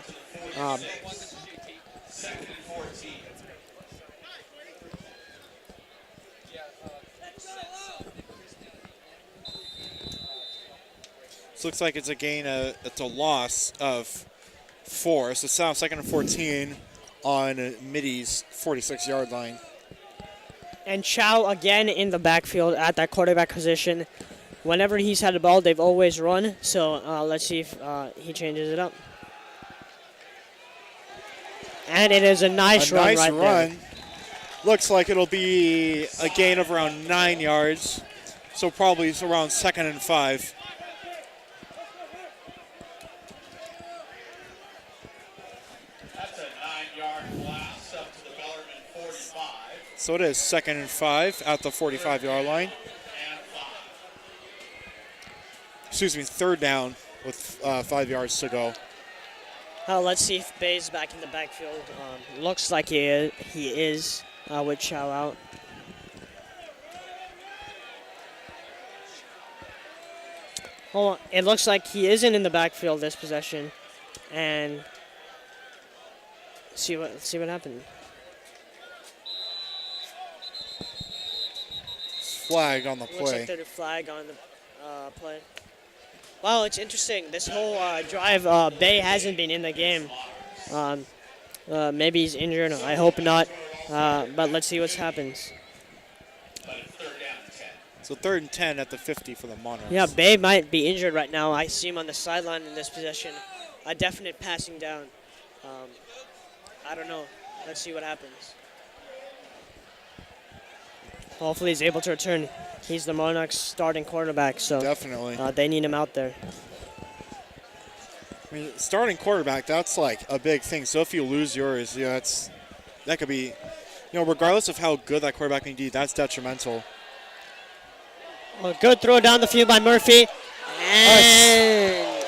This looks like it's a loss of 4. So it's now 2nd and 14 on Mitty's 46-yard line. And Chow again in the backfield at that quarterback position. Whenever he's had the ball, they've always run. So let's see if he changes it up. And it is a nice run right there. Looks like it'll be a gain of around 9 yards. So probably it's around 2nd and 5. That's a 9-yard blast up to the Bellarmine 45. So it is 2nd and 5 at the 45-yard line. Excuse me, 3rd down with 5 yards to go. Let's see if Bay's back in the backfield. Looks like he is with Chow out. Hold on. It looks like he isn't in the backfield this possession, and see what happened. Flag on the play. Looks like there's a flag on the play. Wow, it's interesting. This whole drive, Bay hasn't been in the game. Maybe he's injured. I hope not. But let's see what happens. So So 3rd and 10 at the 50 for the Monarchs. Yeah, Bay might be injured right now. I see him on the sideline in this possession. A definite passing down. I don't know. Let's see what happens. Hopefully he's able to return. He's the Monarchs' starting quarterback, so Definitely. they need him out there. I mean, starting quarterback, that's like a big thing. So if you lose yours, yeah, that could be, regardless of how good that quarterback may be, that's detrimental. A good throw down the field by Murphy. And,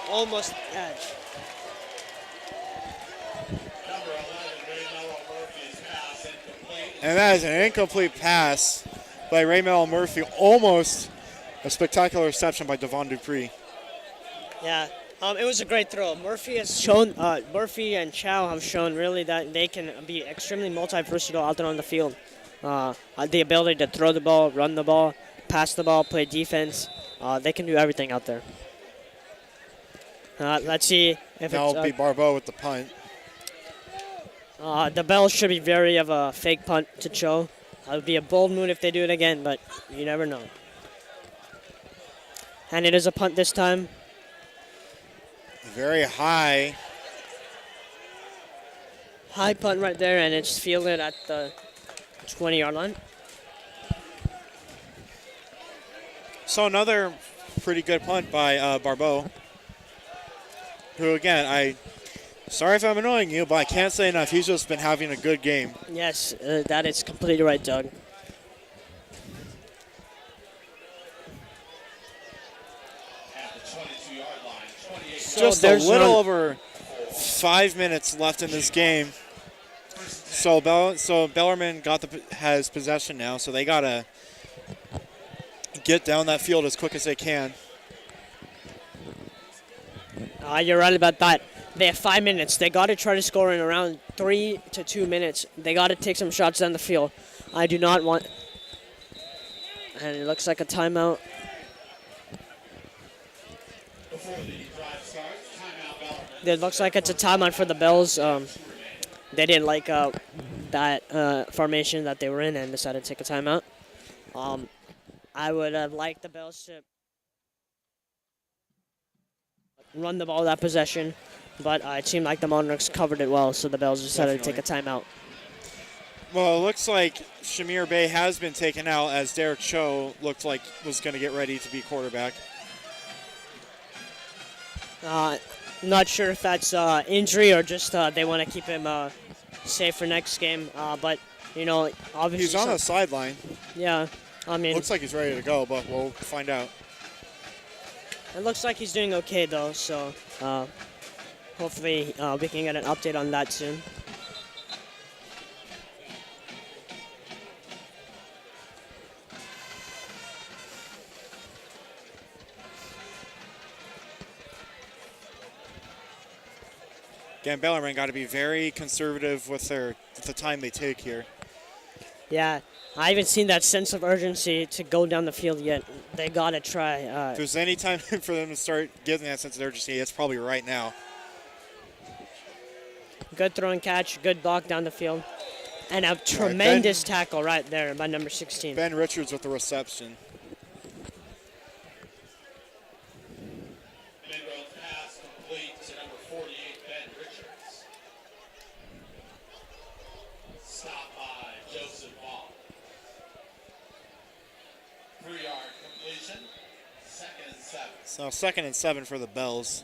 almost catch. Number 11, Raymond Murphy's pass incomplete. And that is an incomplete pass by Raymond Murphy. Almost a spectacular reception by Devon Dupree. Yeah, it was a great throw. Murphy and Chow have shown really that they can be extremely multi-versatile out there on the field. The ability to throw the ball, run the ball, pass the ball, play defense. They can do everything out there. Let's see if That'll be Barbeau with the punt. The Bells should be wary of a fake punt to Cho. It would be a bold move if they do it again, but you never know. And it is a punt this time. Very high. High punt right there, and it's fielded at the 20-yard line. So another pretty good punt by Barbeau, who again, sorry if I'm annoying you, but I can't say enough. He's just been having a good game. Yes, that is completely right, Doug. At the 22-yard line, 28. Just a little over 5 minutes left in this game. So Bellarmine has possession now, so they gotta get down that field as quick as they can. You're right about that. They have 5 minutes. They got to try to score in around 3 to 2 minutes. They got to take some shots down the field. I do not want... And it looks like a timeout. Before the drive starts, timeout Bellarmine. It looks like it's a timeout for the Bells. They didn't like that formation that they were in and decided to take a timeout. I would have liked the Bells to run the ball that possession, but it seemed like the Monarchs covered it well, so the Bells decided to take a timeout. Well, it looks like Shamir Bey has been taken out as Derek Cho looked like was going to get ready to be quarterback. Not sure if that's injury or just they want to keep him safe for next game, but, obviously... He's on the sideline. Yeah, I mean... Looks like he's ready to go, but we'll find out. It looks like he's doing okay, though, so hopefully we can get an update on that soon. Again, Bellarmine got to be very conservative with the time they take here. Yeah, I haven't seen that sense of urgency to go down the field yet. They got to try. If there's any time for them to start getting that sense of urgency, it's probably right now. Good throw and catch, good block down the field. And a tremendous tackle right there by number 16. Ben Richards with the reception. Mid-road pass complete to number 48, Ben Richards. Stop by Joseph Ball. 3-yard completion. 2nd and 7. So 2nd and 7 for the Bells.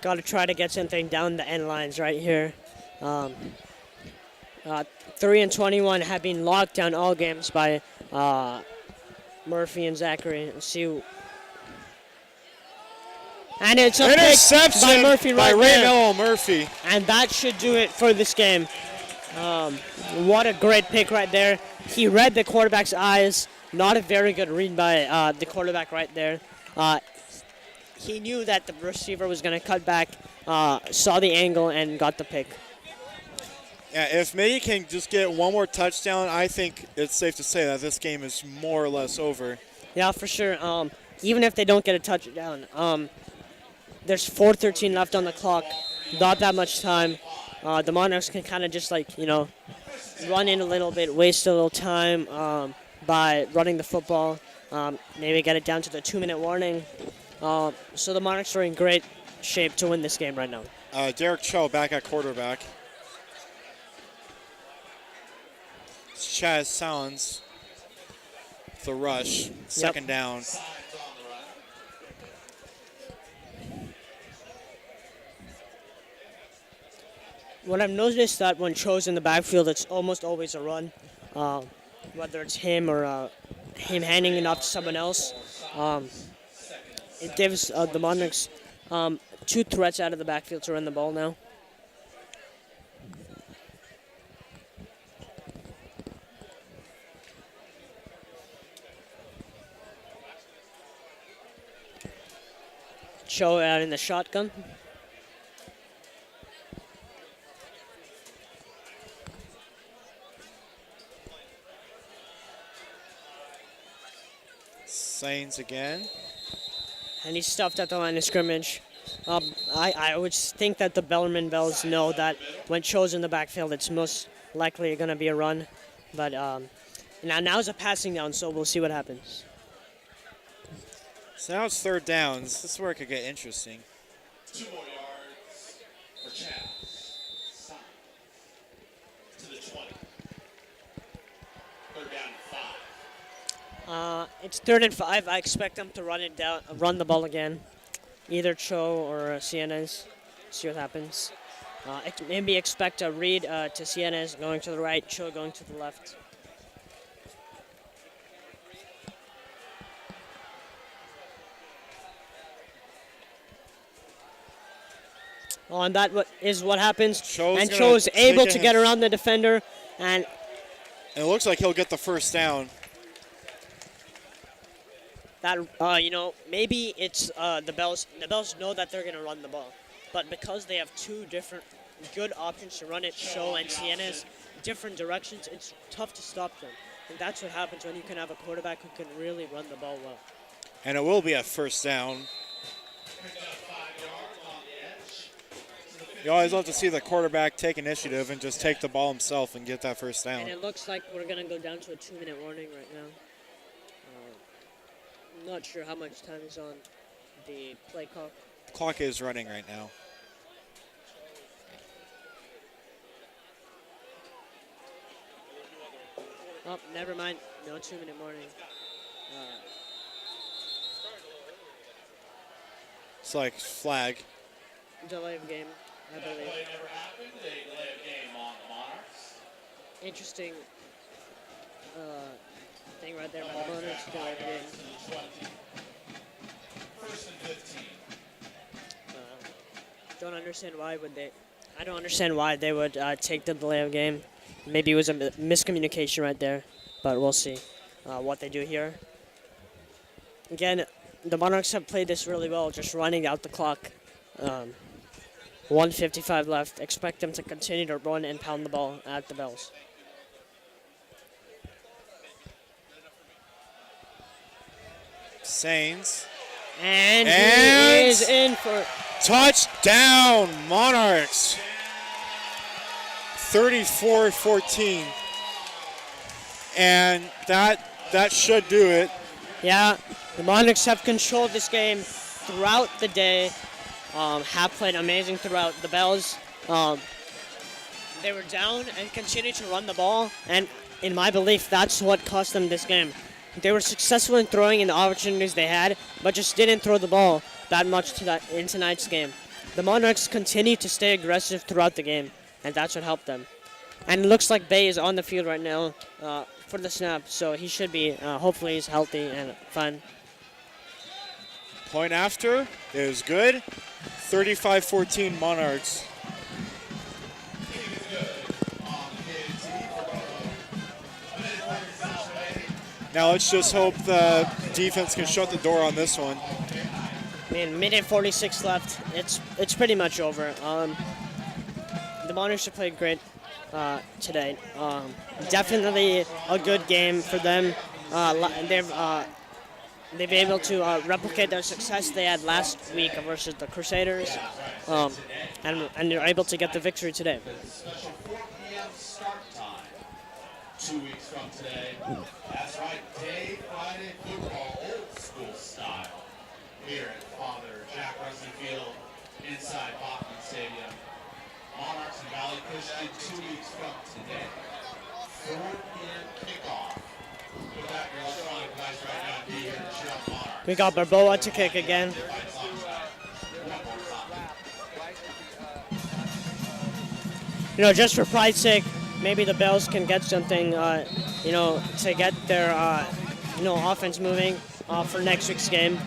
Got to try to get something down the end lines right here. 3 and 21 have been locked down all games by Murphy and Zachary. Let's see. And it's a interception pick by Murphy by right there. Raymond Murphy. And that should do it for this game. What a great pick right there. He read the quarterback's eyes. Not a very good read by the quarterback right there. He knew that the receiver was going to cut back, saw the angle, and got the pick. Yeah, if Mitty can just get one more touchdown, I think it's safe to say that this game is more or less over. Yeah, for sure. Even if they don't get a touchdown, there's 4:13 left on the clock. Not that much time. The Monarchs can kind of just run in a little bit, waste a little time by running the football. Maybe get it down to the 2-minute warning. So the Monarchs are in great shape to win this game right now. Derek Cho back at quarterback. Chaz Sounds, the rush, second down. What I've noticed that when Cho's in the backfield, it's almost always a run, whether it's him or him handing it off to someone else. It gives the Monarchs 2 threats out of the backfield to run the ball now. Cho out in the shotgun. Saints again. And he's stuffed at the line of scrimmage. I would think that the Bellarmine Bells know that when Cho's in the backfield, it's most likely going to be a run. But now it's a passing down, so we'll see what happens. So now it's third downs. This is where it could get interesting. 2 more yards for Chaz. Sign. To the 20. Third down and 5. It's 3rd and 5. I expect them to run the ball again. Either Cho or Cienez. See what happens. Maybe expect a read to Cienez going to the right, Cho going to the left. And that is what happens. Cho's able to get around the defender, and it looks like he'll get the first down. That maybe it's the Bells. The Bells know that they're gonna run the ball, but because they have 2 different good options to run it, Cho and Cienez, different directions, it's tough to stop them. And that's what happens when you can have a quarterback who can really run the ball well. And it will be a first down. You always love to see the quarterback take initiative and just take the ball himself and get that first down. And it looks like we're going to go down to a 2-minute warning right now. I'm not sure how much time is on the play clock. The clock is running right now. Oh, never mind. No 2-minute warning. It's like flag. Delay of game, I believe. Delay never happened. They delay a game on the Monarchs. Interesting thing right there by the Monarchs. Delay of game. First and 15. Don't understand why would they. I don't understand why they would take the delay of game. Maybe it was a miscommunication right there, but we'll see what they do here. Again, the Monarchs have played this really well, just running out the clock. 1:55 left. Expect them to continue to run and pound the ball at the Bells. Saints. And he is in for touchdown, Monarchs. 34-14. And that should do it. Yeah, the Monarchs have controlled this game throughout the day. Have played amazing throughout. The Bells, they were down and continued to run the ball. And in my belief, that's what cost them this game. They were successful in throwing in the opportunities they had, but just didn't throw the ball that much in tonight's game. The Monarchs continued to stay aggressive throughout the game, and that's what helped them. And it looks like Bay is on the field right now for the snap, so he should be, hopefully he's healthy and fine. Point after is good. 35-14 Monarchs. Now let's just hope the defense can shut the door on this one. I mean, minute 46 left. It's pretty much over. The Monarchs have played great today. Definitely a good game for them. They've been able to replicate their success they had last week versus the Crusaders, and they're able to get the victory today. Special 4 p.m. start time. 2 weeks from today. That's right, Day Friday football, old school style, here at Father Jack Rusty Field, inside Bachman Stadium. Monarchs and Valley Christian 2 weeks from today. 4 p.m. kickoff. With that, your electronic device right now, be here to cheer on Monarchs. We got Barboa to kick again. You know, just for pride's sake, maybe the Bells can get something, you know, to get their, you know, offense moving for next week's game.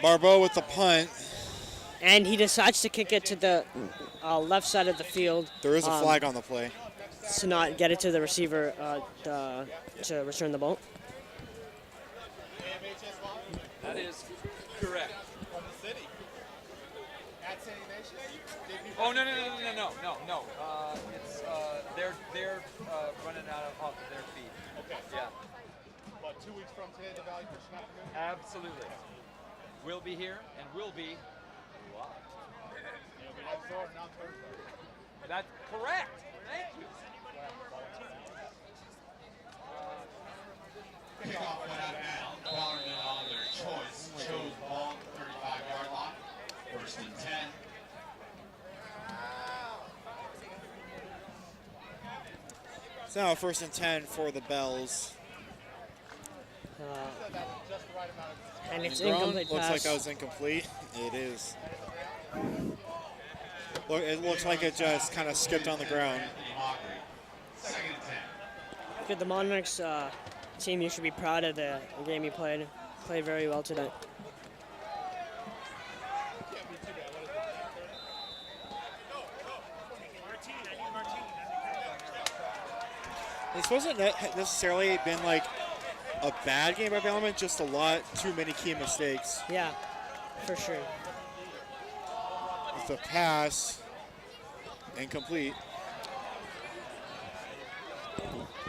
Barbeau with the punt. And he decides to kick it to the left side of the field. There is a flag on the play. To not get it to the receiver to return the ball. That is correct. Oh no! It's they're running out off of their feet. Okay. Yeah. But 2 weeks from today, the Valley Christian afternoon? Absolutely. We'll be here and we'll be live. It'll be next door, not Thursday. That's correct. Thank you. Kickoff went out of bounds. Bellarmine on their choice chose ball at the 35-yard line. First and 10. It's now 1st and 10 for the Bells. And it's Grown. incomplete Looks pass. like that was incomplete. It is. Look, it looks like it just kind of skipped on the ground. Second and 10. Good, the Monarchs team, you should be proud of the game you played. Played very well today. This wasn't necessarily been like a bad game by Bellarmine, just a lot too many key mistakes. Yeah, for sure. With the pass, incomplete.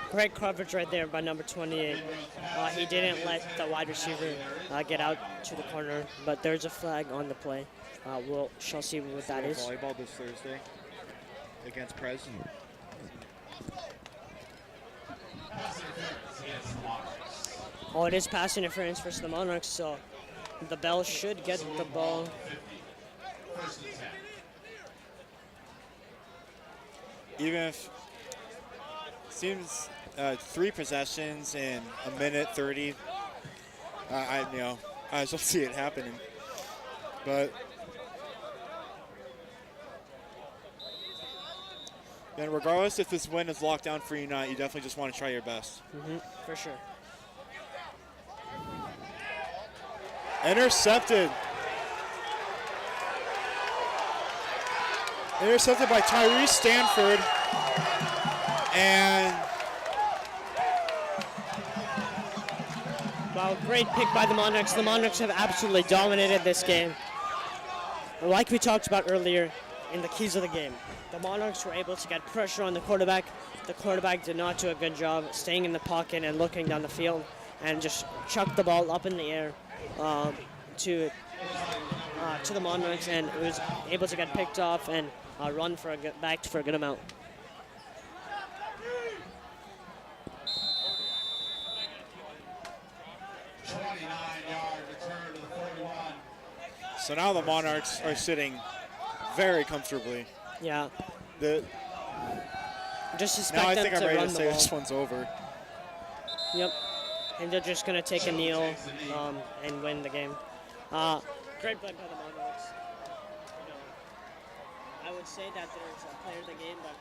Great coverage right there by number 28. He didn't let the wide receiver get out to the corner, but there's a flag on the play. We shall see what that is. Volleyball this Thursday against Prez. Oh, it is pass interference versus the Monarchs, so the Bells should get the ball. Even if seems 3 possessions in a minute 30, I still see it happening. But then, regardless if this win is locked down for you or not, you definitely just want to try your best. For sure. Intercepted. Intercepted by Tyrese Stanford. And wow, great pick by the Monarchs. The Monarchs have absolutely dominated this game. Like we talked about earlier in the keys of the game, the Monarchs were able to get pressure on the quarterback. The quarterback did not do a good job staying in the pocket and looking down the field and just chucked the ball up in the air to the Monarchs, and it was able to get picked off and run for back for a good amount. so now the Monarchs are sitting very comfortably. Yeah. Just Now I expect think them I'm to ready run to the say ball. this one's over. Yep. And they're just going to take a kneel and win the game. Great play by the Monarchs. You know, I would say that there's a player of the game, but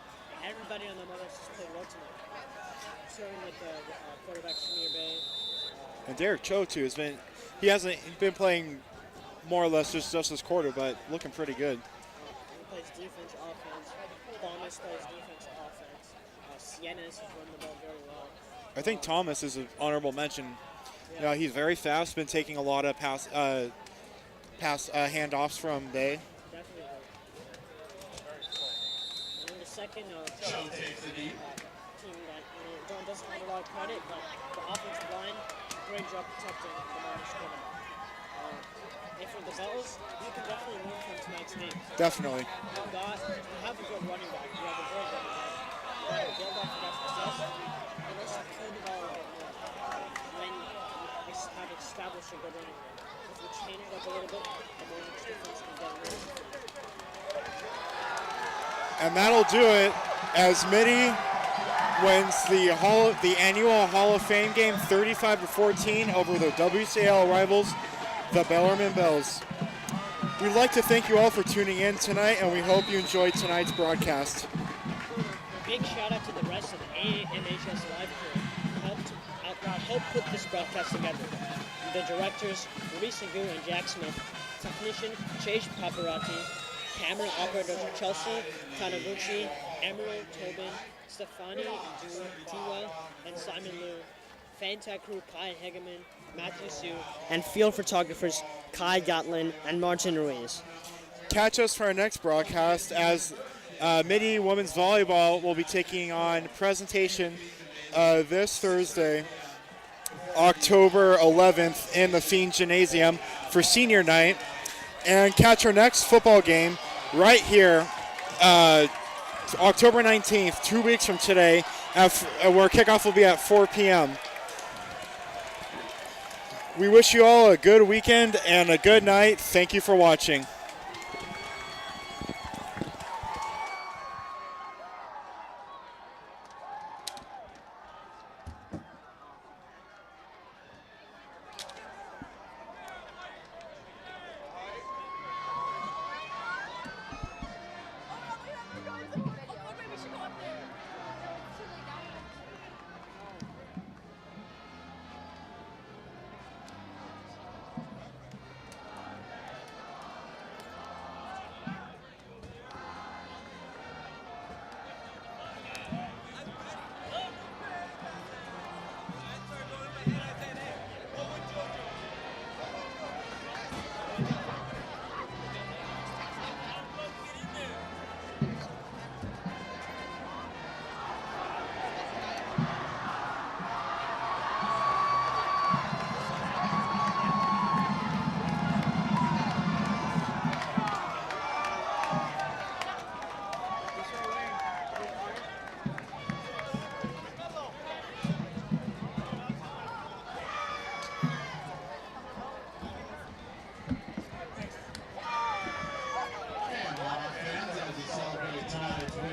everybody on the Monarchs has played well tonight. Starting with the quarterback Samir Bay. And Derek Cho too he hasn't been playing more or less just his quarter, but looking pretty good. He plays defense, offense. Thomas plays defense, offense. Sienas has run the ball very well. I think Thomas is an honorable mention. Yeah. He's very fast, been taking a lot of pass handoffs from Bay. Definitely. And in the second team that doesn't have a lot of credit, but the offensive line, great job protecting the Monarchs quarterback. And for the Bells, you can definitely learn from tonight's game. Definitely. You have a good running back. You have a good running back. You have to build off of that success. And also train it all a bit more. When you have established a good running back. If you chain it up a little bit, the more much difference can get made. And that'll do it as Mitty wins the annual Hall of Fame game 35-14 over the WCL rivals, the Bellarmine Bells. We'd like to thank you all for tuning in tonight, and we hope you enjoyed tonight's broadcast. A big shout out to the rest of the AMHS Live crew who helped put this broadcast together. The directors, Maurice Nagu and Jack Smith, technician Chase Paparotti, camera operator Chelsea Tanaguchi, Emerald Tobin, Stefani Diwa, and Simon Liu, fan tech crew Kai Hegeman, Matthew Sue, and field photographers Kai Gatlin and Martin Ruiz. Catch us for our next broadcast as Mitty Women's Volleyball will be taking on presentation this Thursday, October 11th in the Fiend Gymnasium for senior night. And catch our next football game right here, October 19th, 2 weeks from today, where kickoff will be at 4 p.m. We wish you all a good weekend and a good night. Thank you for watching.